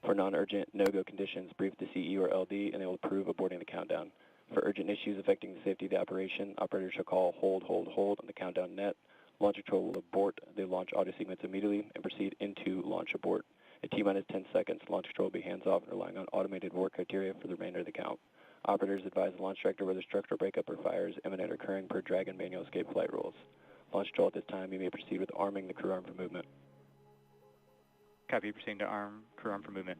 For non-urgent no-go conditions, brief the CE or LD and they will approve aborting the countdown. For urgent issues affecting the safety of the operation, operators shall call hold on the countdown net. Launch control will abort the launch audio sequence immediately and proceed into launch abort. At T-minus 10 seconds, launch control will be hands-off and relying on automated abort criteria for the remainder of the count. Operators advise the launch director whether structural breakup or fires imminent or occurring per Dragon manual escape flight rules. Launch control at this time, you may proceed with arming the crew arm for movement. Copy, proceeding to arm, crew arm for movement.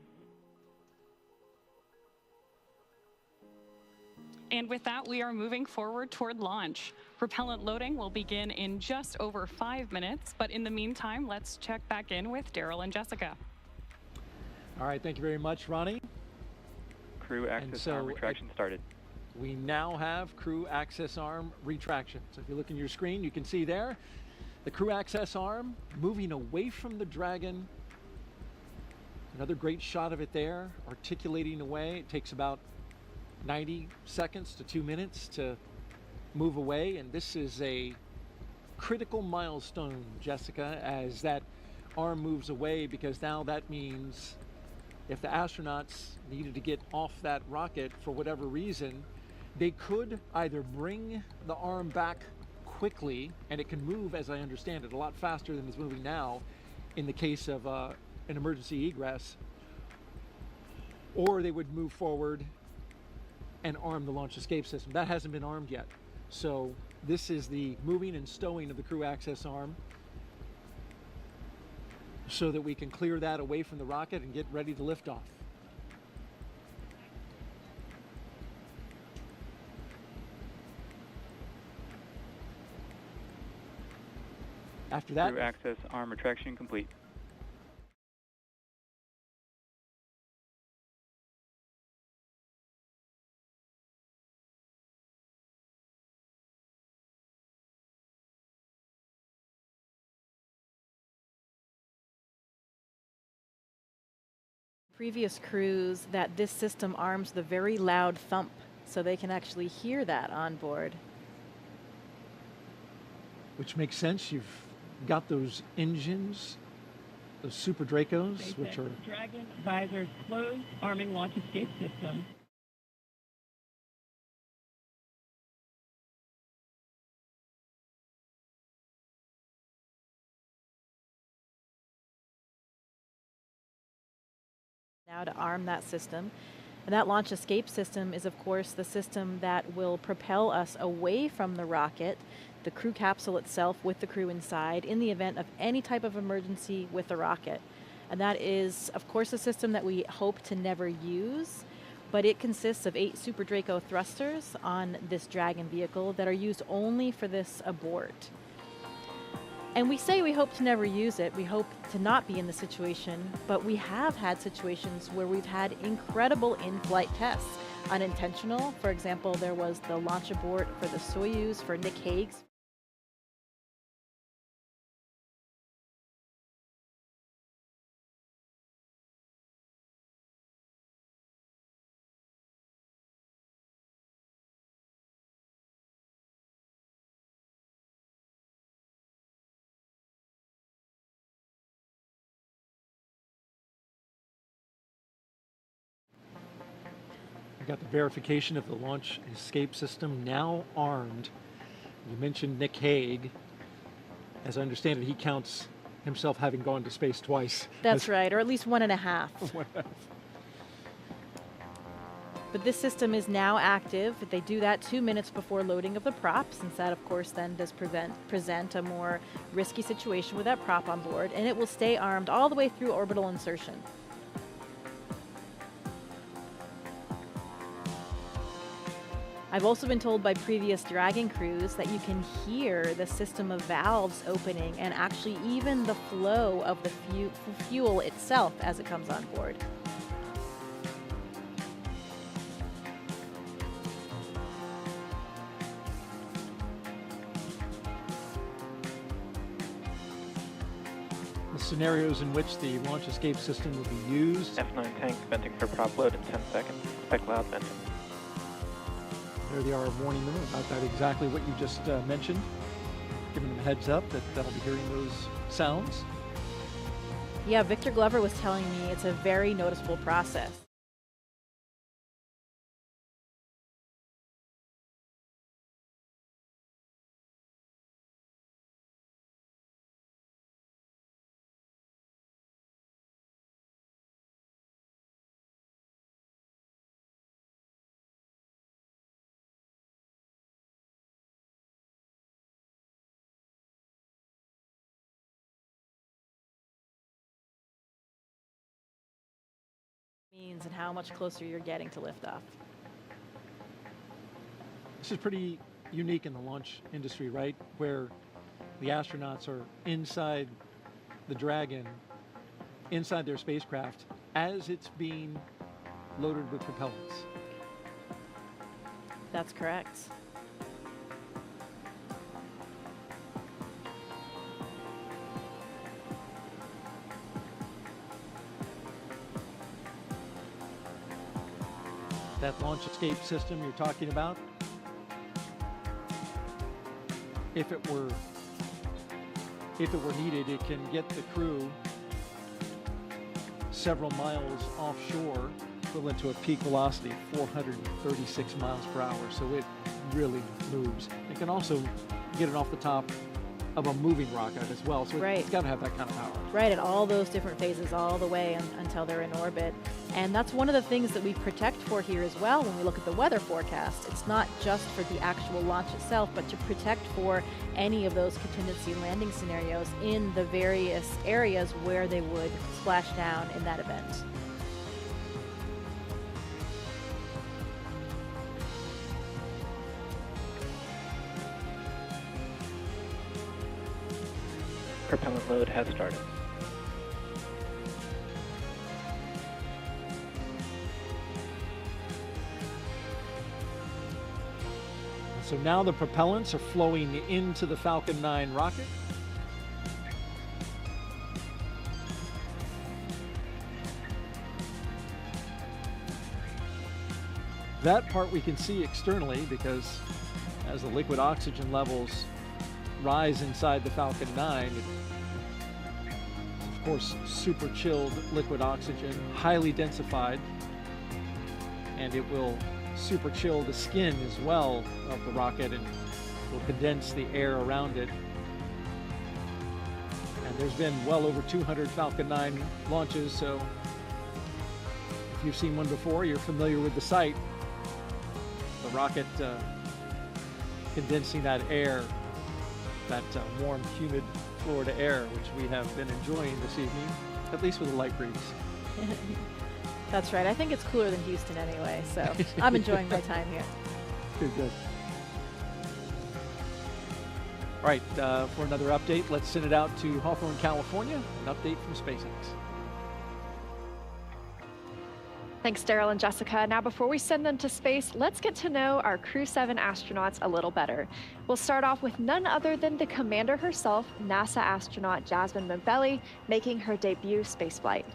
And with that, we are moving forward toward launch. Propellant loading will begin in just over 5 minutes, but in the meantime, let's check back in with Daryl and Jessica. All right, thank you very much, Ronnie. Crew access arm retraction started. We now have crew access arm retraction. So if you look in your screen, you can see there the crew access arm moving away from the Dragon. Another great shot of it there, articulating away. It takes about 90 seconds to 2 minutes to move away, and this is a critical milestone, Jessica, as that arm moves away, because now that means if the astronauts needed to get off that rocket for whatever reason, they could either bring the arm back quickly, and it can move, as I understand it, a lot faster than it's moving now in the case of an emergency egress, or they would move forward and arm the launch escape system. That hasn't been armed yet. So this is the moving and stowing of the crew access arm so that we can clear that away from the rocket and get ready to lift off. After that, crew access arm retraction complete. Previous crews that this system arms the very loud thump, so they can actually hear that on board. which makes sense. You've got those engines, those Super Dracos, which are... Dragon visors closed, arming launch escape system. Now to arm that system. And that launch escape system is, of course, the system that will propel us away from the rocket, the crew capsule itself with the crew inside, in the event of any type of emergency with the rocket. And that is, of course, a system that we hope to never use, but it consists of 8 Super Draco thrusters on this Dragon vehicle that are used only for this abort. And we say we hope to never use it, we hope to not be in the situation, but we have had situations where we've had incredible in-flight tests. Unintentional, for example, there was the launch abort for the Soyuz for Nick Hague's. Got the verification of the launch escape system now armed. You mentioned Nick Hague. As I understand it, he counts himself having gone to space twice. That's right, or at least 1.5. But this system is now active. They do that 2 minutes before loading of the prop, since that, of course, then does present a more risky situation with that prop on board, and it will stay armed all the way through orbital insertion. I've also been told by previous Dragon crews that you can hear the system of valves opening and actually even the flow of the fuel itself as it comes on board. The scenarios in which the launch escape system will be used. F9 tank venting for prop load in 10 seconds. Expect loud venting. There they are warning them about that, exactly what you just mentioned, giving them a heads up that they'll be hearing those sounds. Yeah, Victor Glover was telling me it's a very noticeable process. means and how much closer you're getting to liftoff. This is pretty unique in the launch industry, right? Where the astronauts are inside the Dragon, inside their spacecraft, as it's being loaded with propellants. That's correct. That launch escape system you're talking about, if it were needed, it can get the crew several miles offshore, equivalent to a peak velocity of 436 miles per hour. So it really moves. It can also get it off the top of a moving rocket as well. So it's got to have that kind of power. Right, at all those different phases, all the way until they're in orbit. And that's one of the things that we protect for here as well when we look at the weather forecast. It's not just for the actual launch itself, but to protect for any of those contingency landing scenarios in the various areas where they would splash down in that event. Propellant load has started. So now the propellants are flowing into the Falcon 9 rocket. That part we can see externally because as the liquid oxygen levels rise inside the Falcon 9, it, of course, super chilled liquid oxygen, highly densified, and it will super chill the skin as well of the rocket and will condense the air around it. And there's been well over 200 Falcon 9 launches, so if you've seen one before, you're familiar with the sight. The rocket condensing that air, that warm, humid Florida air, which we have been enjoying this evening, at least with a light breeze. That's right. I think it's cooler than Houston anyway, so I'm enjoying my time here. Good. All right, for another update, let's send it out to Hawthorne, California, an update from SpaceX. Thanks, Daryl and Jessica. Now, before we send them to space, let's get to know our CREW-7 astronauts a little better. We'll start off with none other than the commander herself, NASA astronaut Jasmine Montbelli, making her debut spaceflight.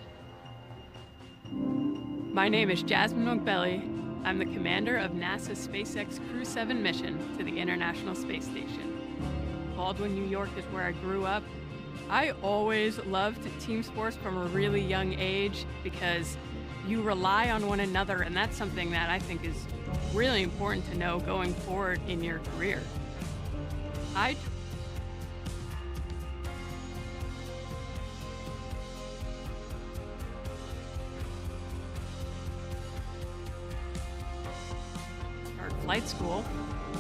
My name is Jasmine Montbelli. I'm the commander of NASA's SpaceX CREW-7 mission to the International Space Station. Baldwin, New York is where I grew up. I always loved team sports from a really young age because you rely on one another, and that's something that I think is really important to know going forward in your career. Flight school,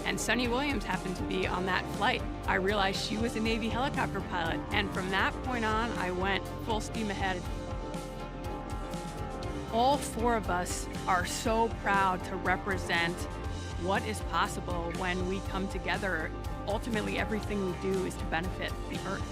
and Sunny Williams happened to be on that flight. I realized she was a Navy helicopter pilot, and from that point on, I went full steam ahead. All four of us are so proud to represent what is possible when we come together. Ultimately, everything we do is to benefit the Earth.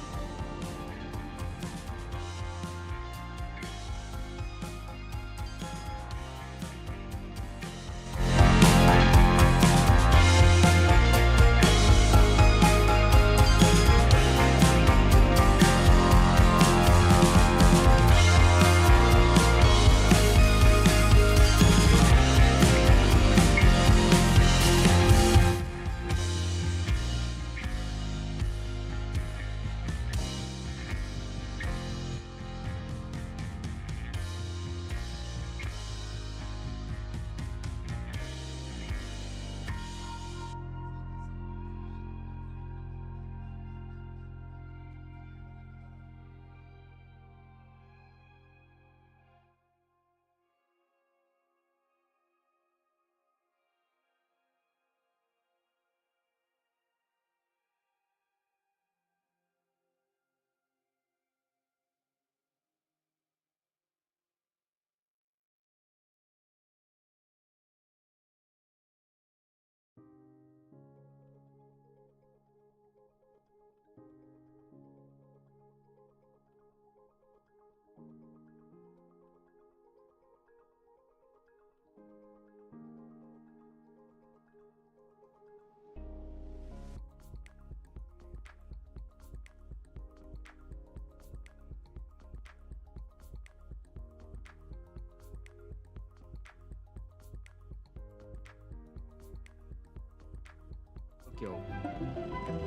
Tokyo.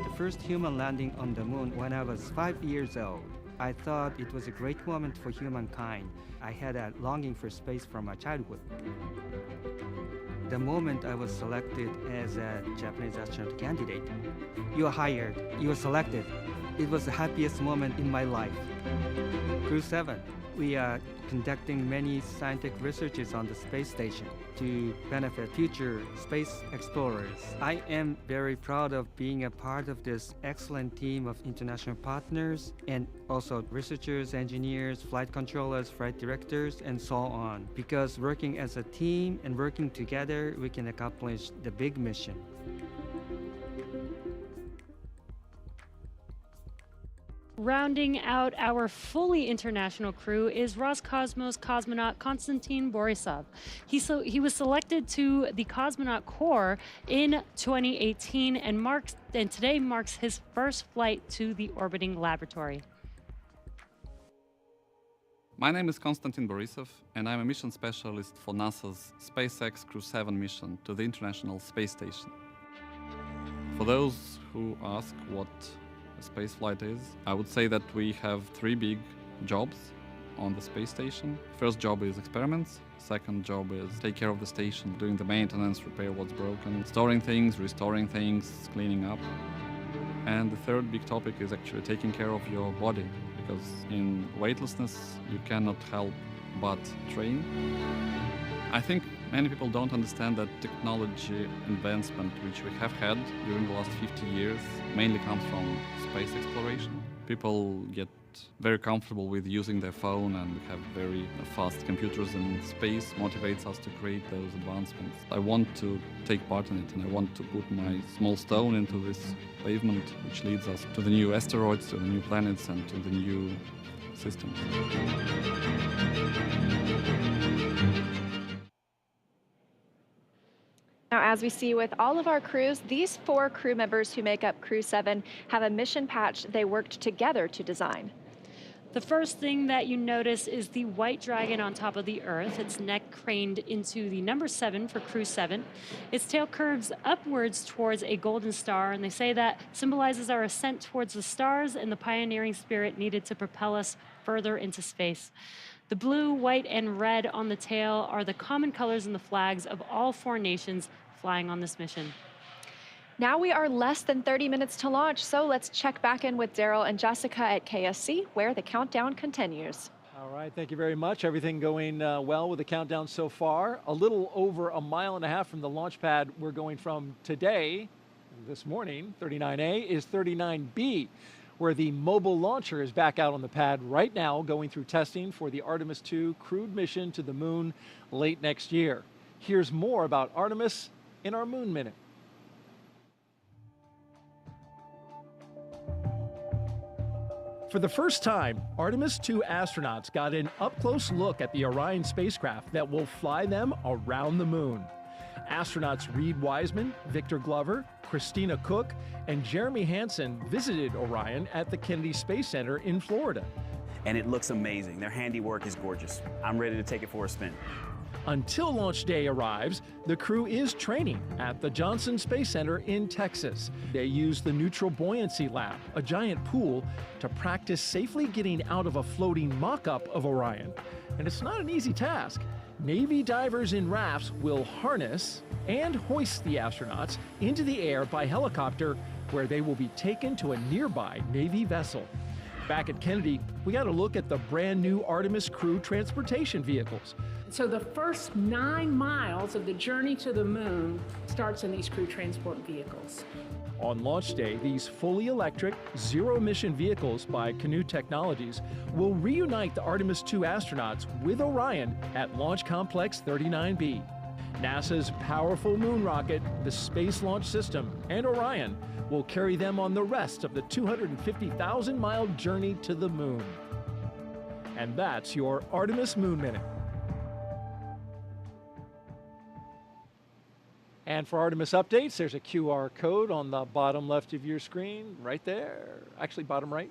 The first human landing on the moon when I was 5 years old. I thought it was a great moment for humankind. I had a longing for space from my childhood. The moment I was selected as a Japanese astronaut candidate, you are hired, you are selected. It was the happiest moment in my life. CREW-7, we are conducting many scientific researches on the space station to benefit future space explorers. I am very proud of being a part of this excellent team of international partners and also researchers, engineers, flight controllers, flight directors, and so on. Because working as a team and working together, we can accomplish the big mission. Rounding out our fully international crew is Roscosmos cosmonaut Konstantin Borisov. He was selected to the Cosmonaut Corps in 2018 and today marks his first flight to the orbiting laboratory. My name is Konstantin Borisov, and I'm a mission specialist for NASA's SpaceX CREW-7 mission to the International Space Station. For those who ask what a spaceflight is, I would say that we have 3 big jobs on the space station. First job is experiments. Second job is take care of the station, doing the maintenance, repair what's broken, storing things, restoring things, cleaning up. And the third big topic is actually taking care of your body, because in weightlessness you cannot help but train. I think many people don't understand that technology advancement which we have had during the last 50 years mainly comes from space exploration. People get very comfortable with using their phone, and we have very fast computers in space motivates us to create those advancements. I want to take part in it, and I want to put my small stone into this pavement which leads us to the new asteroids, to the new planets, and to the new systems. Now, as we see with all of our crews, these 4 crew members who make up CREW-7 have a mission patch they worked together to design. The first thing that you notice is the white dragon on top of the Earth, its neck craned into the number 7 for CREW-7. Its tail curves upwards towards a golden star, and they say that symbolizes our ascent towards the stars and the pioneering spirit needed to propel us further into space. The blue, white, and red on the tail are the common colors in the flags of all 4 nations flying on this mission. Now we are less than 30 minutes to launch, so let's check back in with Daryl and Jessica at KSC, where the countdown continues. All right, thank you very much. Everything going well with the countdown so far. A little over a mile and a half from the launch pad we're going from today, this morning, 39A, is 39B, where the mobile launcher is back out on the pad right now, going through testing for the Artemis II crewed mission to the moon late next year. Here's more about Artemis in our Moon Minute. For the first time, Artemis II astronauts got an up-close look at the Orion spacecraft that will fly them around the moon. Astronauts Reed Wiseman, Victor Glover, Christina Cook, and Jeremy Hansen visited Orion at the Kennedy Space Center in Florida. And it looks amazing. Their handiwork is gorgeous. I'm ready to take it for a spin. Until launch day arrives, the crew is training at the Johnson Space Center in Texas. They use the Neutral Buoyancy Lab, a giant pool, to practice safely getting out of a floating mock-up of Orion. And it's not an easy task. Navy divers in rafts will harness and hoist the astronauts into the air by helicopter, where they will be taken to a nearby Navy vessel. Back at Kennedy, we got a look at the brand new Artemis crew transportation vehicles. So the first 9 miles of the journey to the moon starts in these crew transport vehicles. On launch day, these fully electric, zero-emission vehicles by Canoe Technologies will reunite the Artemis II astronauts with Orion at Launch Complex 39B. NASA's powerful moon rocket, the Space Launch System, and Orion will carry them on the rest of the 250,000-mile journey to the moon. And that's your Artemis Moon Minute. And for Artemis updates, there's a QR code on the bottom left of your screen, right there, actually bottom right.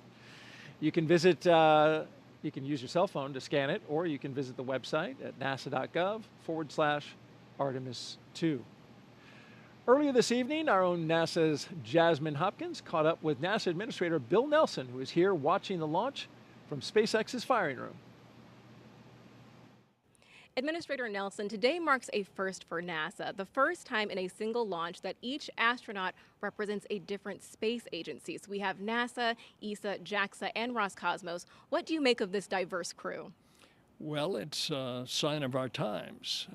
You can visit, you can use your cell phone to scan it, or you can visit the website at nasa.gov/Artemis 2. Earlier this evening, our own NASA's Jasmine Hopkins caught up with NASA Administrator Bill Nelson, who is here watching the launch from SpaceX's firing room. Administrator Nelson, today marks a first for NASA, the first time in a single launch that each astronaut represents a different space agency. So we have NASA, ESA, JAXA, and Roscosmos. What do you make of this diverse crew? Well, it's a sign of our times.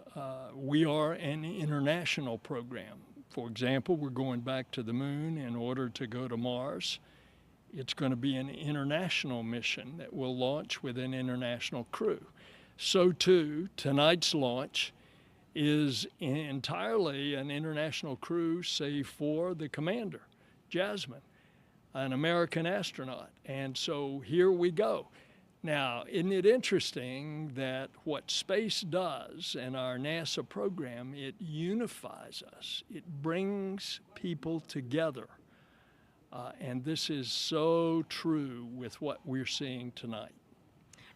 We are an international program. For example, we're going back to the moon in order to go to Mars. It's going to be an international mission that will launch with an international crew. So too, tonight's launch is entirely an international crew, save for the commander, Jasmine, an American astronaut. And so here we go. Now, isn't it interesting that what space does in our NASA program, it unifies us. It brings people together. And this is so true with what we're seeing tonight.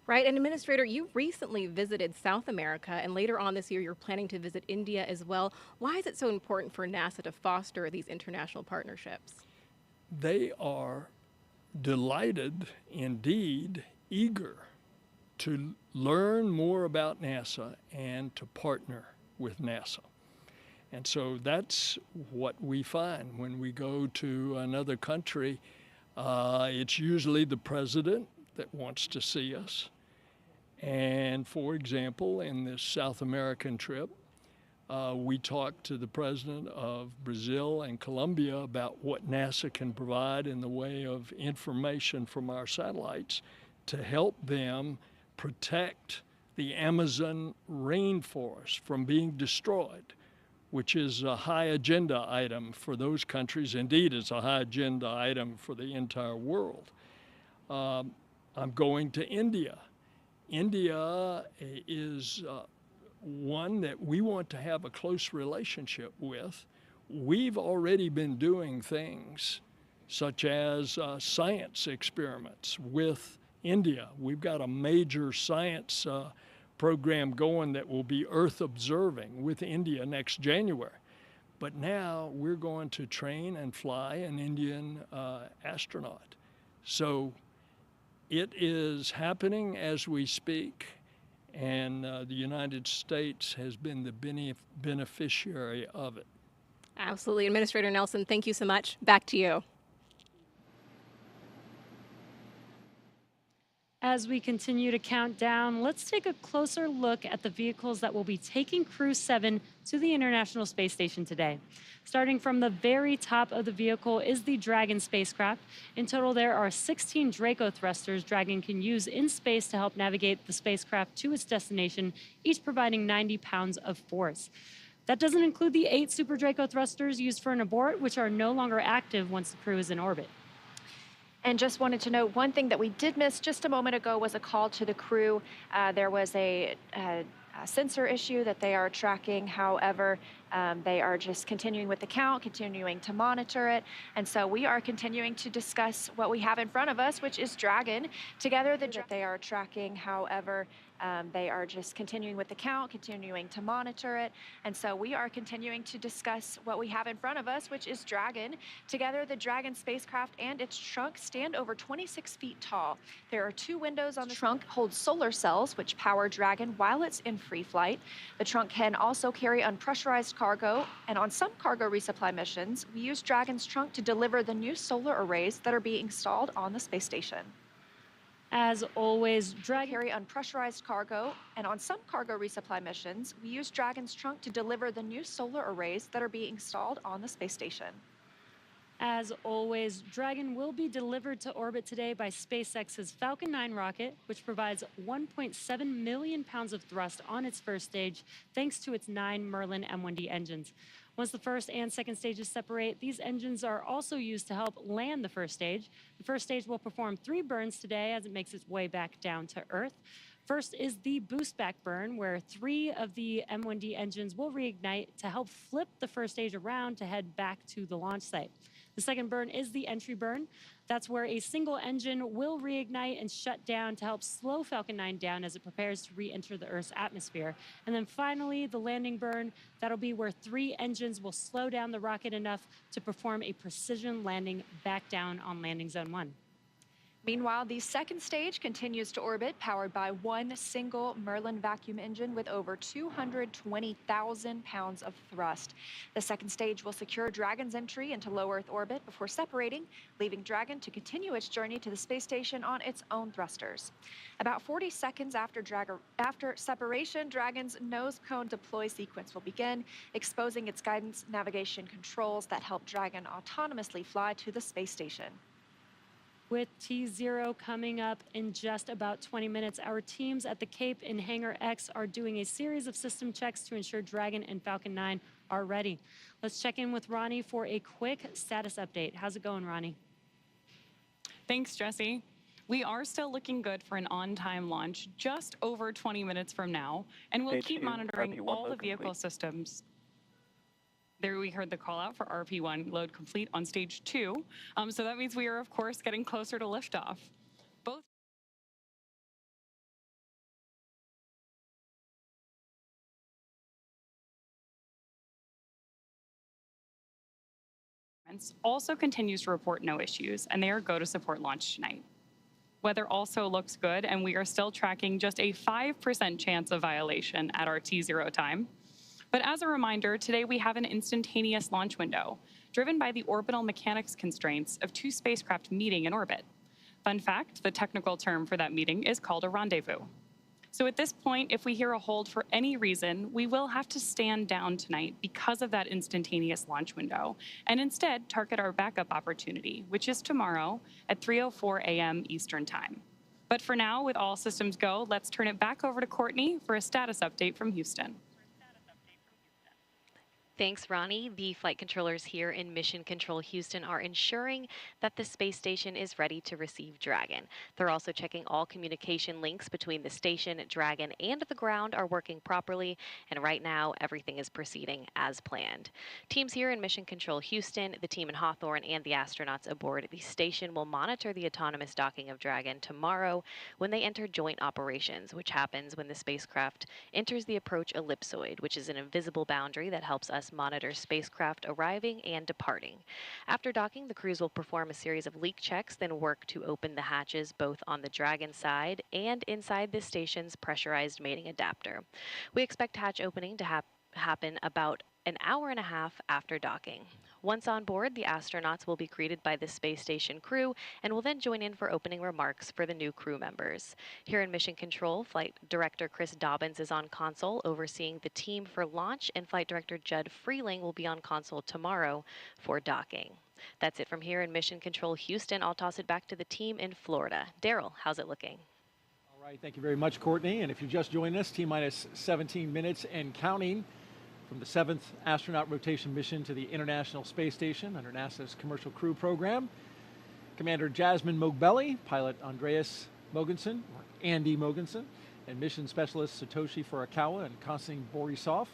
Right, and Administrator, you recently visited South America, and later on this year you're planning to visit India as well. Why is it so important for NASA to foster these international partnerships? They are delighted, indeed, eager to learn more about NASA and to partner with NASA. And so that's what we find when we go to another country. It's usually the president that wants to see us. And for example, in this South American trip, we talked to the president of Brazil and Colombia about what NASA can provide in the way of information from our satellites to help them protect the Amazon rainforest from being destroyed, which is a high agenda item for those countries. Indeed, it's a high agenda item for the entire world. I'm going to India. India is one that we want to have a close relationship with. We've already been doing things such as science experiments with India. We've got a major science program going that will be Earth observing with India next January. But now we're going to train and fly an Indian astronaut. So it is happening as we speak, and the United States has been the beneficiary of it. Absolutely. Administrator Nelson, thank you so much. Back to you. As we continue to count down, let's take a closer look at the vehicles that will be taking CREW-7 to the International Space Station today. Starting from the very top of the vehicle is the Dragon spacecraft. In total, there are 16 Draco thrusters Dragon can use in space to help navigate the spacecraft to its destination, each providing 90 pounds of force. That doesn't include the 8 Super Draco thrusters used for an abort, which are no longer active once the crew is in orbit. And just wanted to note, one thing that we did miss just a moment ago was a call to the crew. There was a sensor issue that they are tracking. However, they are just continuing with the count, continuing to monitor it. And so we are continuing to discuss what we have in front of us, which is Dragon. Together, they are tracking. However, they are just continuing with the count, continuing to monitor it. And so we are continuing to discuss what we have in front of us, which is Dragon. Together, the Dragon spacecraft and its trunk stand over 26 feet tall. There are 2 windows on the trunk, holds solar cells, which power Dragon while it's in free flight. The trunk can also carry unpressurized cargo, and on some cargo resupply missions, we use Dragon's trunk to deliver the new solar arrays that are being installed on the space station. As always, Dragon carry unpressurized cargo, and on some cargo resupply missions, we use Dragon's trunk to deliver the new solar arrays that are being installed on the space station. As always, Dragon will be delivered to orbit today by SpaceX's Falcon 9 rocket, which provides 1.7 million pounds of thrust on its first stage, thanks to its 9 Merlin M1D engines. Once the first and second stages separate, these engines are also used to help land the first stage. The first stage will perform 3 burns today as it makes its way back down to Earth. First is the boost back burn, where 3 of the M1D engines will reignite to help flip the first stage around to head back to the launch site. The second burn is the entry burn. That's where a single engine will reignite and shut down to help slow Falcon 9 down as it prepares to re-enter the Earth's atmosphere. And then finally, the landing burn. That'll be where 3 engines will slow down the rocket enough to perform a precision landing back down on landing zone 1. Meanwhile, the second stage continues to orbit, powered by one single Merlin vacuum engine with over 220,000 pounds of thrust. The second stage will secure Dragon's entry into low Earth orbit before separating, leaving Dragon to continue its journey to the space station on its own thrusters. About 40 seconds after separation, Dragon's nose cone deploy sequence will begin, exposing its guidance navigation controls that help Dragon autonomously fly to the space station. With T0 coming up in just about 20 minutes, our teams at the Cape in Hangar X are doing a series of system checks to ensure Dragon and Falcon 9 are ready. Let's check in with Ronnie for a quick status update. How's it going, Ronnie? Thanks, Jesse. We are still looking good for an on-time launch just over 20 minutes from now, and we'll keep monitoring all the vehicle systems. There we heard the call out for RP1 load complete on stage 2. So that means we are, of course, getting closer to liftoff. Both also continues to report no issues, and they are go to support launch tonight. Weather also looks good, and we are still tracking just a 5% chance of violation at our T0 time. But as a reminder, today we have an instantaneous launch window, driven by the orbital mechanics constraints of 2 spacecraft meeting in orbit. Fun fact, the technical term for that meeting is called a rendezvous. So at this point, if we hear a hold for any reason, we will have to stand down tonight because of that instantaneous launch window, and instead target our backup opportunity, which is tomorrow at 3:04 a.m. Eastern Time. But for now, with all systems go, let's turn it back over to Courtney for a status update from Houston. Thanks, Ronnie. The flight controllers here in Mission Control Houston are ensuring that the space station is ready to receive Dragon. They're also checking all communication links between the station, Dragon, and the ground are working properly, and right now everything is proceeding as planned. Teams here in Mission Control Houston, the team in Hawthorne, and the astronauts aboard the station will monitor the autonomous docking of Dragon tomorrow when they enter joint operations, which happens when the spacecraft enters the approach ellipsoid, which is an invisible boundary that helps us monitor spacecraft arriving and departing. After docking, the crews will perform a series of leak checks, then work to open the hatches both on the Dragon side and inside the station's pressurized mating adapter. We expect hatch opening to happen about an hour and a half after docking. Once on board, the astronauts will be greeted by the space station crew and will then join in for opening remarks for the new crew members. Here in Mission Control, Flight Director Chris Dobbins is on console overseeing the team for launch, and Flight Director Judd Freeling will be on console tomorrow for docking. That's it from here in Mission Control Houston. I'll toss it back to the team in Florida. Daryl, how's it looking? All right, thank you very much, Courtney. And if you just joined us, T-minus 17 minutes and counting from the 7th astronaut rotation mission to the International Space Station under NASA's Commercial Crew Program. Commander Jasmine Mogbelli, pilot Andreas Mogensen, or Andy Mogensen, and mission specialist Satoshi Furukawa and Konstantin Borisov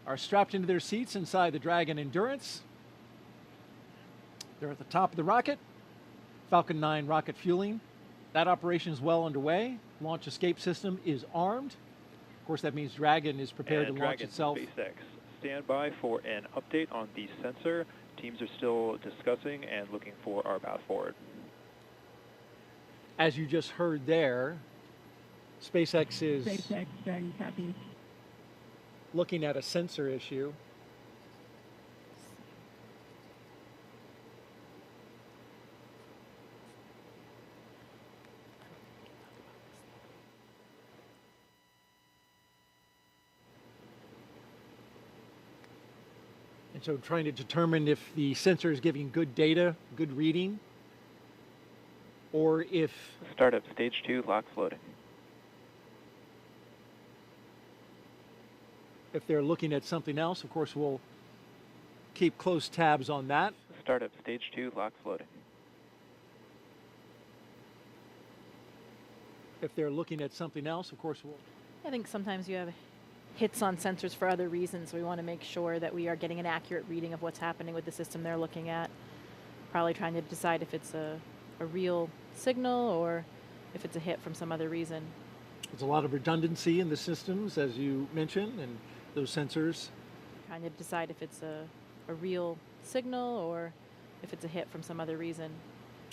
are strapped into their seats inside the Dragon Endurance. They're at the top of the rocket. Falcon 9 rocket fueling. That operation is well underway. Launch escape system is armed. Of course, that means Dragon is prepared to launch itself. SpaceX, stand by for an update on the sensor. Teams are still discussing and looking for our path forward. As you just heard there, SpaceX is Dragon copy. looking at a sensor issue. So trying to determine if the sensor is giving good data, good reading, or if... Startup stage 2, locks loading. If they're looking at something else, of course, we'll keep close tabs on that. Startup stage 2, locks loading. if they're looking at something else, of course, we'll... I think sometimes you have hits on sensors for other reasons. We want to make sure that we are getting an accurate reading of what's happening with the system they're looking at. Probably trying to decide if it's a real signal or if it's a hit from some other reason. There's a lot of redundancy in the systems, as you mentioned, and those sensors. Trying to decide if it's a real signal or if it's a hit from some other reason.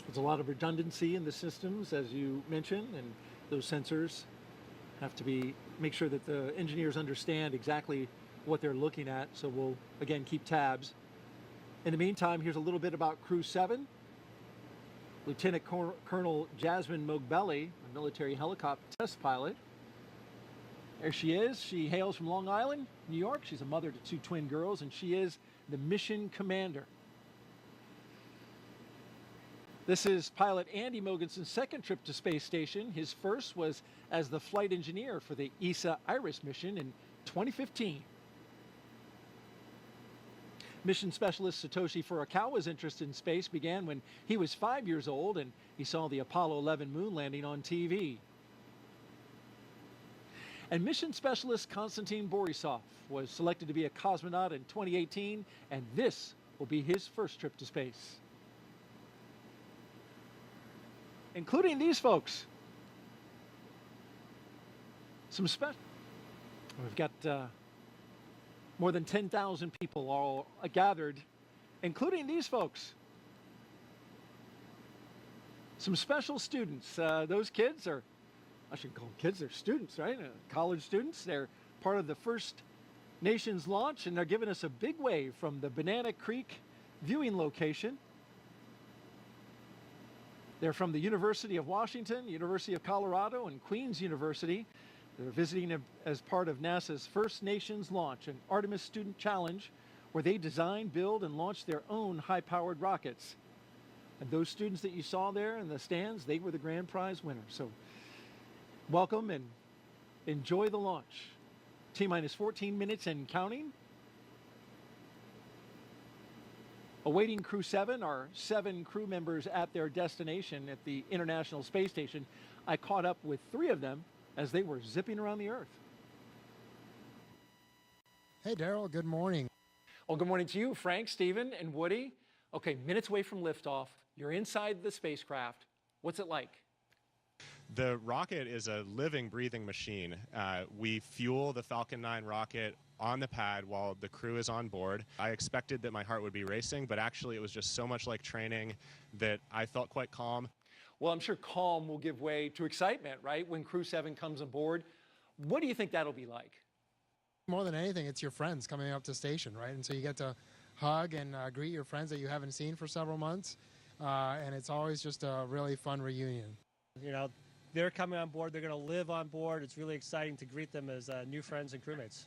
There's a lot of redundancy in the systems, as you mentioned, and those sensors have to make sure that the engineers understand exactly what they're looking at, so we'll, again, keep tabs. In the meantime, here's a little bit about Crew-7. Lieutenant Colonel Jasmine Mogbelli, a military helicopter test pilot. There she is. She hails from Long Island, New York. She's a mother to 2 twin girls, and she is the mission commander. This is pilot Andy Mogensen's second trip to space station. His first was as the flight engineer for the ESA IRIS mission in 2015. Mission specialist Satoshi Furukawa's interest in space began when he was 5 years old and he saw the Apollo 11 moon landing on TV. And mission specialist Konstantin Borisov was selected to be a cosmonaut in 2018, and this will be his first trip to space. Including these folks. We've got more than 10,000 people all gathered, including these folks. Some special students. Those kids are, I shouldn't call them kids, they're students, right? College students. They're part of the First Nations launch, and they're giving us a big wave from the Banana Creek viewing location. They're from the University of Washington, University of Colorado, and Queen's University. They're visiting as part of NASA's First Nations launch, an Artemis Student Challenge, where they design, build, and launch their own high-powered rockets. And those students that you saw there in the stands, they were the grand prize winners. So welcome and enjoy the launch. T-minus 14 minutes and counting. Awaiting Crew-7 are 7 crew members at their destination at the International Space Station. I caught up with 3 of them as they were zipping around the Earth. Hey, Daryl, good morning. Well, good morning to you, Frank, Stephen, and Woody. Okay, minutes away from liftoff. You're inside the spacecraft. What's it like? The rocket is a living, breathing machine. We fuel the Falcon 9 rocket on the pad while the crew is on board. I expected that my heart would be racing, but actually it was just so much like training that I felt quite calm. Well, I'm sure calm will give way to excitement, right, when Crew-7 comes aboard. What do you think that'll be like? More than anything, it's your friends coming up to station, right? And so you get to hug and greet your friends that you haven't seen for several months, and it's always just a really fun reunion. You know, they're coming on board, they're going to live on board. It's really exciting to greet them as new friends and crewmates.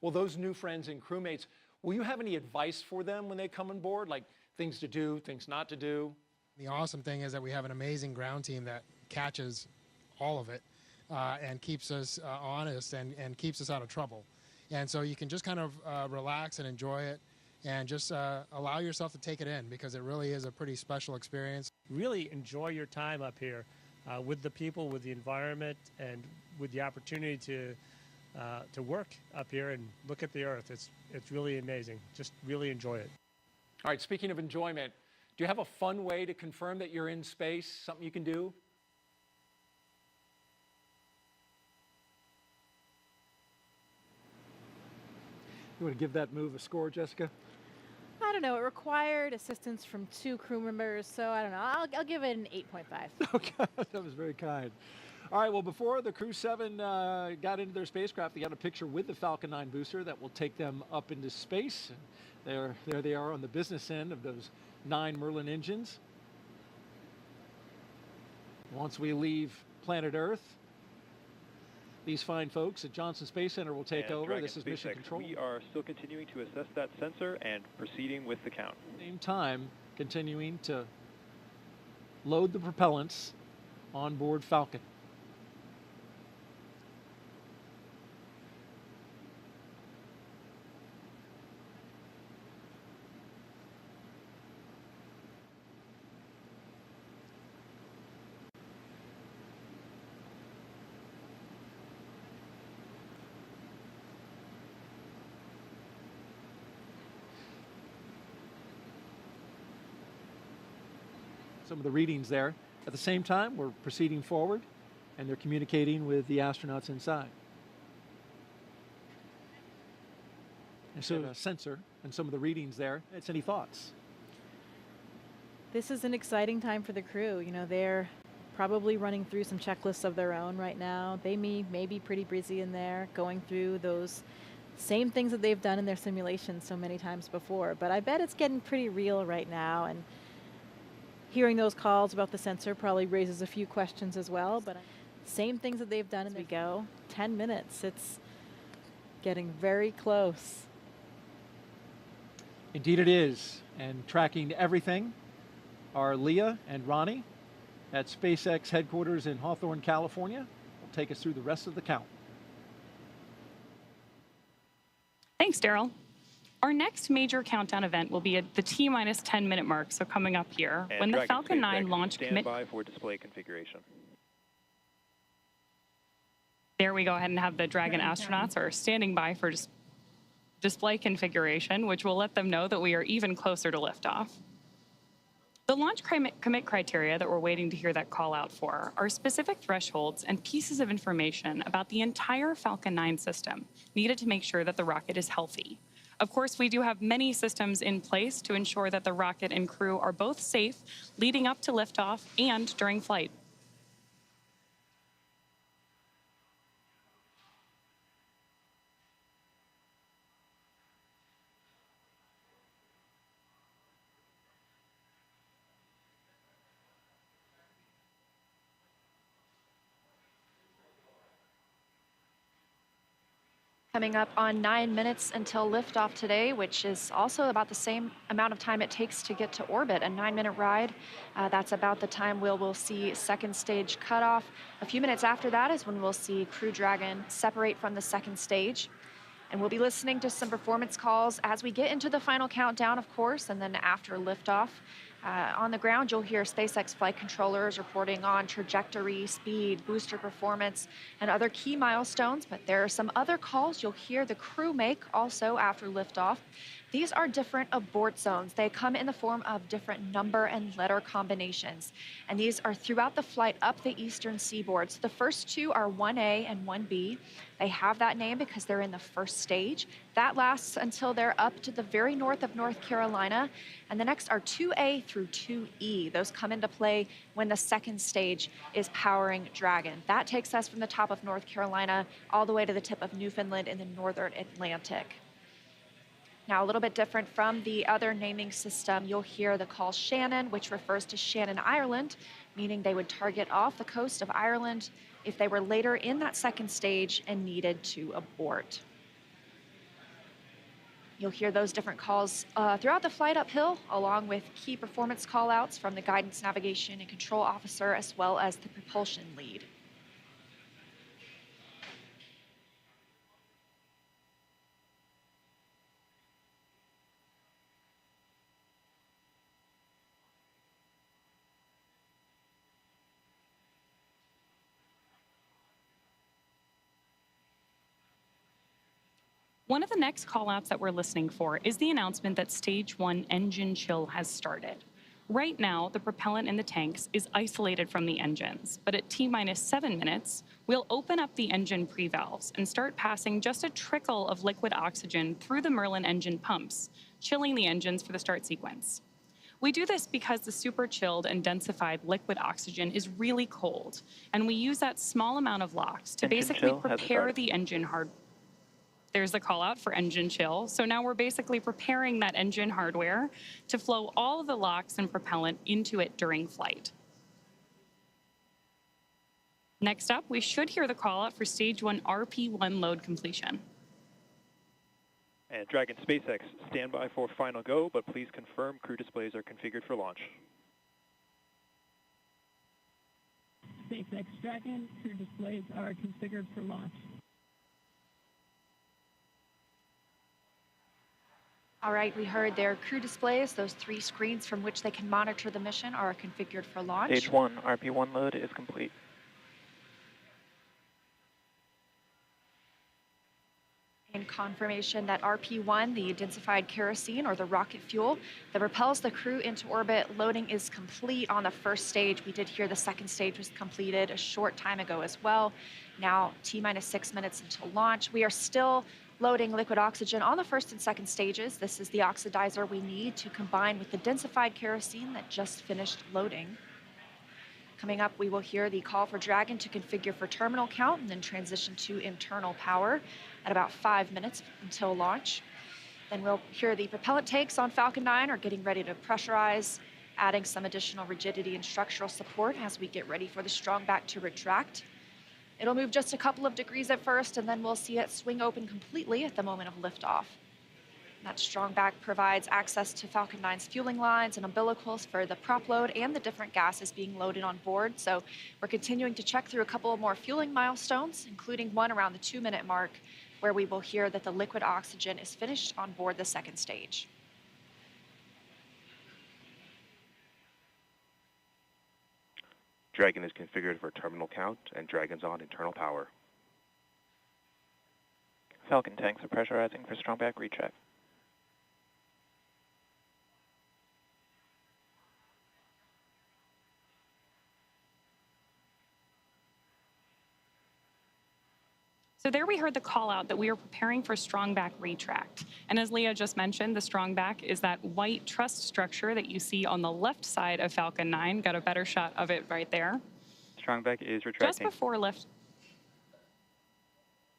Well, those new friends and crewmates, will you have any advice for them when they come on board, like things to do, things not to do? The awesome thing is that we have an amazing ground team that catches all of it and keeps us honest and keeps us out of trouble. And so you can just kind of relax and enjoy it and just allow yourself to take it in, because it really is a pretty special experience. Really enjoy your time up here with the people, with the environment, and with the opportunity to work up here and look at the Earth. It's really amazing. Just really enjoy it. All right, speaking of enjoyment, do you have a fun way to confirm that you're in space, something you can do? You want to give that move a score, Jessica? I don't know. It required assistance from 2 crew members, so I don't know. I'll give it an 8.5. Okay, that was very kind. All right, well, before the Crew-7 got into their spacecraft, they got a picture with the Falcon 9 booster that will take them up into space. There they are on the business end of those 9 Merlin engines. Once we leave planet Earth, these fine folks at Johnson Space Center will take over. Dragon This is Mission Control. We are still continuing to assess that sensor and proceeding with the count. At the same time, continuing to load the propellants on board Falcon. some of the readings there. At the same time, we're proceeding forward, and they're communicating with the astronauts inside. And so a sensor and some of the readings there. It's any thoughts? This is an exciting time for the crew. You know, they're probably running through some checklists of their own right now. They may be pretty busy in there, going through those same things that they've done in their simulations so many times before. But I bet it's getting pretty real right now, and hearing those calls about the sensor probably raises a few questions as well. But same things that they've done as we go. 10 minutes. It's getting very close. Indeed it is. And tracking everything are Leah and Ronnie at SpaceX headquarters in Hawthorne, California. Will take us through the rest of the count. Thanks, Daryl. Our next major countdown event will be at the T-minus 10-minute mark, so coming up here, And when the Dragon Falcon 9 SpaceX, launch stand by for display configuration. There we go ahead and have the Dragon astronauts are standing by for display configuration, which will let them know that we are even closer to liftoff. The launch commit criteria that we're waiting to hear that call out for are specific thresholds and pieces of information about the entire Falcon 9 system needed to make sure that the rocket is healthy. Of course, we do have many systems in place to ensure that the rocket and crew are both safe leading up to liftoff and during flight. Coming up on 9 minutes until liftoff today, which is also about the same amount of time it takes to get to orbit, a 9-minute ride. That's about the time we'll see second stage cutoff. A few minutes after that is when we'll see Crew Dragon separate from the second stage. And we'll be listening to some performance calls as we get into the final countdown, of course, and then after liftoff. On the ground, you'll hear SpaceX flight controllers reporting on trajectory, speed, booster performance, and other key milestones. But there are some other calls you'll hear the crew make also after liftoff. These are different abort zones. They come in the form of different number and letter combinations. And these are throughout the flight up the eastern seaboard. So the first two are 1A and 1B. They have that name because they're in the first stage. That lasts until they're up to the very north of North Carolina. And the next are 2A through 2E. Those come into play when the second stage is powering Dragon. That takes us from the top of North Carolina all the way to the tip of Newfoundland in the northern Atlantic. Now, a little bit different from the other naming system, you'll hear the call Shannon, which refers to Shannon, Ireland, meaning they would target off the coast of Ireland if they were later in that second stage and needed to abort. You'll hear those different calls throughout the flight uphill, along with key performance callouts from the guidance, navigation, and control officer, as well as the propulsion lead. One of the next callouts that we're listening for is the announcement that Stage 1 engine chill has started. Right now, the propellant in the tanks is isolated from the engines, but at T-minus 7 minutes, we'll open up the engine pre-valves and start passing just a trickle of liquid oxygen through the Merlin engine pumps, chilling the engines for the start sequence. We do this because the super chilled and densified liquid oxygen is really cold, and we use that small amount of LOX to basically prepare the engine hardware. There's the call out for engine chill. So now we're basically preparing that engine hardware to flow all of the LOX and propellant into it during flight. Next up, we should hear the call out for Stage 1 RP1 load completion. And Dragon SpaceX, stand by for final go, but please confirm crew displays are configured for launch. SpaceX Dragon, crew displays are configured for launch. All right, we heard their crew displays. Those 3 screens from which they can monitor the mission are configured for launch. Stage 1, RP1 load is complete. And and confirmation that RP1, the densified kerosene or the rocket fuel that propels the crew into orbit, loading is complete on the first stage. We did hear the second stage was completed a short time ago as well. Now T-minus 6 minutes until launch. We are still loading liquid oxygen on the first and second stages. This is the oxidizer we need to combine with the densified kerosene that just finished loading. Coming up, we will hear the call for Dragon to configure for terminal count and then transition to internal power at about 5 minutes until launch. Then we'll hear the propellant tanks on Falcon 9 are getting ready to pressurize, adding some additional rigidity and structural support as we get ready for the strong back to retract. It'll move just a couple of degrees at first, and then we'll see it swing open completely at the moment of liftoff. That strong back provides access to Falcon 9's fueling lines and umbilicals for the prop load and the different gases being loaded on board. So we're continuing to check through a couple of more fueling milestones, including one around the 2-minute mark, where we will hear that the liquid oxygen is finished on board the second stage. Dragon is configured for terminal count, and Dragon's on internal power. Falcon tanks are pressurizing for strong back recheck. So there we heard the call out that we are preparing for strong back retract. And as Leah just mentioned, the strong back is that white truss structure that you see on the left side of Falcon 9. Got a better shot of it right there. Strong back is retracting. Just before lift.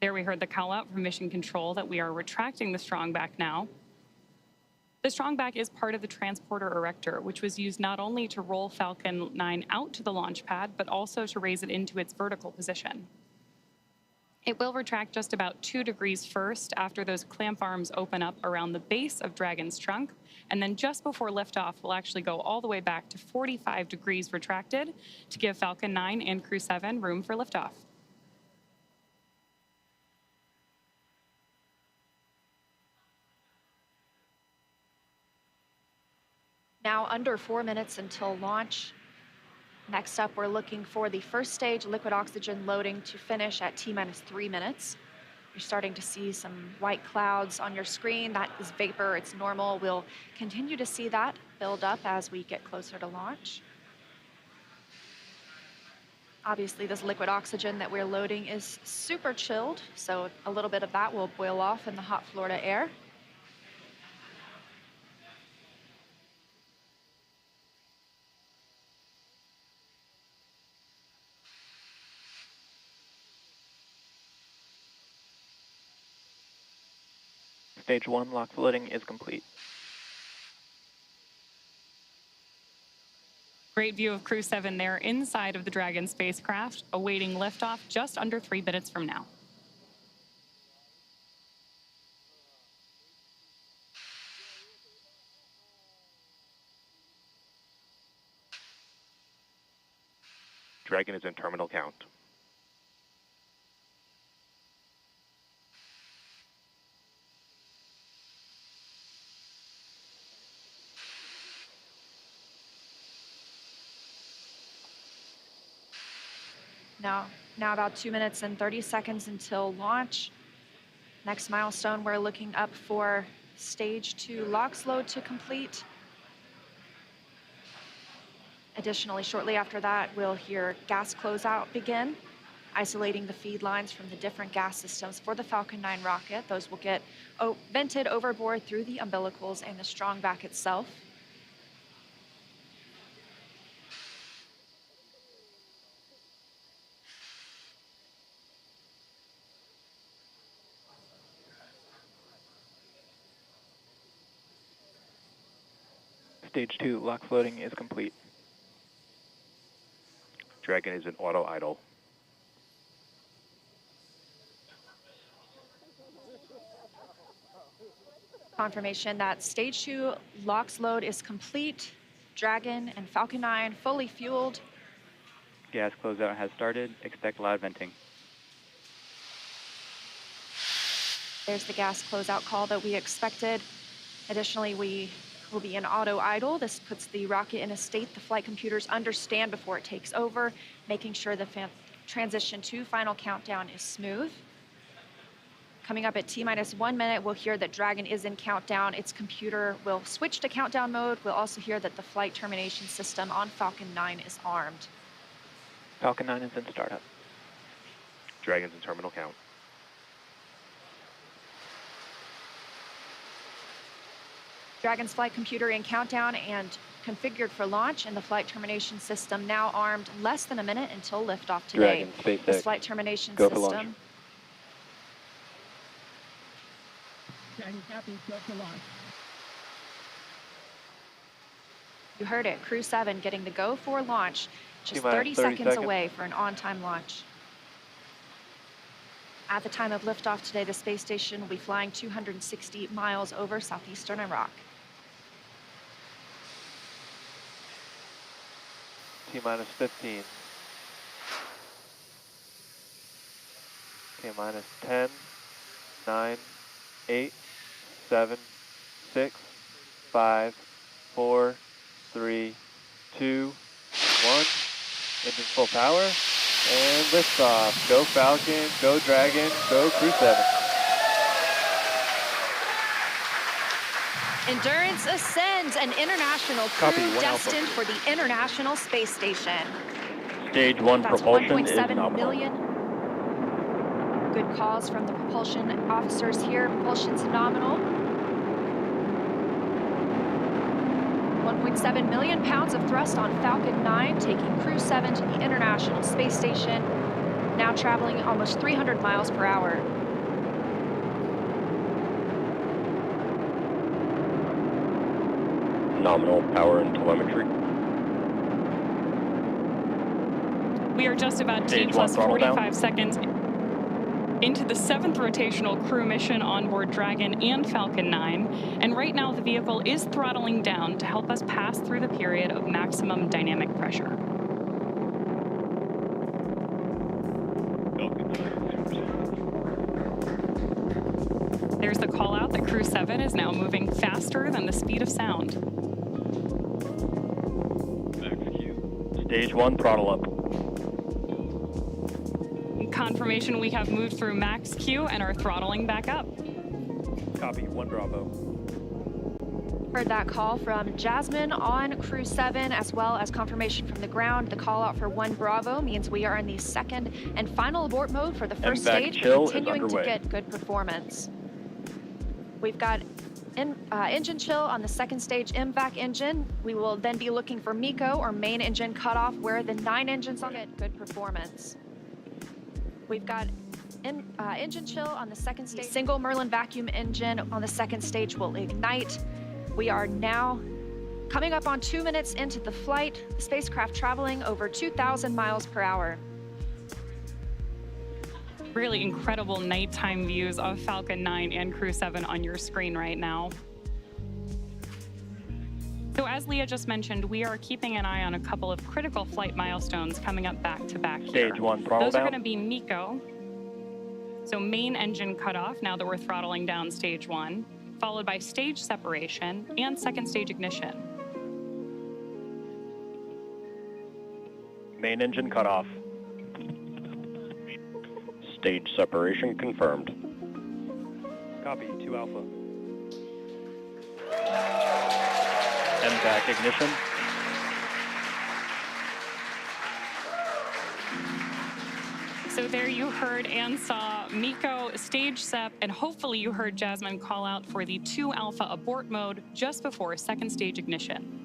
There we heard the call out from mission control that we are retracting the strong back now. The strong back is part of the transporter erector, which was used not only to roll Falcon 9 out to the launch pad, but also to raise it into its vertical position. It will retract just about 2 degrees first after those clamp arms open up around the base of Dragon's trunk, and then just before liftoff, we'll actually go all the way back to 45 degrees retracted to give Falcon 9 and CREW-7 room for liftoff. Now under 4 minutes until launch. Next up, we're looking for the first stage liquid oxygen loading to finish at T-minus 3 minutes. You're starting to see some white clouds on your screen. That is vapor, it's normal. We'll continue to see that build up as we get closer to launch. Obviously, this liquid oxygen that we're loading is super chilled, so a little bit of that will boil off in the hot Florida air. Stage 1 lock flooding is complete. Great view of CREW-7 there inside of the Dragon spacecraft, awaiting liftoff just under 3 minutes from now. Dragon is in terminal count. Now about 2 minutes and 30 seconds until launch. Next milestone, we're looking up for stage 2 LOX load to complete. Additionally, shortly after that, we'll hear gas closeout begin, isolating the feed lines from the different gas systems for the Falcon 9 rocket. Those will get vented overboard through the umbilicals and the strong back itself. Stage 2 lock floating is complete. Dragon is in auto idle. Confirmation that stage 2 LOX load is complete. Dragon and Falcon 9 fully fueled. Gas closeout has started. Expect loud venting. There's the gas closeout call that we expected. Additionally, we will be in auto idle. This puts the rocket in a state the flight computers understand before it takes over, making sure the transition to final countdown is smooth. Coming up at T-minus 1 minute, we'll hear that Dragon is in countdown. Its computer will switch to countdown mode. We'll also hear that the flight termination system on Falcon 9 is armed. Falcon 9 is in startup. Dragon's in terminal count. Dragon's flight computer in countdown and configured for launch, and the flight termination system now armed. Less than a minute until liftoff today. Dragon, SpaceX. This flight termination Go for system. launch. Dragon copy, go for launch. You heard it, CREW-7 getting the go for launch. Just T-minus 30 30 seconds seconds. away for an on-time launch. At the time of liftoff today, the space station will be flying 260 miles over southeastern Iraq. T-minus 15. Okay, minus 10, 9, 8, 7, 6, 5, 4, 3, 2, 1. Engine full power, and liftoff. Go Falcon, go Dragon, go CREW-7. Endurance ascends, an international Copy, crew 1 Alpha. destined for the International Space Station. Stage 1 That's propulsion is 1.7 nominal. million. Good calls from the propulsion officers here. Propulsion's nominal. 1.7 million pounds of thrust on Falcon 9, taking CREW-7 to the International Space Station, now traveling almost 300 miles per hour. Nominal power and telemetry. We are just about T Stage plus 1 throttle down. 45 seconds into the 7th rotational crew mission on board Dragon and Falcon 9, and right now the vehicle is throttling down to help us pass through the period of maximum dynamic pressure. There's the call out that CREW-7 is now moving faster than the speed of sound. Stage 1 throttle up. Confirmation we have moved through max Q and are throttling back up. Copy, 1 Bravo. Heard that call from Jasmine on CREW-7, as well as confirmation from the ground. The call out for 1 Bravo means we are in the second and final abort mode for the first MVAC stage, chill is continuing to underway. get good performance. We've got engine chill on the second stage MVAC engine. We will then be looking for MECO, or main engine cutoff, where the 9 engines will get good performance. We've got engine chill on the second stage. Single Merlin vacuum engine on the second stage will ignite. We are now coming up on 2 minutes into the flight, the spacecraft traveling over 2,000 miles per hour. Really incredible nighttime views of Falcon 9 and CREW-7 on your screen right now. So as Leah just mentioned, we are keeping an eye on a couple of critical flight milestones coming up back to back here. Stage 1 throttle Those are down. going to be MECO, so main engine cutoff now that we're throttling down stage 1, followed by stage separation and second stage ignition. Main engine cutoff. Stage separation confirmed. Copy, 2 Alpha. MVAC ignition. So there you heard and saw MECO, stage sep, and hopefully you heard Jasmine call out for the 2 Alpha abort mode just before second stage ignition.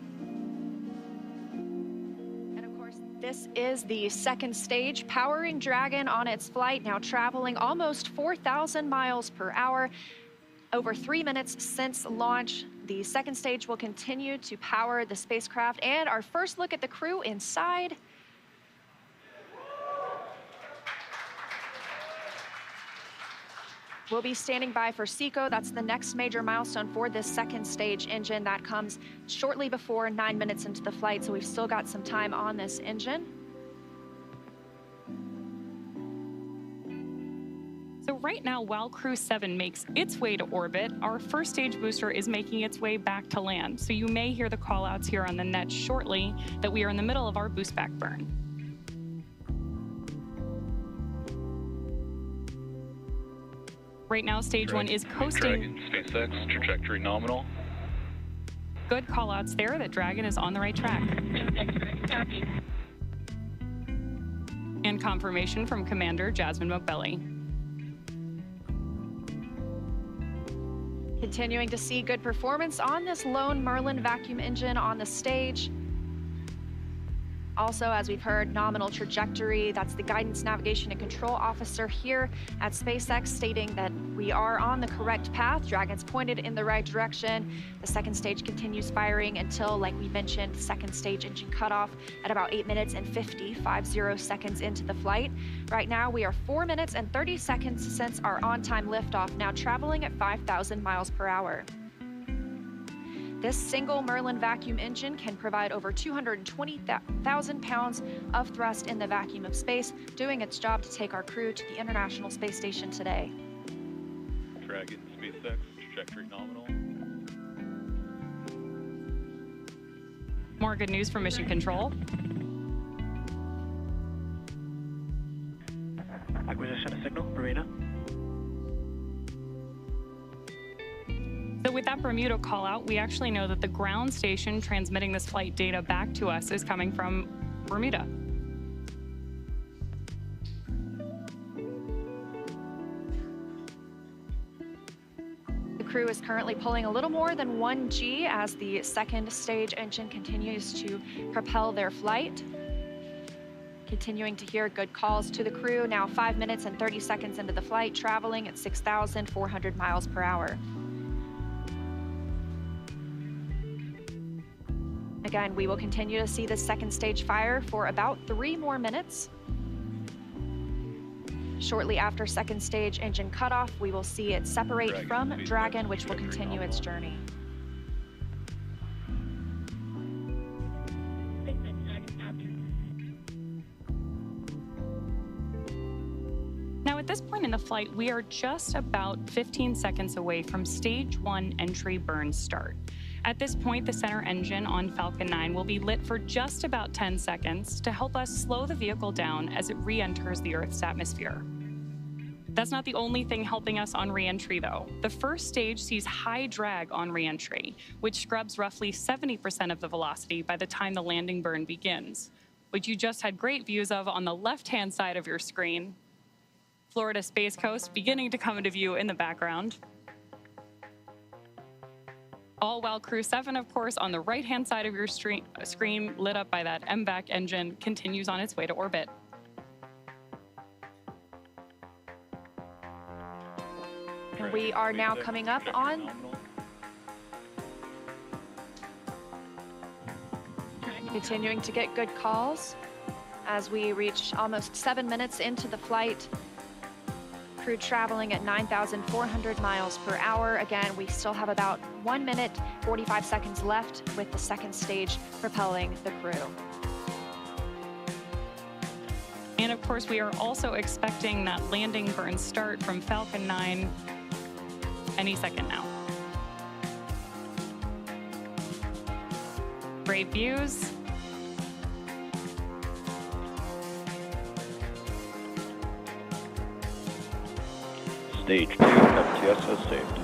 This is the second stage, powering Dragon on its flight, now traveling almost 4,000 miles per hour. Over 3 minutes since launch, the second stage will continue to power the spacecraft, and our first look at the crew inside. We'll be standing by for SECO. That's the next major milestone for this second stage engine. That comes shortly before 9 minutes into the flight, so we've still got some time on this engine. So right now, while CREW-7 makes its way to orbit, our first stage booster is making its way back to land. So you may hear the call-outs here on the net shortly that we are in the middle of our boost back burn. Right now, stage one is coasting. Dragon, SpaceX, trajectory nominal. Good call-outs there that Dragon is on the right track. And confirmation from Commander Jasmine McBelly. Continuing to see good performance on this lone Merlin vacuum engine on the stage. Also, as we've heard, nominal trajectory. That's the guidance, navigation, and control officer here at SpaceX stating that we are on the correct path. Dragon's pointed in the right direction. The second stage continues firing until, like we mentioned, second stage engine cutoff at about 8 minutes and 50 seconds into the flight. Right now, we are 4 minutes and 30 seconds since our on-time liftoff, now traveling at 5,000 miles per hour. This single Merlin vacuum engine can provide over 220,000 pounds of thrust in the vacuum of space, doing its job to take our crew to the International Space Station today. Dragon, SpaceX, trajectory nominal. More good news from Mission Control. Acquisition of signal, Bermuda. So with that Bermuda call out, we actually know that the ground station transmitting this flight data back to us is coming from Bermuda. The crew is currently pulling a little more than 1 G as the second stage engine continues to propel their flight. Continuing to hear good calls to the crew, now 5 minutes and 30 seconds into the flight, traveling at 6,400 miles per hour. Again, we will continue to see the second stage fire for about 3 more minutes. Shortly after second stage engine cutoff, we will see it separate from Dragon, which will continue its journey. Now at this point in the flight, we are just about 15 seconds away from stage 1 entry burn start. At this point, the center engine on Falcon 9 will be lit for just about 10 seconds to help us slow the vehicle down as it re-enters the Earth's atmosphere. That's not the only thing helping us on re-entry, though. The first stage sees high drag on re-entry, which scrubs roughly 70% of the velocity by the time the landing burn begins, which you just had great views of on the left-hand side of your screen. Florida Space Coast beginning to come into view in the background. All while CREW-7, of course, on the right-hand side of your screen, lit up by that MVAC engine, continues on its way to orbit. And we are now coming up on continuing to get good calls as we reach almost 7 minutes into the flight. Crew traveling at 9,400 miles per hour. Again, we still have about 1 minute, 45 seconds left with the second stage propelling the crew. And of course, we are also expecting that landing burn start from Falcon 9 any second now. Great views. Stage 2 FTS has saved.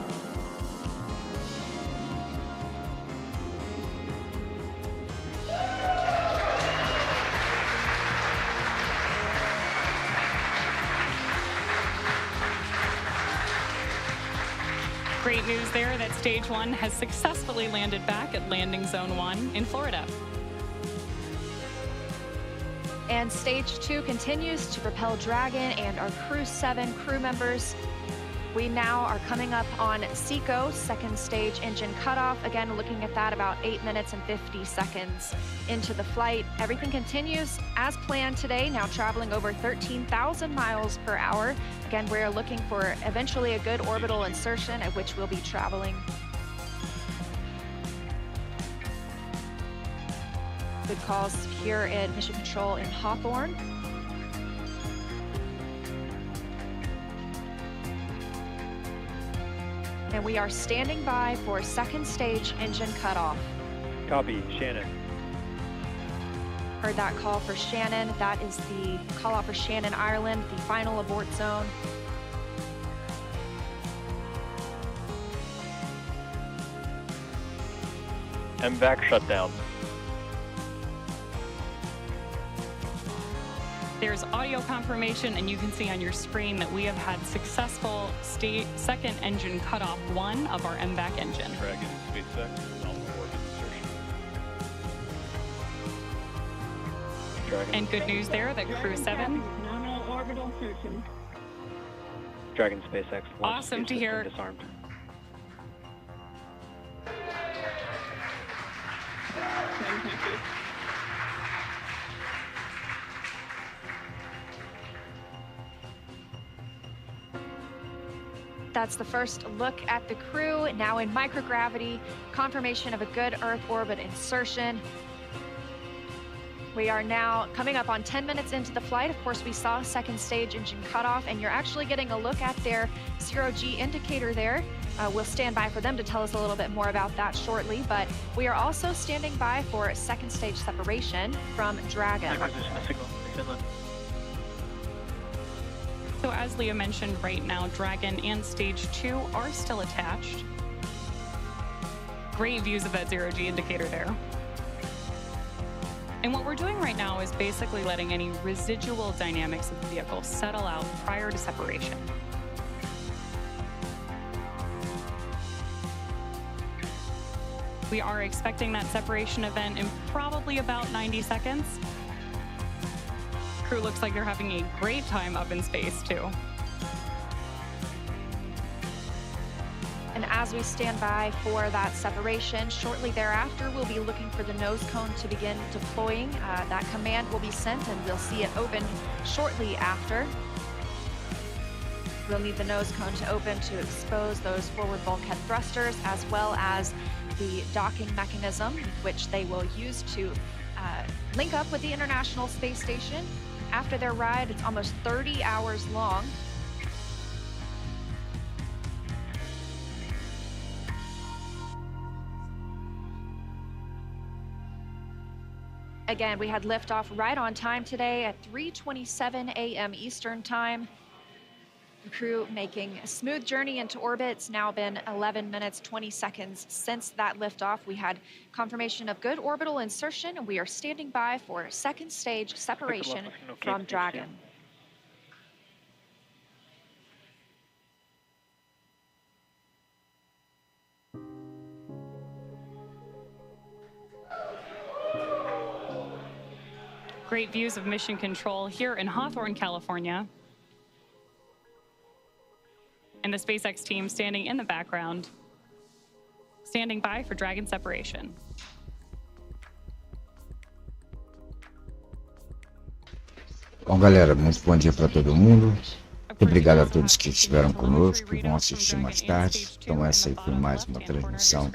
Great news there that stage 1 has successfully landed back at landing zone 1 in Florida. And stage 2 continues to propel Dragon and our CREW-7 crew members. We now are coming up on SECO, second stage engine cutoff. Again, looking at that about 8 minutes and 50 seconds into the flight. Everything continues as planned today, now traveling over 13,000 miles per hour. Again, we're looking for eventually a good orbital insertion at which we'll be traveling. Good calls here in Mission Control in Hawthorne. And we are standing by for second stage engine cutoff. Copy, Shannon. Heard that call for Shannon. That is the call out for Shannon, Ireland, the final abort zone. MVAC shutdown. There's audio confirmation, and you can see on your screen that we have had successful second engine cutoff 1 of our MVAC engine. Dragon, SpaceX, on orbit insertion. And good news there that CREW-7. Nominal orbital insertion. Dragon, SpaceX. Awesome to hear. Disarmed. That's the first look at the crew, now in microgravity, confirmation of a good Earth orbit insertion. We are now coming up on 10 minutes into the flight. Of course, we saw second stage engine cutoff, and you're actually getting a look at their zero-G indicator there. We'll stand by for them to tell us a little bit more about that shortly, but we are also standing by for second stage separation from Dragon. So as Leah mentioned, right now, Dragon and Stage 2 are still attached. Great views of that zero-G indicator there. And what we're doing right now is basically letting any residual dynamics of the vehicle settle out prior to separation. We are expecting that separation event in probably about 90 seconds. Crew looks like they're having a great time up in space, too. And as we stand by for that separation, shortly thereafter, we'll be looking for the nose cone to begin deploying. That command will be sent, and we'll see it open shortly after. We'll need the nose cone to open to expose those forward bulkhead thrusters, as well as the docking mechanism, which they will use to link up with the International Space Station. After their ride, it's almost 30 hours long. Again, we had liftoff right on time today at 3:27 a.m. Eastern Time. The crew making a smooth journey into orbit. It's now been 11 minutes, 20 seconds since that liftoff. We had confirmation of good orbital insertion, and we are standing by for second stage separation from Dragon. Great views of mission control here in Hawthorne, California. And the SpaceX team standing in the background, standing by for Dragon separation. Bom, galera, muito bom dia para todo mundo. Muito obrigado a todos que estiveram conosco, que vão assistir mais tarde. Então essa aí foi mais uma transmissão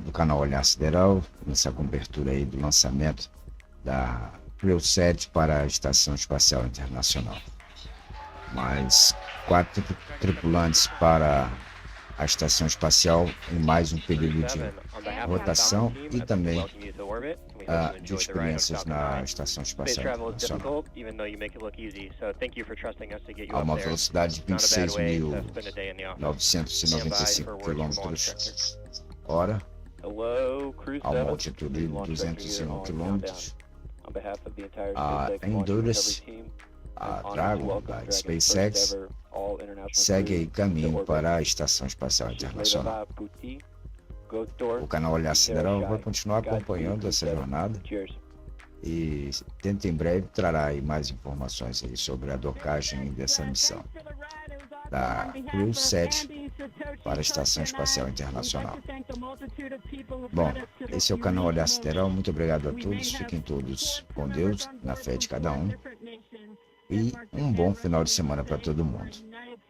do canal Olhar Sideral, nessa cobertura aí do lançamento da CREW-7 para a Estação Espacial Internacional. Mais 4 tripulantes para a Estação Espacial em mais um período de rotação e também de experiências na Estação Espacial Internacional. A uma velocidade de 26.995 km/h, a uma altitude de 201 km. A Endurance, a Dragon da SpaceX, segue aí caminho para a Estação Espacial Internacional. O canal Olhar Sideral vai continuar acompanhando essa jornada e dentro em breve trará aí mais informações aí sobre a docagem dessa missão da CREW-7 para a Estação Espacial Internacional. Bom, esse é o canal Olhar Sideral. Muito obrigado a todos. Fiquem todos com Deus, na fé de cada um. E um bom final de semana para todo mundo.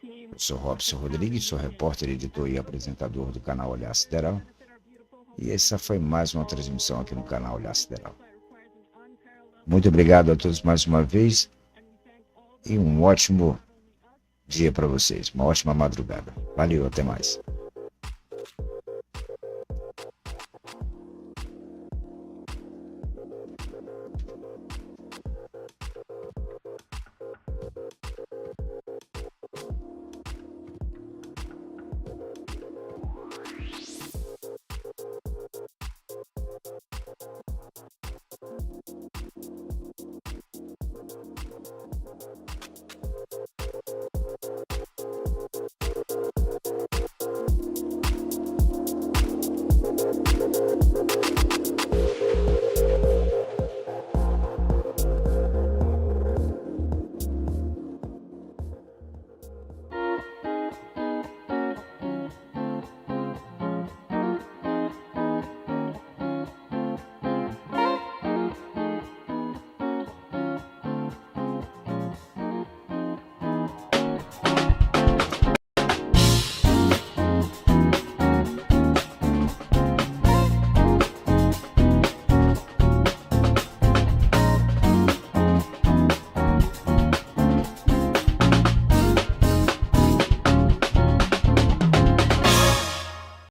Eu sou Robson Rodrigues, sou repórter, editor e apresentador do canal Olhar Sideral. E essa foi mais uma transmissão aqui no canal Olhar Sideral. Muito obrigado a todos mais uma vez. E um ótimo dia para vocês, uma ótima madrugada. Valeu, até mais.